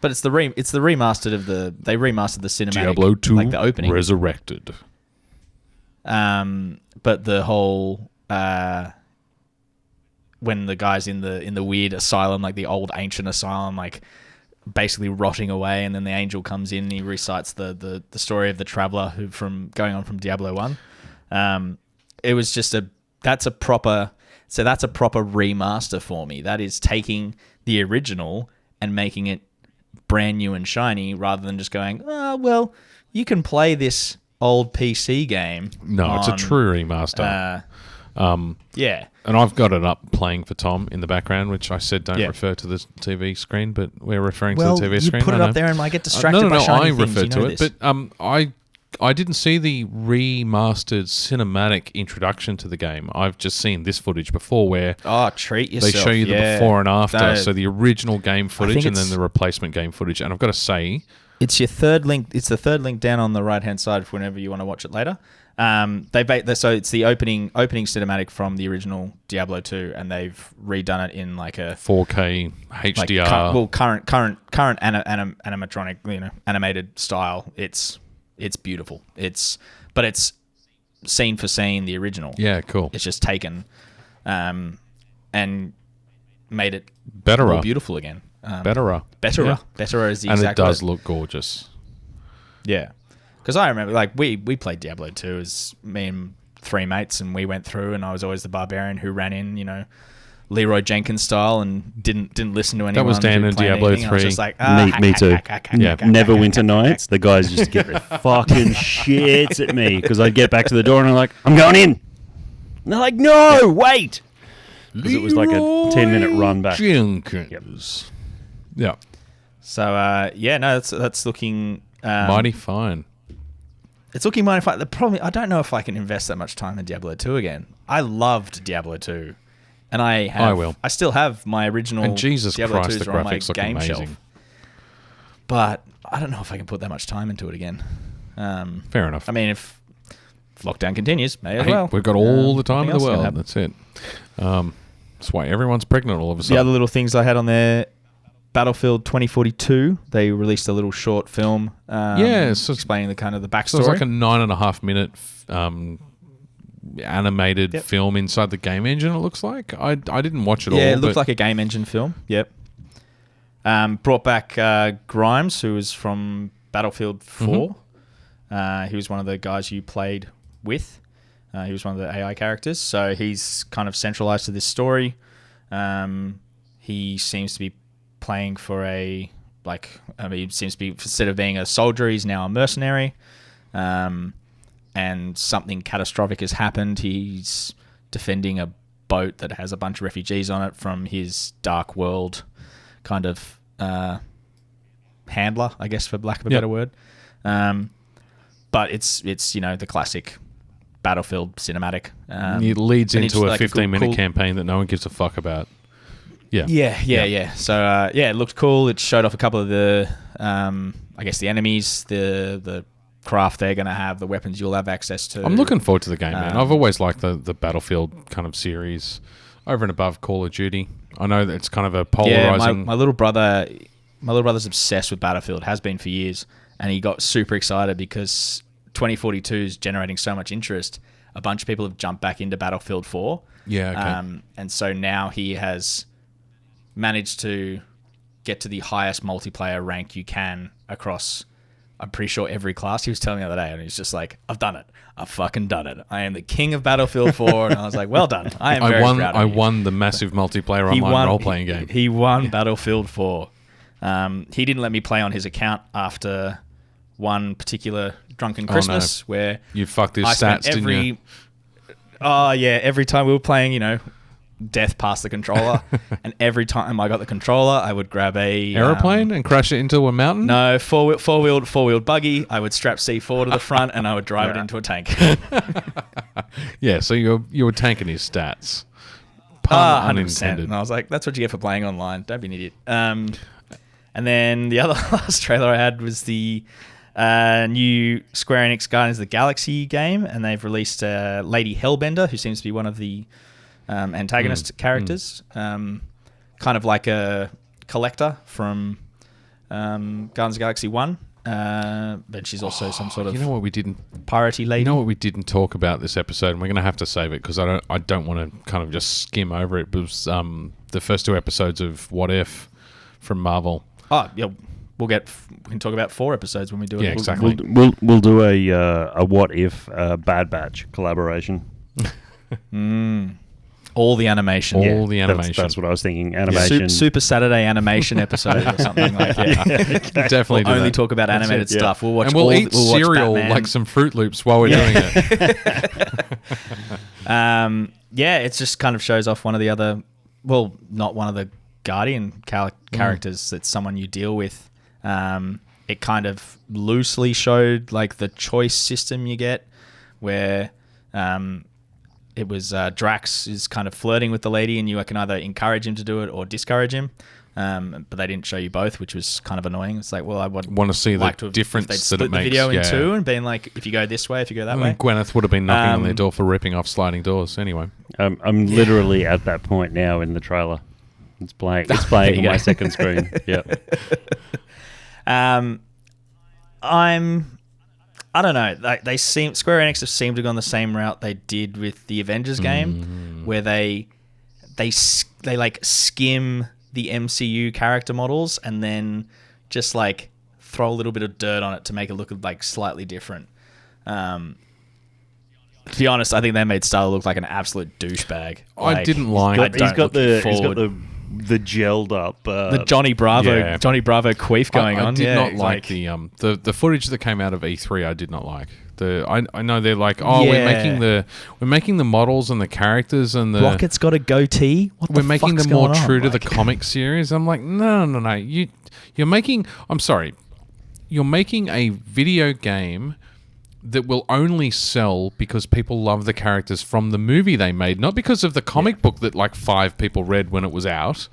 But it's the remastered of they remastered the cinematic Diablo 2 like the opening. Resurrected. But the whole when the guy's in the weird asylum, like the old ancient asylum, like basically rotting away, and then the angel comes in and he recites the story of the traveler who from Diablo 1. It was just that's a proper remaster for me. That is taking the original and making it brand new and shiny, rather than just going, oh, well, you can play this old PC game. No, it's a true remaster. Yeah. And I've got it up playing for Tom in the background, which I said don't refer to the TV screen, but we're referring to the TV screen. You put it up there and I get distracted by shiny things. I refer to this. it. But I didn't see the remastered cinematic introduction to the game. I've just seen this footage before where treat yourself. they show you the before and after. So the original game footage and then it's- the replacement game footage. And I've got to say, It's your third link. It's the third link down on the right hand side for whenever you want to watch it later. So it's the opening cinematic from the original Diablo 2, and they've redone it in like a 4K HDR. Current animatronic, animated style. It's beautiful. But it's scene for scene the original. Yeah, cool. It's just taken, and made it Better, more beautiful again. Better is the exact and it does word. look gorgeous. Yeah. Because I remember, like, we played Diablo 2 as me and 3 mates, and we went through, and I was always the barbarian who ran in, Leroy Jenkins style and didn't listen to anyone. That was Dan in Diablo 3. I was just like, Me too. Yeah. Neverwinter Nights, the guys used to get their fucking shits at me because I'd get back to the door and I'm like, I'm going in. And they're like, no, wait. Because it was like a 10-minute run back. Jenkins. Yeah. So, no, that's looking... Mighty fine. It's looking mighty fine. The problem, I don't know if I can invest that much time in Diablo 2 again. I loved Diablo 2. And I will. I still have my original And Jesus Diablo Christ, 2s the are on my graphics look game amazing. shelf. But I don't know if I can put that much time into it again. Fair enough. I mean, if lockdown continues, may as Hey, well. we've got all the time in the nothing else world. can That's it. That's why everyone's pregnant all of a The sudden. other little things I had on there, Battlefield 2042, they released a little short film explaining the kind of the backstory. So it was like a 9.5 minute animated film inside the game engine, it looks like. I didn't watch it all. Yeah, it looked like a game engine film. Yep. Brought back Grimes, who was from Battlefield 4. He was one of the guys you played with. He was one of the AI characters. So he's kind of centralized to this story. He seems to be playing for he seems to be, instead of being a soldier, he's now a mercenary. And something catastrophic has happened. He's defending a boat that has a bunch of refugees on it from his dark world kind of handler, I guess, for lack of a better word. But it's the classic Battlefield cinematic. It leads and into a like 15-minute campaign that no one gives a fuck about. Yeah. So, it looked cool. It showed off a couple of the, I guess, the enemies, the craft they're going to have, the weapons you'll have access to. I'm looking forward to the game, man. I've always liked the Battlefield kind of series over and above Call of Duty. I know that it's kind of a polarizing... Yeah, my little brother's obsessed with Battlefield, has been for years, and he got super excited because 2042 is generating so much interest. A bunch of people have jumped back into Battlefield 4. Yeah, okay. And so now he has managed to get to the highest multiplayer rank you can across, I'm pretty sure, every class. He was telling me the other day, and he's just like, I've done it. I've fucking done it. I am the king of Battlefield 4. And I was like, well done. I am very proud of you. I won the massive multiplayer online role-playing game. He won Battlefield 4. He didn't let me play on his account after one particular drunken Christmas where you fucked his I stats, spent didn't you? Oh, yeah. Every time we were playing, death past the controller. And every time I got the controller, I would grab a... aeroplane and crash it into a mountain? No, four-wheeled buggy. I would strap C4 to the front and I would drive it into a tank. Yeah, so you were tanking his stats. 100%. Unintended. And I was like, that's what you get for playing online. Don't be an idiot. And then the other last trailer I had was the new Square Enix Guardians of the Galaxy game, and they've released Lady Hellbender, who seems to be one of the antagonist characters, kind of like a collector from Guardians of the Galaxy 1, but she's also some sort of piratey lady. You know what we didn't talk about this episode, and we're going to have to save it because I don't want to kind of just skim over it. It was the first 2 episodes of What If from Marvel. Oh, yeah. We can talk about 4 episodes when we do it. Yeah, exactly. We'll do a What If Bad Batch collaboration. All the animation. That's what I was thinking. Animation. Super Saturday animation episode or something like that. Definitely We'll do only that. talk about animated stuff. We'll watch and we'll eat watch cereal Batman. like some Fruit Loops while we're doing it. It just kind of shows off one of the other... Well, not one of the Guardian characters. It's someone you deal with. It kind of loosely showed like the choice system you get where... it was Drax is kind of flirting with the lady and you can either encourage him to do it or discourage him. But they didn't show you both, which was kind of annoying. It's like, well, I would want to see the like difference they'd that split it the makes. video in 2 and being like, if you go this way, if you go that way. Gwyneth would have been knocking on their door for ripping off sliding doors anyway. I'm literally at that point now in the trailer. It's playing on my second screen. Yep. I don't know. Like Square Enix have seemed to have gone the same route they did with the Avengers game, where they like skim the MCU character models and then just like throw a little bit of dirt on it to make it look like slightly different. To be honest, I think they made Star-Lord look like an absolute douchebag. I didn't like. He's got the gelled up the Johnny Bravo queef going on. I did not like the footage that came out of E3. I did not like. I know they're like, we're making the models and the characters and the Rocket's got a goatee. We're making them more true to the comic series. I'm like, no. You're making. I'm sorry. You're making a video game that will only sell because people love the characters from the movie they made, not because of the comic book that like 5 people read when it was out.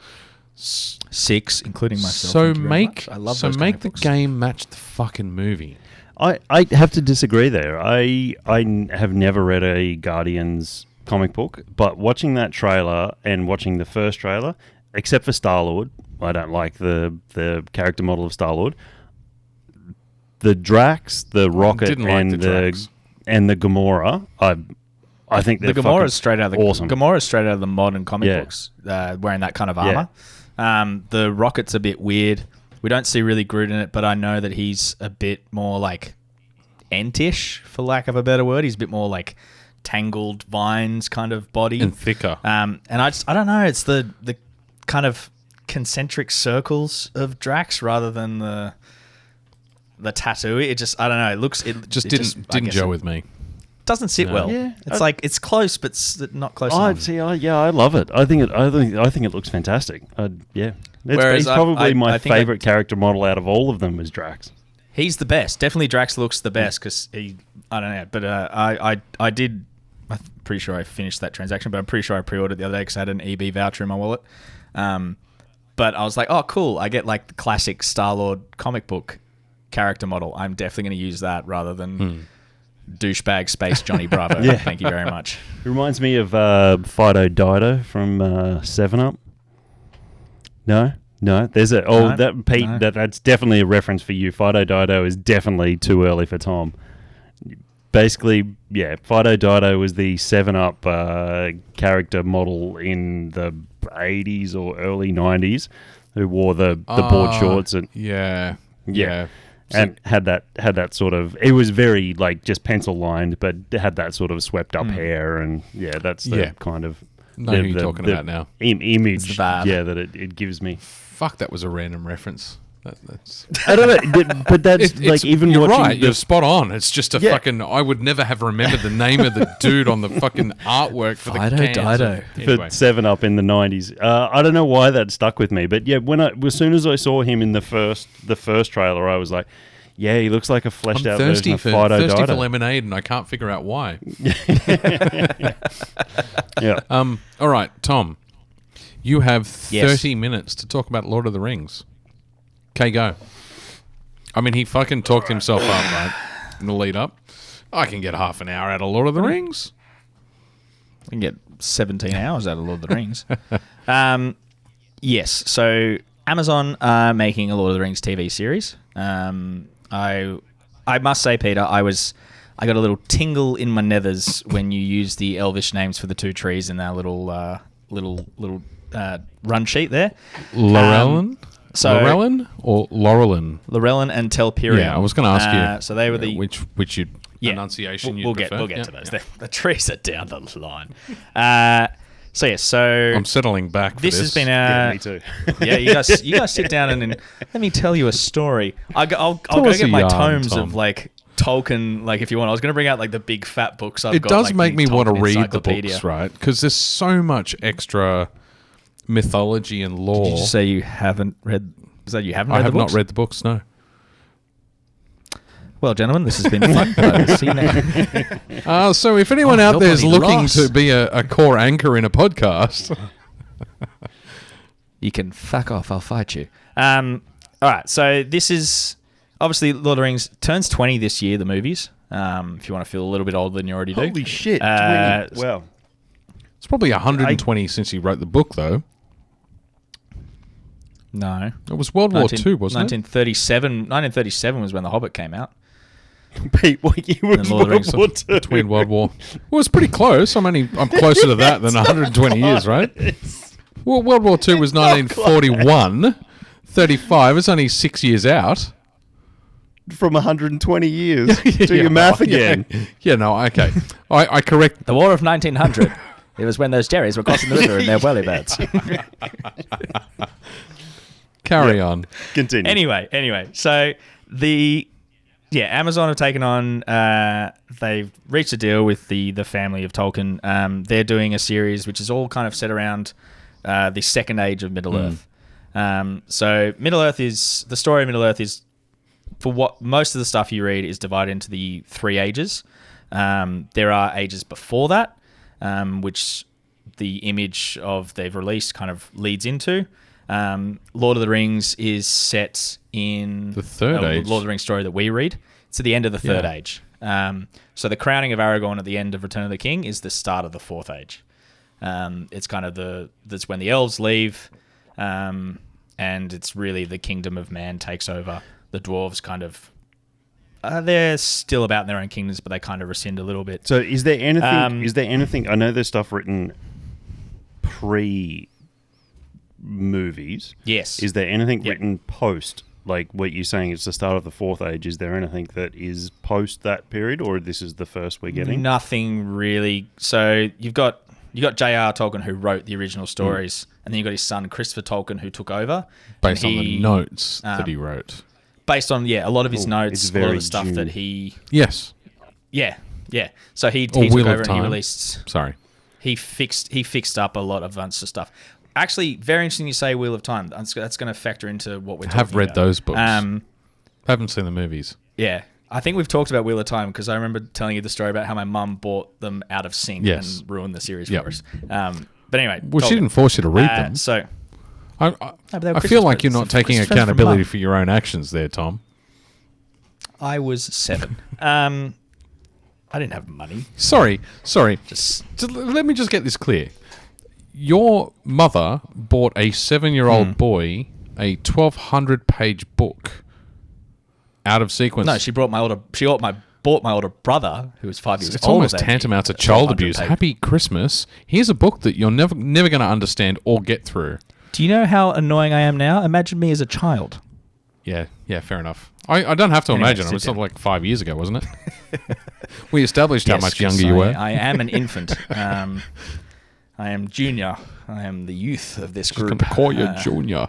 6, including myself. So make the game match the fucking movie. I have to disagree there. I have never read a Guardians comic book, but watching that trailer and watching the first trailer, except for Star-Lord, I don't like the character model of Star-Lord. The Drax, the Rocket, and the Gamora, I think they're the Gamora is straight out of the awesome. Gamora is straight out of the modern comic books, wearing that kind of armor. The Rocket's a bit weird. We don't see really Groot in it, but I know that he's a bit more like Entish, for lack of a better word. He's a bit more like tangled vines kind of body and thicker. And I don't know. It's the kind of concentric circles of Drax rather than the tattoo. It just, I don't know. It didn't gel with me. Doesn't sit well. Yeah, it's like it's close, but not close enough. I love it. I think it looks fantastic. He's probably my favorite character model out of all of them is Drax. He's the best. Definitely Drax looks the best because I don't know, but I did. I'm pretty sure I finished that transaction, but I'm pretty sure I pre-ordered the other day because I had an EB voucher in my wallet. But I was like, oh, cool. I get like the classic Star-Lord comic book character model. I'm definitely going to use that rather than douchebag space Johnny Bravo. Thank you very much. It reminds me of Fido Dido from 7-Up. No. There's that's definitely a reference for you. Fido Dido is definitely too early for Tom. Basically, Fido Dido was the 7-Up character model in the 80s or early 90s who wore the board shorts and and had that sort of, it was very like just pencil lined, but had that sort of swept up hair, and that's the kind of who you're talking about now. Image that it gives me. Fuck, that was a random reference. That's I don't know, but that's even you're watching. Right, you're spot on. It's just a fucking. I would never have remembered the name of the dude on the fucking artwork for the cans. For 7-Up in the 90s. I don't know why that stuck with me, but as soon as I saw him in the first trailer, I was like, he looks like a fleshed out version of Fido Dido. Thirsty for lemonade, and I can't figure out why. All right, Tom. You have 30 minutes to talk about Lord of the Rings. Okay, go. I mean, he fucking talked himself up, right? In the lead up. I can get half an hour out of Lord of the Rings. I can get 17 hours out of Lord of the Rings. Yes, so Amazon are making a Lord of the Rings TV series. I must say, Peter, I got a little tingle in my nethers when you used the Elvish names for the 2 trees in that little run sheet there. Laurelin? Laurelin or Laurelin? Laurelin and Telperion. Yeah, I was going to ask you. So they were the which pronunciation we'll prefer. We'll get to those. The trees are down the line. So I'm settling back. This has been me too. You guys sit down and let me tell you a story. I'll go get my tomes of like Tolkien, like if you want. I was going to bring out like the big fat books I've got. It does like, make me want to read the encyclopedia. books, right? Because there's so much extra mythology and lore. Did you say you haven't read? Is that you haven't read I the have books? not read the books, no. Well, gentlemen, this has been fun. See you now. So if anyone out there is looking to be a core anchor in a podcast... You can fuck off. I'll fight you. All right. So this is... Obviously, Lord of the Rings turns 20 this year, the movies. If you want to feel a little bit older than you already do. Holy shit. 20. Wow. It's probably 120 since he wrote the book, though. No. It was World War II, wasn't it? 1937 was when The Hobbit came out. Pete, what year was World War II? Between World War... Well, it's pretty close. I'm closer to that than 120 years, right? Well, World War II was 1941. 35. It's only 6 years out. from 120 years. Do your math again. Yeah, no, okay. I correct. The War of 1900. It was when those Jerrys were crossing the river in their whirly birds. Carry on. Continue. Anyway, so Amazon have taken on. They've reached a deal with the family of Tolkien. They're doing a series which is all kind of set around the second age of Middle Earth. So Middle Earth is the story of Middle Earth is, for what most of the stuff you read, is divided into the three ages. There are ages before that, which the image of they've released kind of leads into. Lord of the Rings is set in the third age. Lord of the Rings story that we read. It's at the end of the third age. So the crowning of Aragorn at the end of Return of the King is the start of the fourth age. It's kind of that's when the elves leave, and it's really the kingdom of man takes over. The dwarves kind of they're still about in their own kingdoms, but they kind of rescind a little bit. So is there anything? I know there's stuff written pre-movies. Yes. Is there anything written post? Like what you're saying, it's the start of the fourth age. Is there anything that is post that period, or this is the first we're getting? Nothing really. So you got J.R. Tolkien, who wrote the original stories, and then you got his son Christopher Tolkien, who took over Based on the notes that he wrote. Based on a lot of his notes, a lot of the stuff that he. Yes. Yeah. So he took over and he released. Sorry. He fixed up a lot of stuff. Actually, very interesting you say Wheel of Time. That's going to factor into what we're talking about. Have read those books. Haven't seen the movies. Yeah. I think we've talked about Wheel of Time because I remember telling you the story about how my mum bought them out of sync and ruined the series for us. But anyway. Well, she didn't force you to read them. So. I feel like you're not taking accountability for your own actions there, Tom. I was 7. I didn't have money. Sorry. Just let me just get this clear. Your mother bought a 7-year-old boy a 1,200-page book out of sequence. No, she bought my older brother, who was 5 years older. It's almost tantamount to child abuse. Happy Christmas. Here's a book that you're never going to understand or get through. Do you know how annoying I am now? Imagine me as a child. Yeah, fair enough. I don't have to imagine. It was something like 5 years ago, wasn't it? We established how much younger you were. I am an infant. I am junior. I am the youth of this group. Just going to call you junior.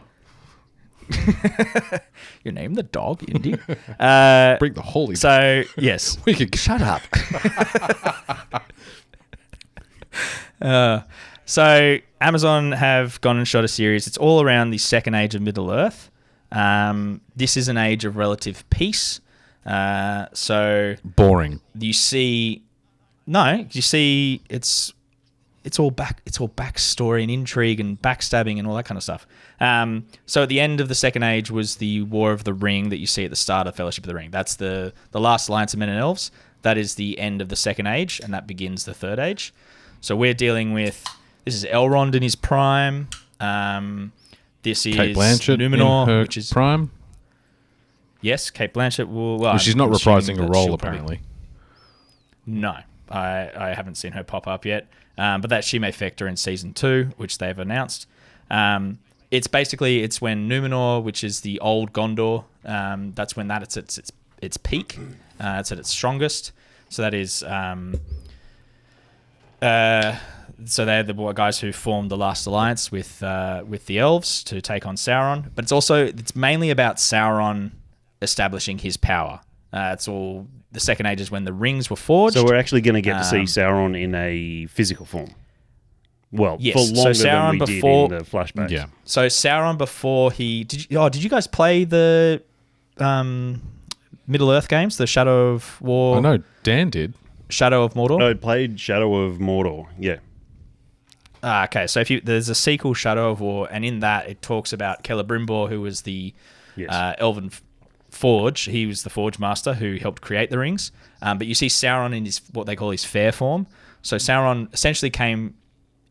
Your name, the dog, Indy. Bring the holy. So, yes. We could shut up. So Amazon have gone and shot a series. It's all around the second age of Middle Earth. This is an age of relative peace. So boring. You see it's all backstory and intrigue and backstabbing and all that kind of stuff. So at the end of the second age was the War of the Ring that you see at the start of Fellowship of the Ring. That's the last alliance of men and elves. That is the end of the second age, and that begins the third age. So we're dealing with. This is Elrond in his prime. This is Kate Blanchett Numenor, in her which is prime. Yes, Kate Blanchett will. Well, she's not reprising a role apparently. No, I haven't seen her pop up yet. But that she may factor in season 2, which they've announced. It's when Numenor, which is the old Gondor, that's when it's at its peak. It's at its strongest. So that is. So they're the guys who formed the last alliance with the elves to take on Sauron. But it's mainly about Sauron establishing his power. It's all the second age is when the rings were forged. So we're actually going to get to see Sauron in a physical form. Well, yes. For longer so Sauron than we did in the flashbacks. Yeah. So Sauron before he did you guys play the Middle Earth games, the Shadow of War? I know Dan did. Shadow of Mordor. No, I played Shadow of Mordor. Yeah. Okay, so there's a sequel, Shadow of War, and in that it talks about Celebrimbor, who was the elven forge. He was the forge master who helped create the rings. But you see Sauron in his what they call his fair form. So Sauron essentially came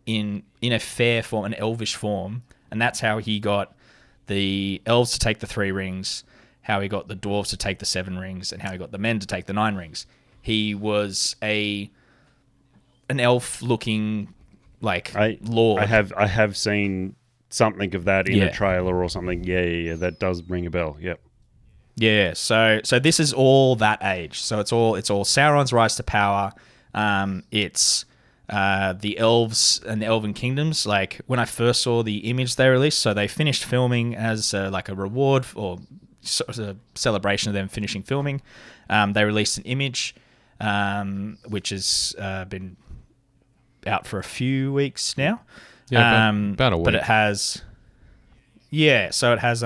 in a fair form, an elvish form, and that's how he got the elves to take the 3 rings, how he got the dwarves to take the 7 rings, and how he got the men to take the 9 rings. He was an elf-looking lord. I have seen something of that in a trailer or something. Yeah. That does ring a bell. Yep. Yeah, so this is all that age. So it's all Sauron's rise to power. It's the elves and the elven kingdoms. Like when I first saw the image they released, so they finished filming as like a reward or sort of a celebration of them finishing filming. They released an image, which has been out for a few weeks now. Yeah, about a week. But it has, so it has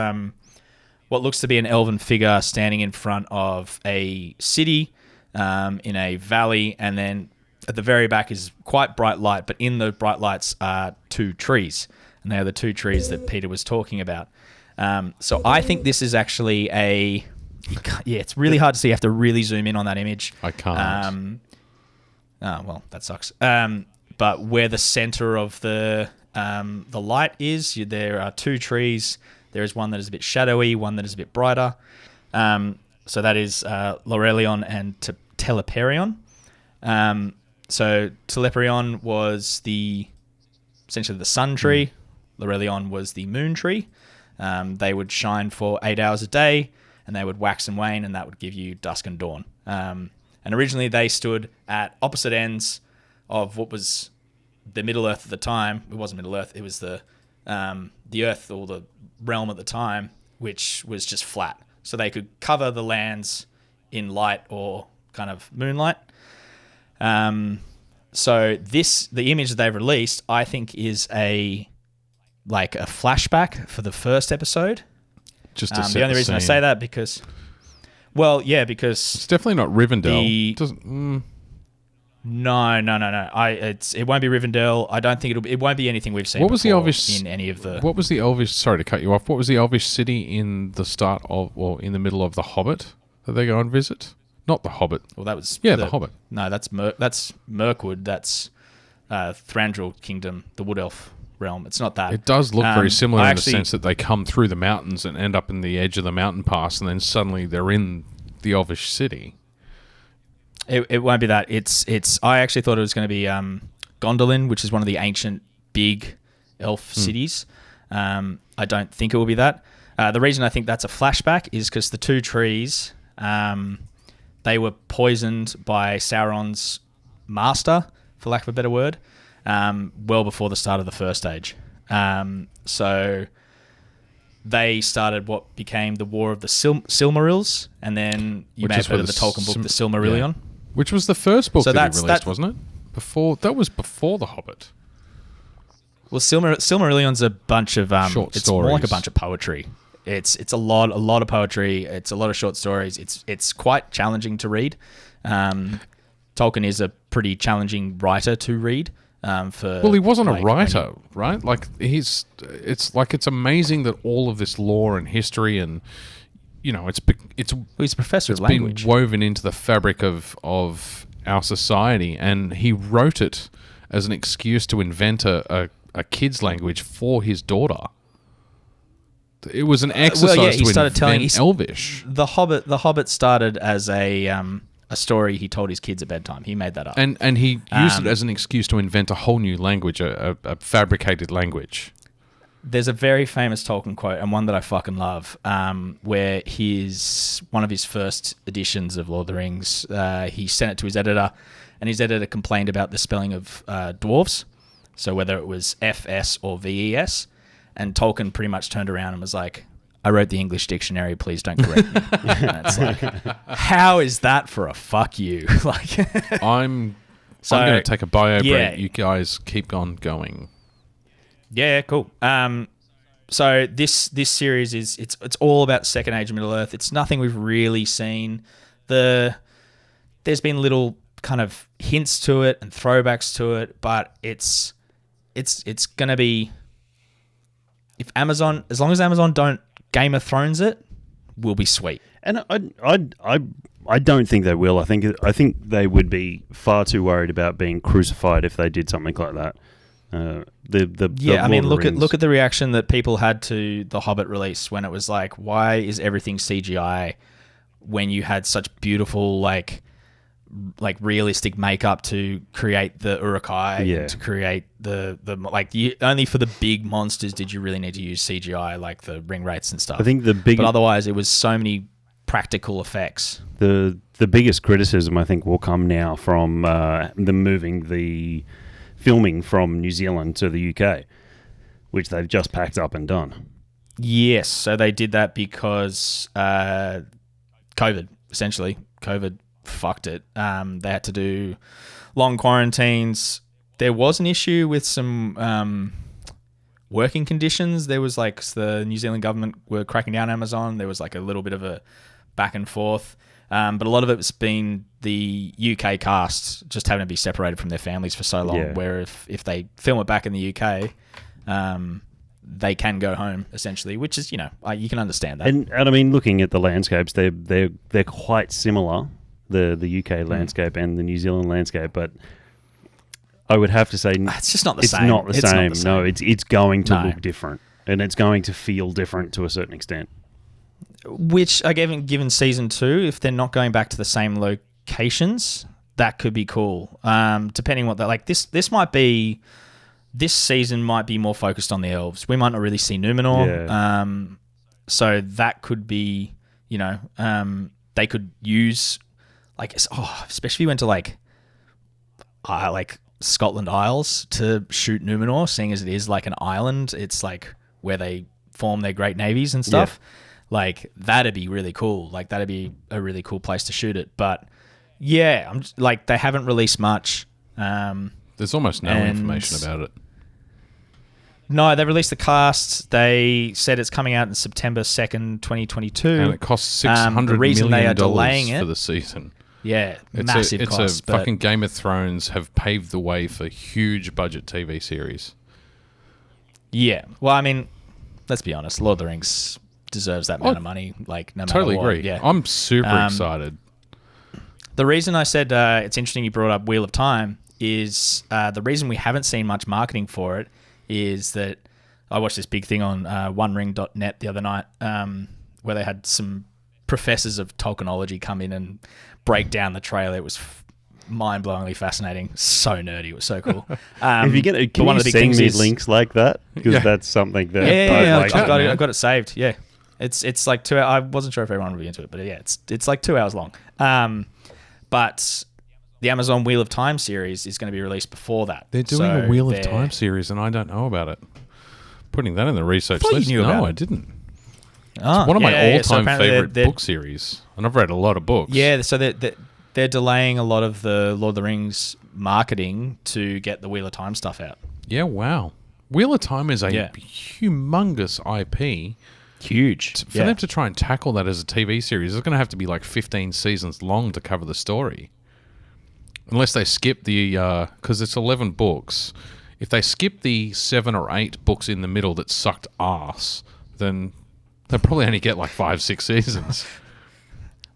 what looks to be an elven figure standing in front of a city in a valley, and then at the very back is quite bright light, but in the bright lights are two trees, and they are the two trees that Peter was talking about. So I think this is actually it's really hard to see. You have to really zoom in on that image. I can't. Well, that sucks. But where the center of the light is, there are two trees. There is one that is a bit shadowy, one that is a bit brighter. So that is Laurelion and Teleperion. So Teleperion was essentially the sun tree. Laurelion was the moon tree. They would shine for 8 hours a day, and they would wax and wane, and that would give you dusk and dawn. And originally they stood at opposite ends of what was the Middle Earth at the time. It wasn't Middle Earth. It was the Earth, or the realm at the time, which was just flat. So they could cover the lands in light or kind of moonlight. So the image that they've released, I think, is a flashback for the first episode. Just to set the only reason I say that because it's definitely not Rivendell. No. It won't be Rivendell. I don't think it won't be anything we've seen. What was the Elvish in any of the? What was the Elvish? Sorry to cut you off. What was the Elvish city in the start of, or in the middle of The Hobbit that they go and visit? Not The Hobbit. Well, that was The Hobbit. No, that's Mirkwood. That's Thranduil Kingdom, the Wood Elf realm. It's not that. It does look very similar in the sense that they come through the mountains and end up in the edge of the mountain pass, and then suddenly they're in the Elvish city. It won't be that. I actually thought it was going to be Gondolin, which is one of the ancient big elf cities. I don't think it will be that. The reason I think that's a flashback is because the two trees, they were poisoned by Sauron's master, for lack of a better word, well before the start of the First Age. So they started what became the War of the Silmarils, and then you may have heard of the Tolkien book, The Silmarillion. Yeah. Which was the first book that he released, wasn't it? That was before The Hobbit. Well, Silmarillion's a bunch of short it's stories. More like a bunch of poetry. It's a lot of poetry. It's a lot of short stories. It's quite challenging to read. Tolkien is a pretty challenging writer to read. He wasn't a writer, right? Like it's amazing that all of this lore and history and he's a professor of language, been woven into the fabric of our society, and he wrote it as an excuse to invent a kid's language for his daughter. It was an exercise to invent Elvish. The Hobbit started as a story he told his kids at bedtime. He made that up, and he used it as an excuse to invent a whole new language, a fabricated language. There's a very famous Tolkien quote, and one that I fucking love, where one of his first editions of Lord of the Rings, he sent it to his editor, and his editor complained about the spelling of dwarves, so whether it was FS or VES, and Tolkien pretty much turned around and was like, I wrote the English dictionary, please don't correct me. And it's like, how is that for a fuck you? I'm going to take a bio break. You guys keep on going. Yeah, cool. So this series it's all about Second Age of Middle Earth. It's nothing we've really seen. There's been little kind of hints to it and throwbacks to it, but it's gonna be, as long as Amazon don't Game of Thrones it, will be sweet. And I don't think they will. I think they would be far too worried about being crucified if they did something like that. Look at the reaction that people had to the Hobbit release when it was like, why is everything CGI when you had such beautiful like realistic makeup to create the Uruk-hai, to create only for the big monsters did you really need to use CGI, like the ring rates and stuff. I think but otherwise it was so many practical effects. The biggest criticism, I think, will come now from them moving the filming from New Zealand to the UK, which they've just packed up and done. Yes, so they did that because COVID, essentially. COVID fucked it. They had to do long quarantines. There was an issue with some working conditions. There was like the New Zealand government were cracking down on Amazon. There was like a little bit of a back and forth. But a lot of it's been the UK cast just having to be separated from their families for so long, where if they film it back in the UK, they can go home, essentially, which is, you can understand that. And I mean, looking at the landscapes, they're quite similar, the UK landscape and the New Zealand landscape, but I would have to say it's just not the same. It's not the same. No, it's going to look different, and it's going to feel different to a certain extent. Which, given season 2, if they're not going back to the same locations, that could be cool. Depending what this season might be more focused on the elves. We might not really see Numenor. Yeah. So that could be, they could use, especially if you went to like Scotland Isles to shoot Numenor, seeing as it is like an island. It's like where they form their great navies and stuff. Yeah. Like, that'd be really cool. Like, that'd be a really cool place to shoot it. But, yeah, they haven't released much. There's almost no information about it. No, they released the cast. They said it's coming out in September 2nd, 2022. And it costs $600 million for the season. Yeah, massive cost. Fucking Game of Thrones have paved the way for huge budget TV series. Yeah. Well, I mean, let's be honest. Lord of the Rings deserves that amount of money, no matter what. Totally agree. Yeah. I'm super excited. The reason I said it's interesting you brought up Wheel of Time is the reason we haven't seen much marketing for it is that I watched this big thing on onering.net the other night where they had some professors of Tolkienology come in and break down the trailer. It was mind-blowingly fascinating. So nerdy. It was so cool. If you get, can you send me links like that? Because that's something that I've got it saved. Yeah. It's like 2 hours. I wasn't sure if everyone would be into it, but yeah, it's like 2 hours long. But the Amazon Wheel of Time series is going to be released before that. They're doing a Wheel of Time series, and I don't know about it. Putting that in the research list. No, I didn't. It's one of my all-time favorite book series, and I've read a lot of books. Yeah, so they're delaying a lot of the Lord of the Rings marketing to get the Wheel of Time stuff out. Yeah, wow. Wheel of Time is a humongous IP. Huge. For them to try and tackle that as a TV series, it's going to have to be like 15 seasons long to cover the story. Unless they skip the... because it's 11 books. If they skip the 7 or 8 books in the middle that sucked ass, then they'll probably only get like 5-6 seasons.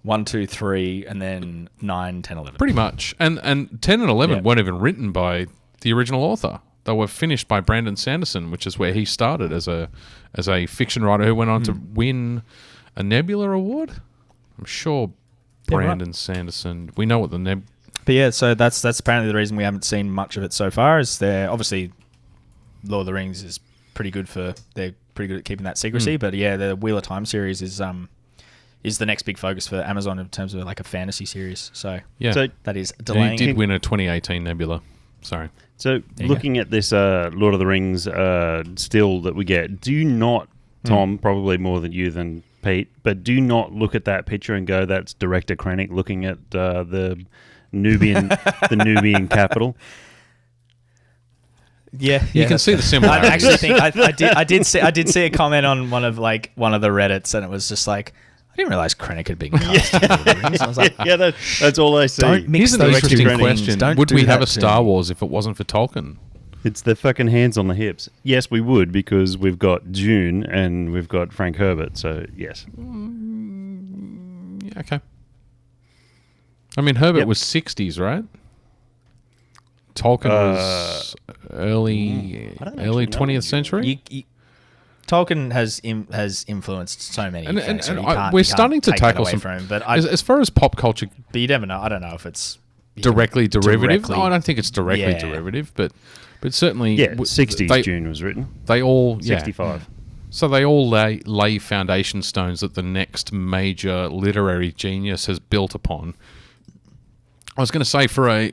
1, 2, 3, and then 9, 10, 11. Pretty much. And 10 and 11 weren't even written by the original author. They were finished by Brandon Sanderson, which is where he started as a fiction writer who went on to win a Nebula Award. I'm sure Brandon Sanderson. We know what the But yeah, so that's apparently the reason we haven't seen much of it so far. Is they're obviously Lord of the Rings is pretty good at keeping that secrecy. But yeah, the Wheel of Time series is the next big focus for Amazon in terms of like a fantasy series. So that is delaying. He did win a 2018 Nebula. Sorry. So looking at this Lord of the Rings still that we get, do not, Tom, probably more than you than Pete, but do not look at that picture and go, that's Director Krennic looking at the Nubian capital. Yeah, you can see the similarities. I actually think I did see a comment on one of the Reddits, and it was just like, I didn't realize Krennic had been cast. I was like, that's all I see. Don't mix Here's an those interesting two question. Don't Would do we have that a Star Wars if it wasn't for Tolkien? It's the fucking hands on the hips. Yes, we would, because we've got Dune and we've got Frank Herbert, so yes. Yeah, okay. I mean, Herbert was 60s, right? Tolkien was early 20th century? Tolkien has influenced so many things. And we're starting to tackle some... From him, but as far as pop culture... But you never know. I don't know if it's... Directly derivative? No, I don't think it's directly derivative, but certainly... Yeah, 60s Dune was written. They all... 65. So they all lay foundation stones that the next major literary genius has built upon. I was going to say, for a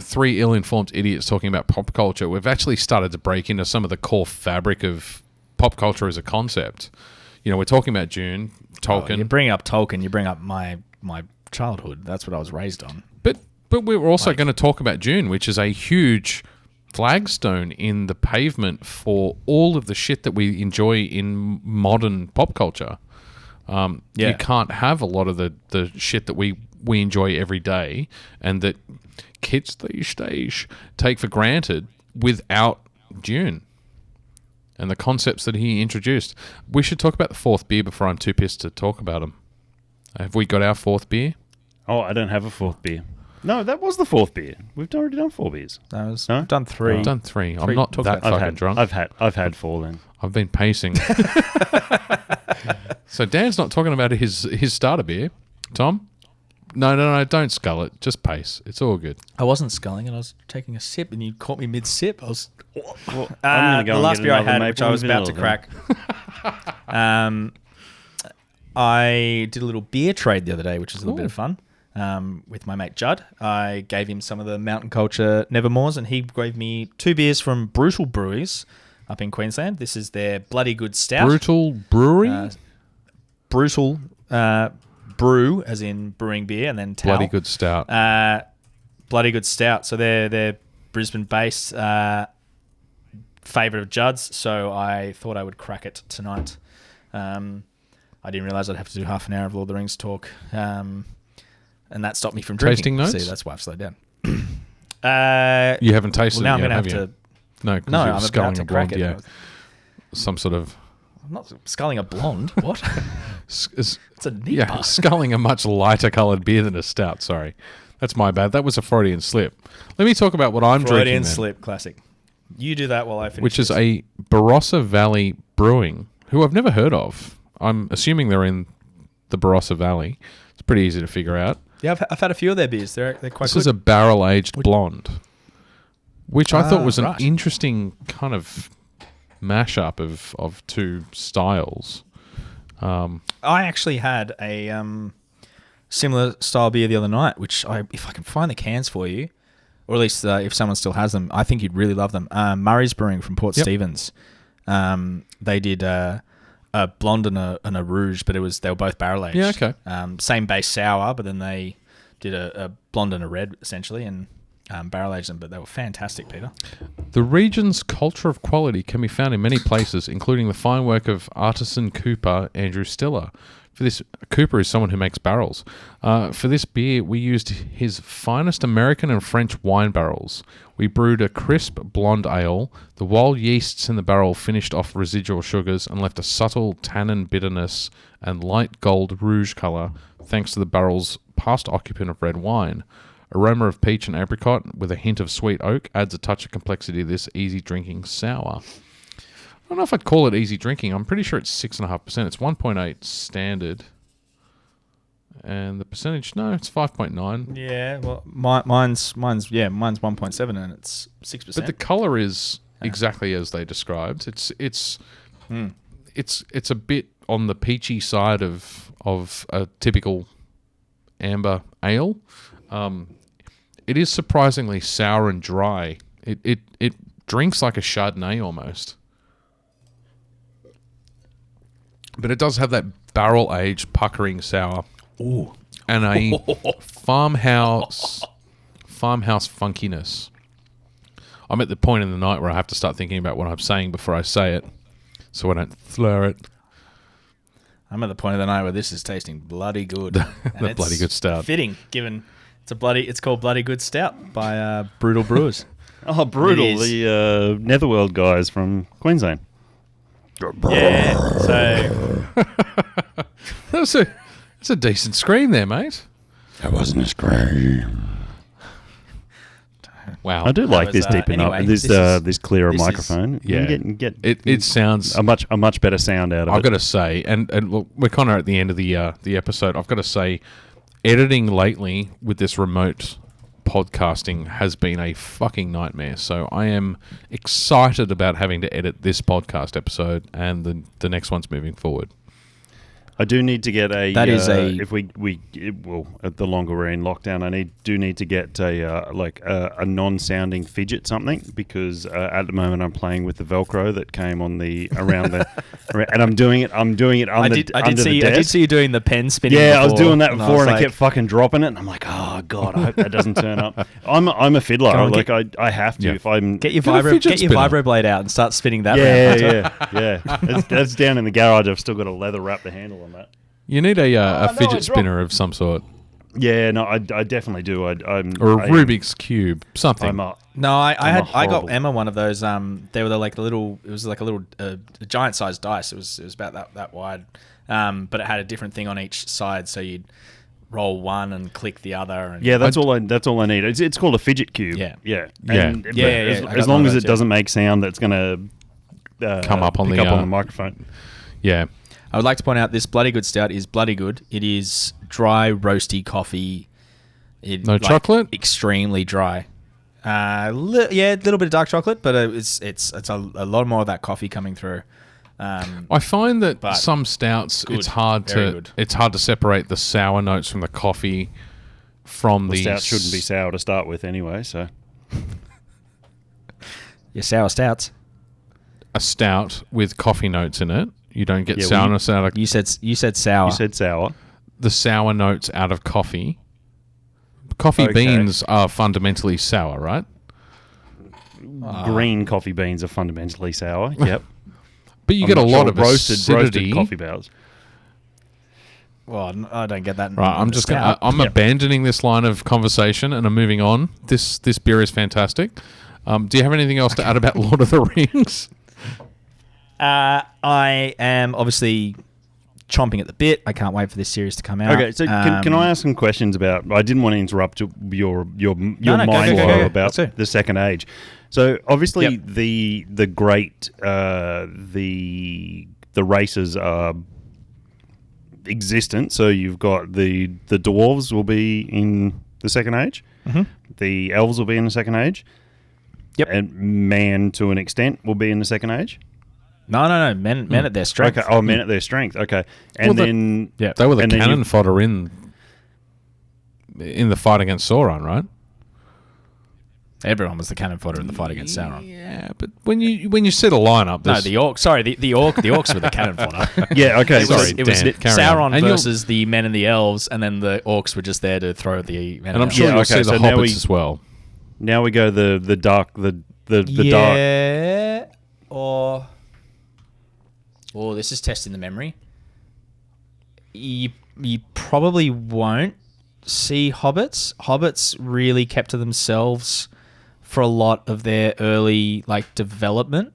three ill-informed idiots talking about pop culture, we've actually started to break into some of the core fabric of pop culture as a concept. You know, we're talking about Dune, Tolkien. You bring up Tolkien, you bring up my childhood. That's what I was raised on. But we were also going to talk about Dune, which is a huge flagstone in the pavement for all of the shit that we enjoy in modern pop culture. You can't have a lot of the shit that we enjoy every day and that kids these days take for granted without Dune and the concepts that he introduced. We should talk about the fourth beer before I'm too pissed to talk about them. Have we got our fourth beer? Oh, I don't have a fourth beer. No, that was the fourth beer. We've already done 4 beers. No? I've done 3. I've done 3. I'm not that fucking drunk. I've had 4 then. I've been pacing. So Dan's not talking about his starter beer. Tom? No, don't scull it. Just pace. It's all good. I wasn't sculling and I was taking a sip and you caught me mid-sip. I was... Well, I'm gonna go the and last get beer I another had, maple which I was and about to vanilla crack. I did a little beer trade the other day, which was a little bit of fun. With my mate Judd. I gave him some of the Mountain Culture Nevermores and he gave me 2 beers from Brutal Breweries up in Queensland. This is their Bloody Good Stout. Brutal Brewery? Brutal brew, as in brewing beer, and then towel. Bloody Good Stout. Bloody Good Stout. So they're Brisbane-based, favourite of Judd's, so I thought I would crack it tonight. I didn't realise I'd have to do half an hour of Lord of the Rings talk. And that stopped me from drinking. Tasting notes? See, that's why I've slowed down. You haven't tasted now it I'm yet, going to have to... No, because No, you're I'm sculling about to a crack blonde, it. yeah. Some sort of... I'm not sculling a blonde. What? It's a neat bar. Sculling a much lighter coloured beer than a stout, sorry. That's my bad. That was a Freudian slip. Let me talk about what I'm drinking Freudian then, slip, classic. You do that while I finish which is this. a Barossa Valley Brewing, who I've never heard of. I'm assuming they're in the Barossa Valley. It's pretty easy to figure out. Yeah, I've had a few of their beers. They're quite This good. is a barrel-aged blonde, which I thought was an right. interesting kind of mashup of two styles. I actually had a similar style beer the other night, which if I can find the cans for you, or at least if someone still has them, I think you'd really love them. Murray's Brewing from Port Stephens. They did a blonde and a rouge, but they were both barrel aged. Yeah, okay. Same base sour, but then they did a blonde and a red essentially, and barrel aged them. But they were fantastic, Peter. The region's culture of quality can be found in many places, including the fine work of artisan cooper Andrew Stiller. Cooper is someone who makes barrels. For this beer, we used his finest American and French wine barrels. We brewed a crisp blonde ale. The wild yeasts in the barrel finished off residual sugars and left a subtle tannin bitterness and light gold rouge colour, thanks to the barrel's past occupant of red wine. Aroma of peach and apricot with a hint of sweet oak adds a touch of complexity to this easy drinking sour. I don't know if I'd call it easy drinking. I'm pretty sure it's 6.5%. It's 1.8 standard. And the percentage, no, it's 5.9. Yeah, well, mine's 1.7 and it's 6%. But the colour is exactly as they described. It's a bit on the peachy side of a typical amber ale. It is surprisingly sour and dry. It drinks like a Chardonnay almost. But it does have that barrel-aged puckering sour. Ooh. And a farmhouse funkiness. I'm at the point in the night where I have to start thinking about what I'm saying before I say it, so I don't slur it. I'm at the point of the night where this is tasting bloody good. The bloody good stout. Fitting, given it's called Bloody Good Stout by Brutal Brewers. Oh, Brutal, It is. the Netherworld guys from Queensland. Yeah, so That's a decent scream there, mate. That wasn't a scream. Wow. I do like was, this deepening anyway, up. this This is- this clearer this is- microphone. yeah. You can get It sounds... a much better sound out of I've it. got to say, and look, we're kind of at the end of the episode. I've got to say, editing lately with this remote podcasting has been a fucking nightmare. So I am excited about having to edit this podcast episode and the next one's moving forward. I do need to get a. That is if at the longer we're in lockdown, I do need to get a non-sounding fidget something, because at the moment I'm playing with the Velcro that came on and I'm doing it. I did see you doing the pen spinning. Yeah, before, I was doing that before, and I like, kept fucking dropping it. And I'm like, oh god, I hope that doesn't turn up. I'm a fiddler. I have to. Yeah. If I'm get your fidget spinner. vibro blade out and start spinning that. Yeah. That's down in the garage. I've still got a leather wrap the handle on that. You need a fidget spinner of some sort. Yeah, no, I definitely do. Or a Rubik's Cube, something. I got Emma one of those. They were like little. It was like a little giant sized dice. It was about that wide. But it had a different thing on each side, so you'd roll one and click the other. And that's all I need. It's called a fidget cube. Yeah. As long as it doesn't make sound, that's gonna come up on pick up on the microphone. Yeah. I would like to point out this Bloody Good Stout is bloody good. It is dry, roasty coffee. No chocolate? Extremely dry. A little bit of dark chocolate, but it's a lot more of that coffee coming through. I find that some stouts, good, it's hard to separate the sour notes from the coffee from the stout shouldn't be sour to start with anyway. So your sour stouts. A stout with coffee notes in it. You don't get sourness out of... You said sour. You said sour. The sour notes out of coffee. Coffee beans are fundamentally sour, right? Green coffee beans are fundamentally sour. Yep. But you get a lot of roasted acidity. coffee beans. Well, I don't get that. Right, I'm abandoning this line of conversation and I'm moving on. This beer is fantastic. Do you have anything else to add about Lord of the Rings? I am obviously chomping at the bit. I can't wait for this series to come out. Okay, so can I ask some questions about... I didn't want to interrupt your mind flow about the Second Age. So obviously the great the races are existent. So you've got the dwarves will be in the Second Age. Mm-hmm. The elves will be in the Second Age. Yep. And man, to an extent, will be in the Second Age. No. Men at their strength. Okay. Oh, men at their strength. Okay. And then... They were the cannon fodder in the fight against Sauron, right? Everyone was the cannon fodder in the fight against Sauron. Yeah, but when you set a lineup... the orcs. Sorry, the orcs were the cannon fodder. Yeah, okay. It was Sauron versus the men and the elves, and then the orcs were just there to throw the men and I'm sure you'll see the hobbits as well. Now we go the dark... The dark... Or this is testing the memory. You probably won't see hobbits. Hobbits really kept to themselves for a lot of their early development.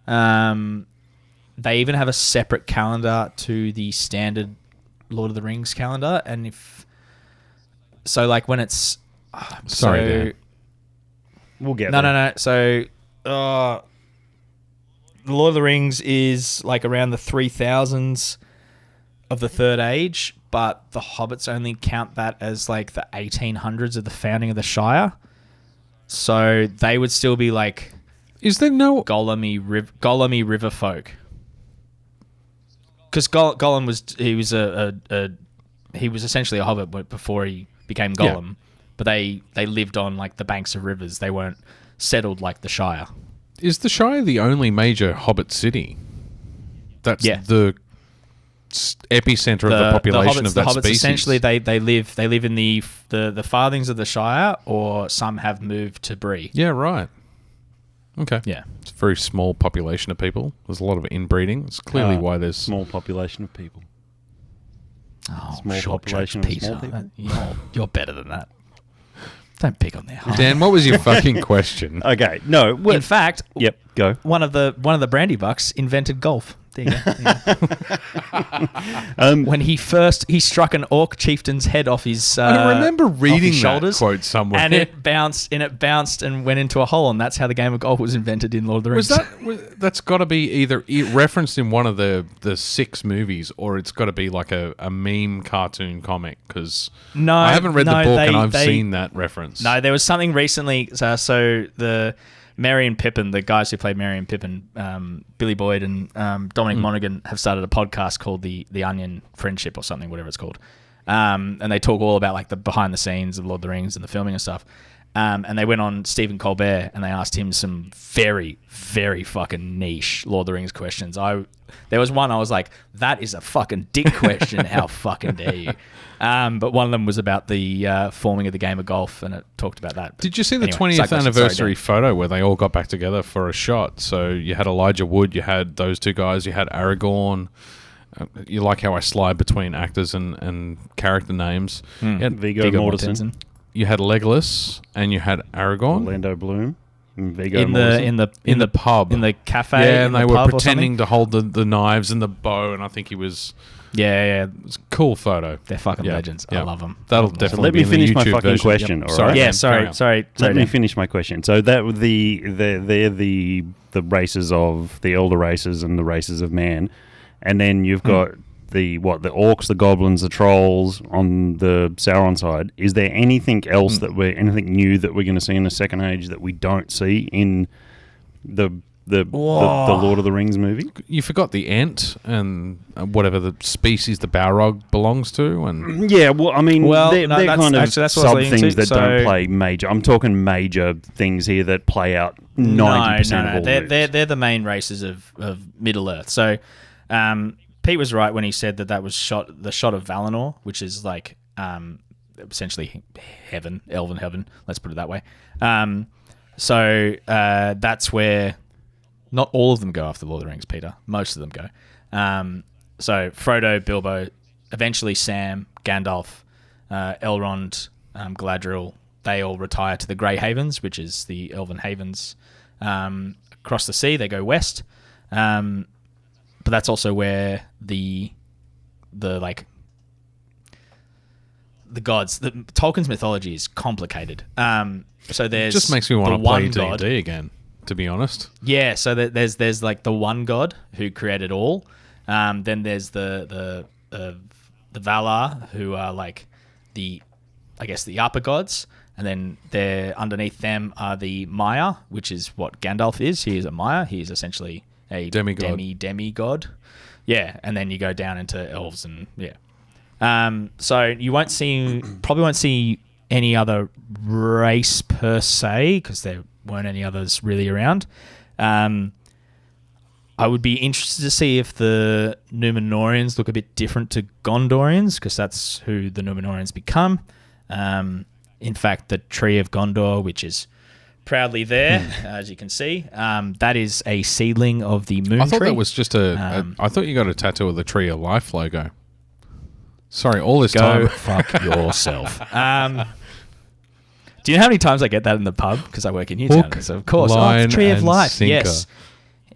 They even have a separate calendar to the standard Lord of the Rings calendar, and when it's Dan. We'll get there. No. So the Lord of the Rings is around the 3000s of the Third Age, but the Hobbits only count that as the 1800s of the founding of the Shire. So they would still be is there no Gollumy river folk? Because Gollum was essentially a hobbit before he became Gollum, but they lived on the banks of rivers. They weren't settled like the Shire. Is the Shire the only major hobbit city? That's the epicenter of the population of that the hobbits species. Essentially, they live in the farthings of the Shire, or some have moved to Bree. Yeah, right. Okay. Yeah, it's a very small population of people. There's a lot of inbreeding. It's clearly why there's small population of people. Oh, small population of small people. You're better than that. Don't pick on their heart. Dan, what was your fucking question? Okay, no. In fact, go. One of the Brandy Bucks invented golf. There you go. When he struck an orc chieftain's head off his I remember reading shoulders, that quote somewhere. and it bounced and went into a hole, and that's how the game of golf was invented in Lord of the Rings. That's got to be either referenced in one of the 6 movies, or it's got to be like a meme cartoon comic, because I haven't read the book and I've seen that reference. No, there was something recently. So the Merry and Pippin, the guys who played Merry and Pippin, Billy Boyd and Dominic Monaghan, have started a podcast called the Onion Friendship or something, whatever it's called. And they talk all about like the behind the scenes of Lord of the Rings and the filming and stuff. And they went on Stephen Colbert and they asked him some very, very fucking niche Lord of the Rings questions. There was one I was like, that is a fucking dick question. How fucking dare you? But one of them was about the forming of the game of golf, and it talked about that. Did you see the 20th anniversary photo where they all got back together for a shot? So you had Elijah Wood, you had those 2 guys, you had Aragorn. You like how I slide between actors and character names. You had Viggo Mortensen. You had Legolas and you had Aragorn. Orlando Bloom. In the pub, in the cafe, yeah, and they were pretending to hold the knives and the bow, and I think he was. Yeah. It was a cool photo. They're fucking legends. I love them. That'll definitely. So let me finish my fucking question. Yep. All Sorry. right. Yeah, sorry. Let me finish my question. So that they're the races of the elder races and the races of man, and then you've got the orcs, the goblins, the trolls on the Sauron side. Is there anything else anything new that we're going to see in the Second Age that we don't see in the Lord of the Rings movie? You forgot the ant and whatever the species the Balrog belongs to, and yeah. Well, I mean, they're kind of that's sub things that don't play major. I'm talking major things here that play out 90% of all they're the main races of Middle Earth. So. Pete was right when he said that was the shot of Valinor, which is like essentially heaven, elven heaven. Let's put it that way. So that's where not all of them go after Lord of the Rings, Peter. Most of them go. So Frodo, Bilbo, eventually Sam, Gandalf, Elrond, Galadriel, they all retire to the Grey Havens, which is the Elven Havens. Across the sea, they go west. But that's also where the gods, Tolkien's mythology is complicated. So there's it just makes me want to play D&D again, to be honest. Yeah, so there's like the one god who created all. Then there's the Valar, who are like the upper gods, and then there underneath them are the Maya, which is what Gandalf is. He is a Maya. He is essentially a demigod. Yeah, and then you go down into elves and so you probably won't see any other race per se, because there weren't any others really around. I would be interested to see if the Númenóreans look a bit different to Gondorians, because that's who the Númenóreans become. In fact, the Tree of Gondor, which is proudly there, as you can see. That is a seedling of the moon tree. I thought that was just I thought you got a tattoo of the Tree of Life logo. Sorry, all this time. Go fuck yourself. Do you know how many times I get that in the pub? Because I work in Newtown. So of course, it's Tree of Life. Sinker. Yes,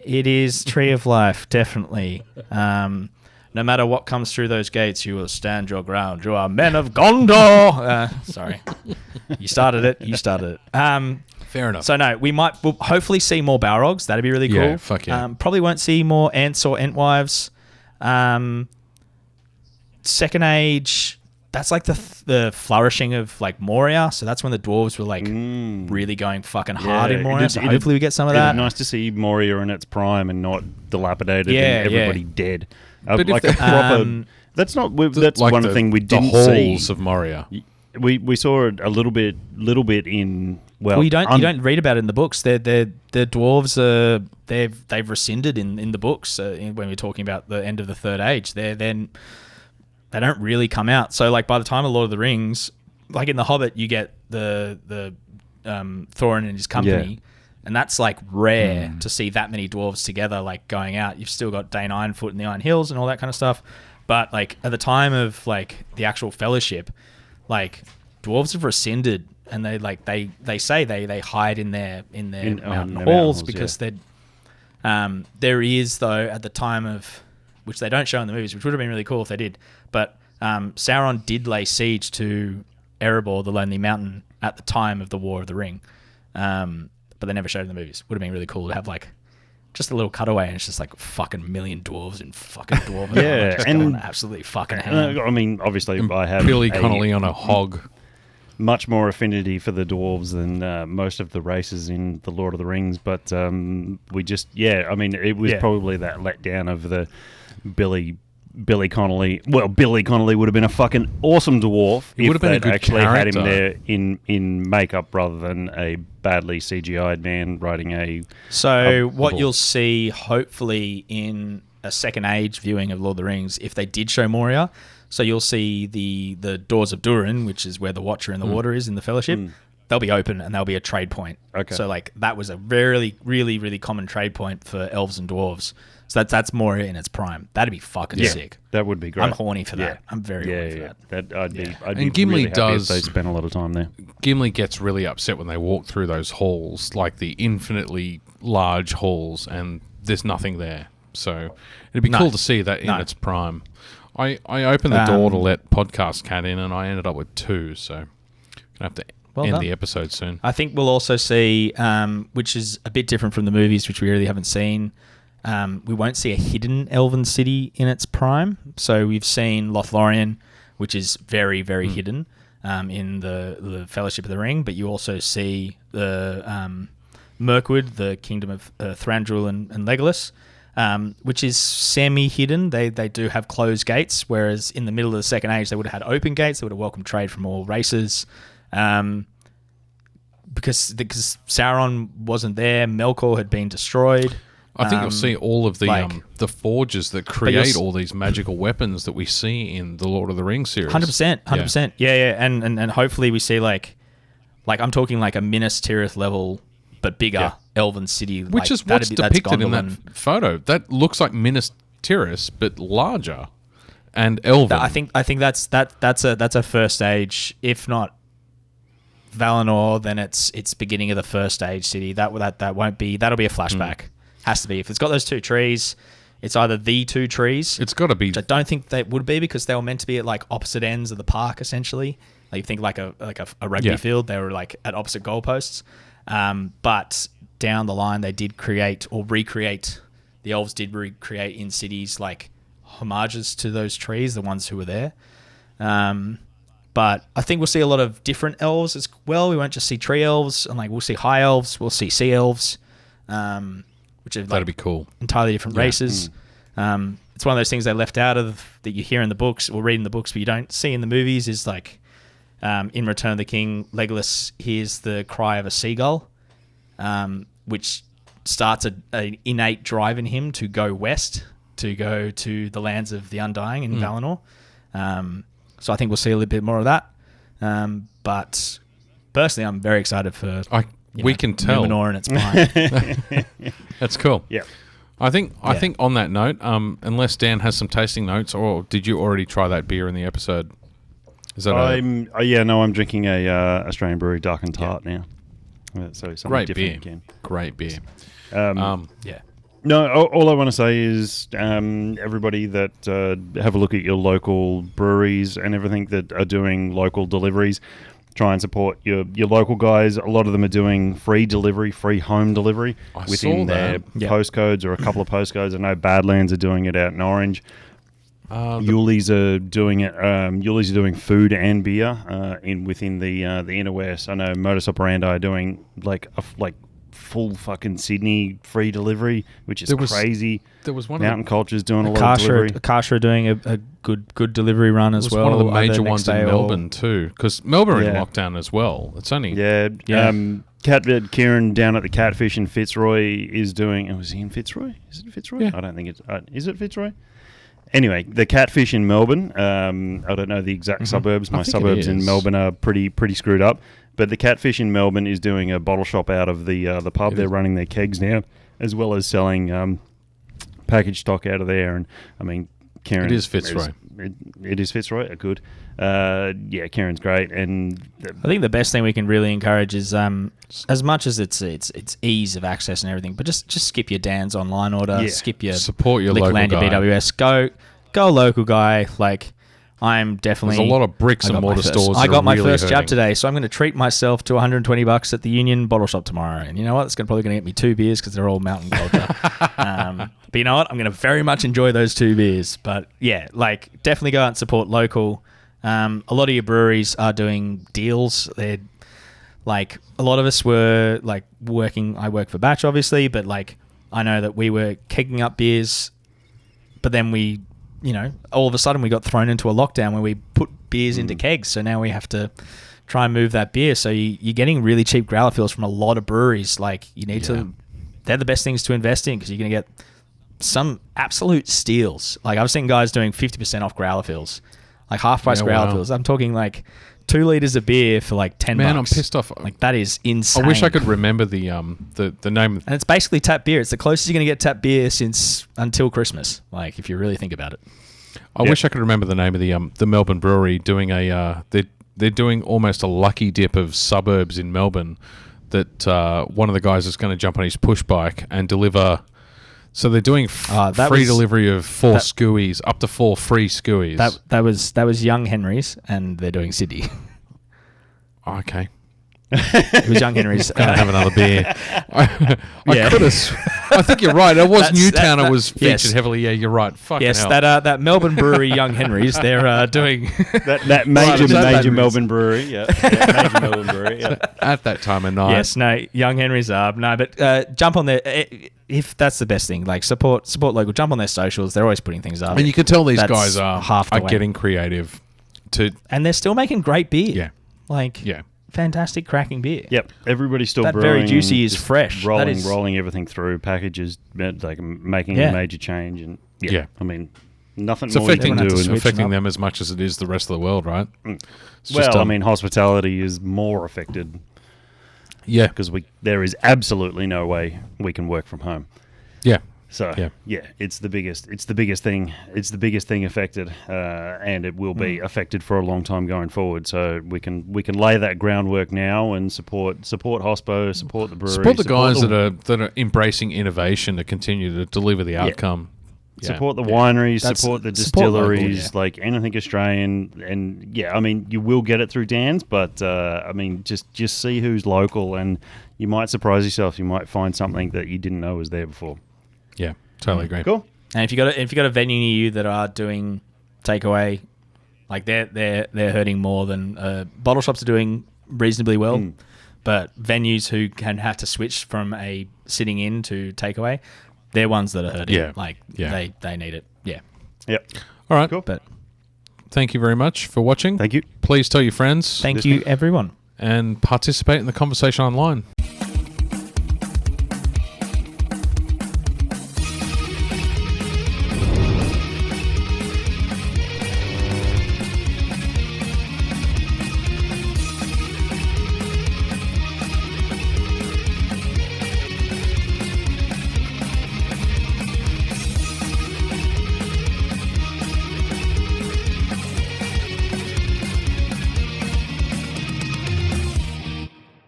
it is Tree of Life, definitely. No matter what comes through those gates, you will stand your ground. You are men of Gondor. Sorry. You started it. Fair enough. So no, we'll hopefully see more Balrogs. That'd be really cool. Yeah, fuck yeah. Probably won't see more Ents or Entwives. Second Age, that's like the flourishing of like Moria. So that's when the dwarves were like really going fucking hard in Moria. So hopefully we get some of that. Nice to see Moria in its prime and not dilapidated and everybody dead. Like a proper. That's not. That's like one thing we didn't see. The halls of Moria. We saw it a little bit in. Well, you don't read about it in the books. The dwarves they've rescinded in the books when we're talking about the end of the Third Age. They don't really come out. So like by the time of Lord of the Rings, like in the Hobbit, you get the Thorin and his company, and that's like rare to see that many dwarves together like going out. You've still got Dane Ironfoot in the Iron Hills and all that kind of stuff, but like at the time of like the actual Fellowship, like dwarves have rescinded. And they say they hide in their mountain halls because There is, though, at the time of, which they don't show in the movies, which would have been really cool if they did, but Sauron did lay siege to Erebor, the Lonely Mountain, at the time of the War of the Ring. But they never showed it in the movies. Would have been really cool to have like just a little cutaway, and it's just like fucking million dwarves and fucking dwarven armor just going absolutely fucking ham. I mean, obviously, And I have Billy Connolly on a hog. much more affinity for the dwarves than most of the races in the Lord of the Rings, but we just, I mean, it was probably that letdown of the Billy Connolly. Well, Billy Connolly would have been a fucking awesome dwarf if they'd actually had him there in makeup rather than a badly CGI'd man riding a... So what you'll see, hopefully, in a second age viewing of Lord of the Rings, if they did show Moria, so you'll see the doors of Durin, which is where the Watcher in the water is in the Fellowship, they'll be open and they'll be a trade point. Okay. So like that was a really, really, really common trade point for elves and dwarves. So that's Moria in its prime. That'd be fucking sick. That would be great. I'm horny for that. I'm very horny for that. I'd be And Gimli really happy if does- they spent a lot of time there. Gimli gets really upset when they walk through those halls, like the infinitely large halls, and there's nothing there. So it'd be cool to see that in its prime. I opened the door to let Podcast Cat in, and I ended up with 2, so I'm going to have to end the episode soon. I think we'll also see, which is a bit different from the movies, which we really haven't seen, we won't see a hidden elven city in its prime. So we've seen Lothlorien, which is very, very hidden in the Fellowship of the Ring, but you also see the Mirkwood, the kingdom of Thranduil and Legolas, which is semi-hidden. They do have closed gates, whereas in the middle of the Second Age, they would have had open gates. They would have welcomed trade from all races. Because Sauron wasn't there, Melkor had been destroyed. I think you'll see all of the forges that create all these magical weapons that we see in the Lord of the Rings series. 100%. Yeah. And hopefully we see like I'm talking like a Minas Tirith level, but bigger elven city. Which is what's depicted in that photo. That looks like Minas Tirith, but larger and elven. I think that's a first stage, if not Valinor, then it's beginning of the first stage city. That won't be. That'll be a flashback. Has to be. If it's got those 2 trees, it's either the 2 trees. It's got to be. Which I don't think they would be, because they were meant to be at like opposite ends of the park, essentially. Like you think like a rugby field. They were like at opposite goalposts. But down the line, they did create or recreate. The elves did recreate in cities like homages to those trees, the ones who were there. But I think we'll see a lot of different elves as well. We won't just see tree elves, and like we'll see high elves, we'll see sea elves, which are That'd be cool. Entirely different races. It's one of those things they left out of that you hear in the books or read in the books, but you don't see in the movies. Is like in Return of the King, Legolas hears the cry of a seagull, which starts an innate drive in him to go west, to go to the lands of the Undying in Valinor. So I think we'll see a little bit more of that. But personally, I'm very excited for we can tell Numenor and its prime. That's cool. Yeah. I think on that note, unless Dan has some tasting notes, or did you already try that beer in the episode? Is that I'm drinking a Australian Brewery Dark and Tart now. So something great different beer? again. Great beer. No, all I want to say is everybody that have a look at your local breweries and everything that are doing local deliveries, try and support your local guys. A lot of them are doing free delivery, free home delivery within their postcodes or a couple of postcodes. I know Badlands are doing it out in Orange. Yuli's are doing it. Yuli's are doing food and beer within the inner west. I know Modus Operandi are doing like full fucking Sydney free delivery, which is crazy. There was one Mountain Culture's doing a lot of delivery. Akasha are doing a good delivery run as well. One of the major ones in Melbourne too, because Melbourne in lockdown as well. It's only Kieran down at the Catfish in Fitzroy is doing. Was he in Fitzroy? Is it Fitzroy? Yeah. I don't think it's. Is it Fitzroy? Anyway, the Catfish in Melbourne. I don't know the exact suburbs. My suburbs in Melbourne are pretty screwed up. But the Catfish in Melbourne is doing a bottle shop out of the pub. They're running their kegs now, as well as selling packaged stock out of there. And I mean, Kieran it is Fitzroy. it is Fitzroy. Good. Yeah, Kieran's great, and I think the best thing we can really encourage is as much as it's ease of access and everything, but just skip your Dan's online order, Yeah. skip your Support your local Liquorland, your guy. BWS. Go local guy. Like, I'm definitely... There's a lot of bricks I and got my mortar first- stores. I that got are my really first jab hurting. today, so I'm going to treat myself to $120 at the Union Bottle Shop tomorrow. And you know what? It's probably going to get me 2 beers because they're all Mountain Culture. But you know what? I'm going to very much enjoy those 2 beers. But yeah, like, definitely go out and support local. A lot of your breweries are doing deals. They're like, a lot of us were like working. I work for Batch, obviously, but like, I know that we were kegging up beers, but then we, you know, all of a sudden we got thrown into a lockdown where we put beers into kegs. So now we have to try and move that beer. So you're getting really cheap growler fills from a lot of breweries. Like, you need to, they're the best things to invest in because you're going to get some absolute steals. Like, I've seen guys doing 50% off growler fills, like half price growler fills. I'm talking like 2 liters of beer for like $10. Man, I'm pissed off. Like, that is insane. I wish I could remember the name. And it's basically tap beer. It's the closest you're going to get tap beer until Christmas. Like, if you really think about it. I wish I could remember the name of the Melbourne brewery doing they're doing almost a lucky dip of suburbs in Melbourne. That one of the guys is going to jump on his push bike and deliver. So they're doing free delivery of 4 skewies, up to 4 free skewies. That was Young Henry's, and they're doing Sydney. Okay. It was Young Henry's. Gonna have another beer. I could have. I think you're right. It was Newtown. It was featured heavily. Yeah, you're right. Fucking yes, hell. that Melbourne brewery, Young Henry's. They're doing that major Melbourne brewery. Yeah, major Melbourne brewery. Yeah. At that time of night. Yes, no, Young Henry's up. No, but jump on their. If that's the best thing, like support local. Jump on their socials. They're always putting things up. And you can tell these That's guys are half the way. getting creative. And they're still making great beer. Yeah. Like, Yeah. fantastic cracking beer. Yep, everybody's still That brewing. very juicy is just fresh. Rolling everything through packages, like making a major change, and I mean, nothing It's more you affecting, can do. affecting them as much as it is the rest of the world, right? It's Well, just, I mean, hospitality is more affected. Yeah. because there is absolutely no way we can work from home. Yeah. So it's the biggest thing. It's the biggest thing affected, and it will be affected for a long time going forward. So we can lay that groundwork now and support hospo, support the brewery, Support the guys that are embracing innovation to continue to deliver the outcome. Yeah. Support the wineries, support the distilleries, local, like anything Australian, and I mean, you will get it through Dan's, but I mean, just see who's local, and you might surprise yourself. You might find something that you didn't know was there before. Yeah, totally agree. Cool. And if you got a venue near you that are doing takeaway, like they're hurting more than bottle shops are doing reasonably well, but venues who can have to switch from a sitting in to takeaway, they're ones that are hurting. Yeah. They need it. Yeah. Yep. All right. Cool. But Thank you very much for watching. Thank you. Please tell your friends thank you, everyone. and participate in the conversation online.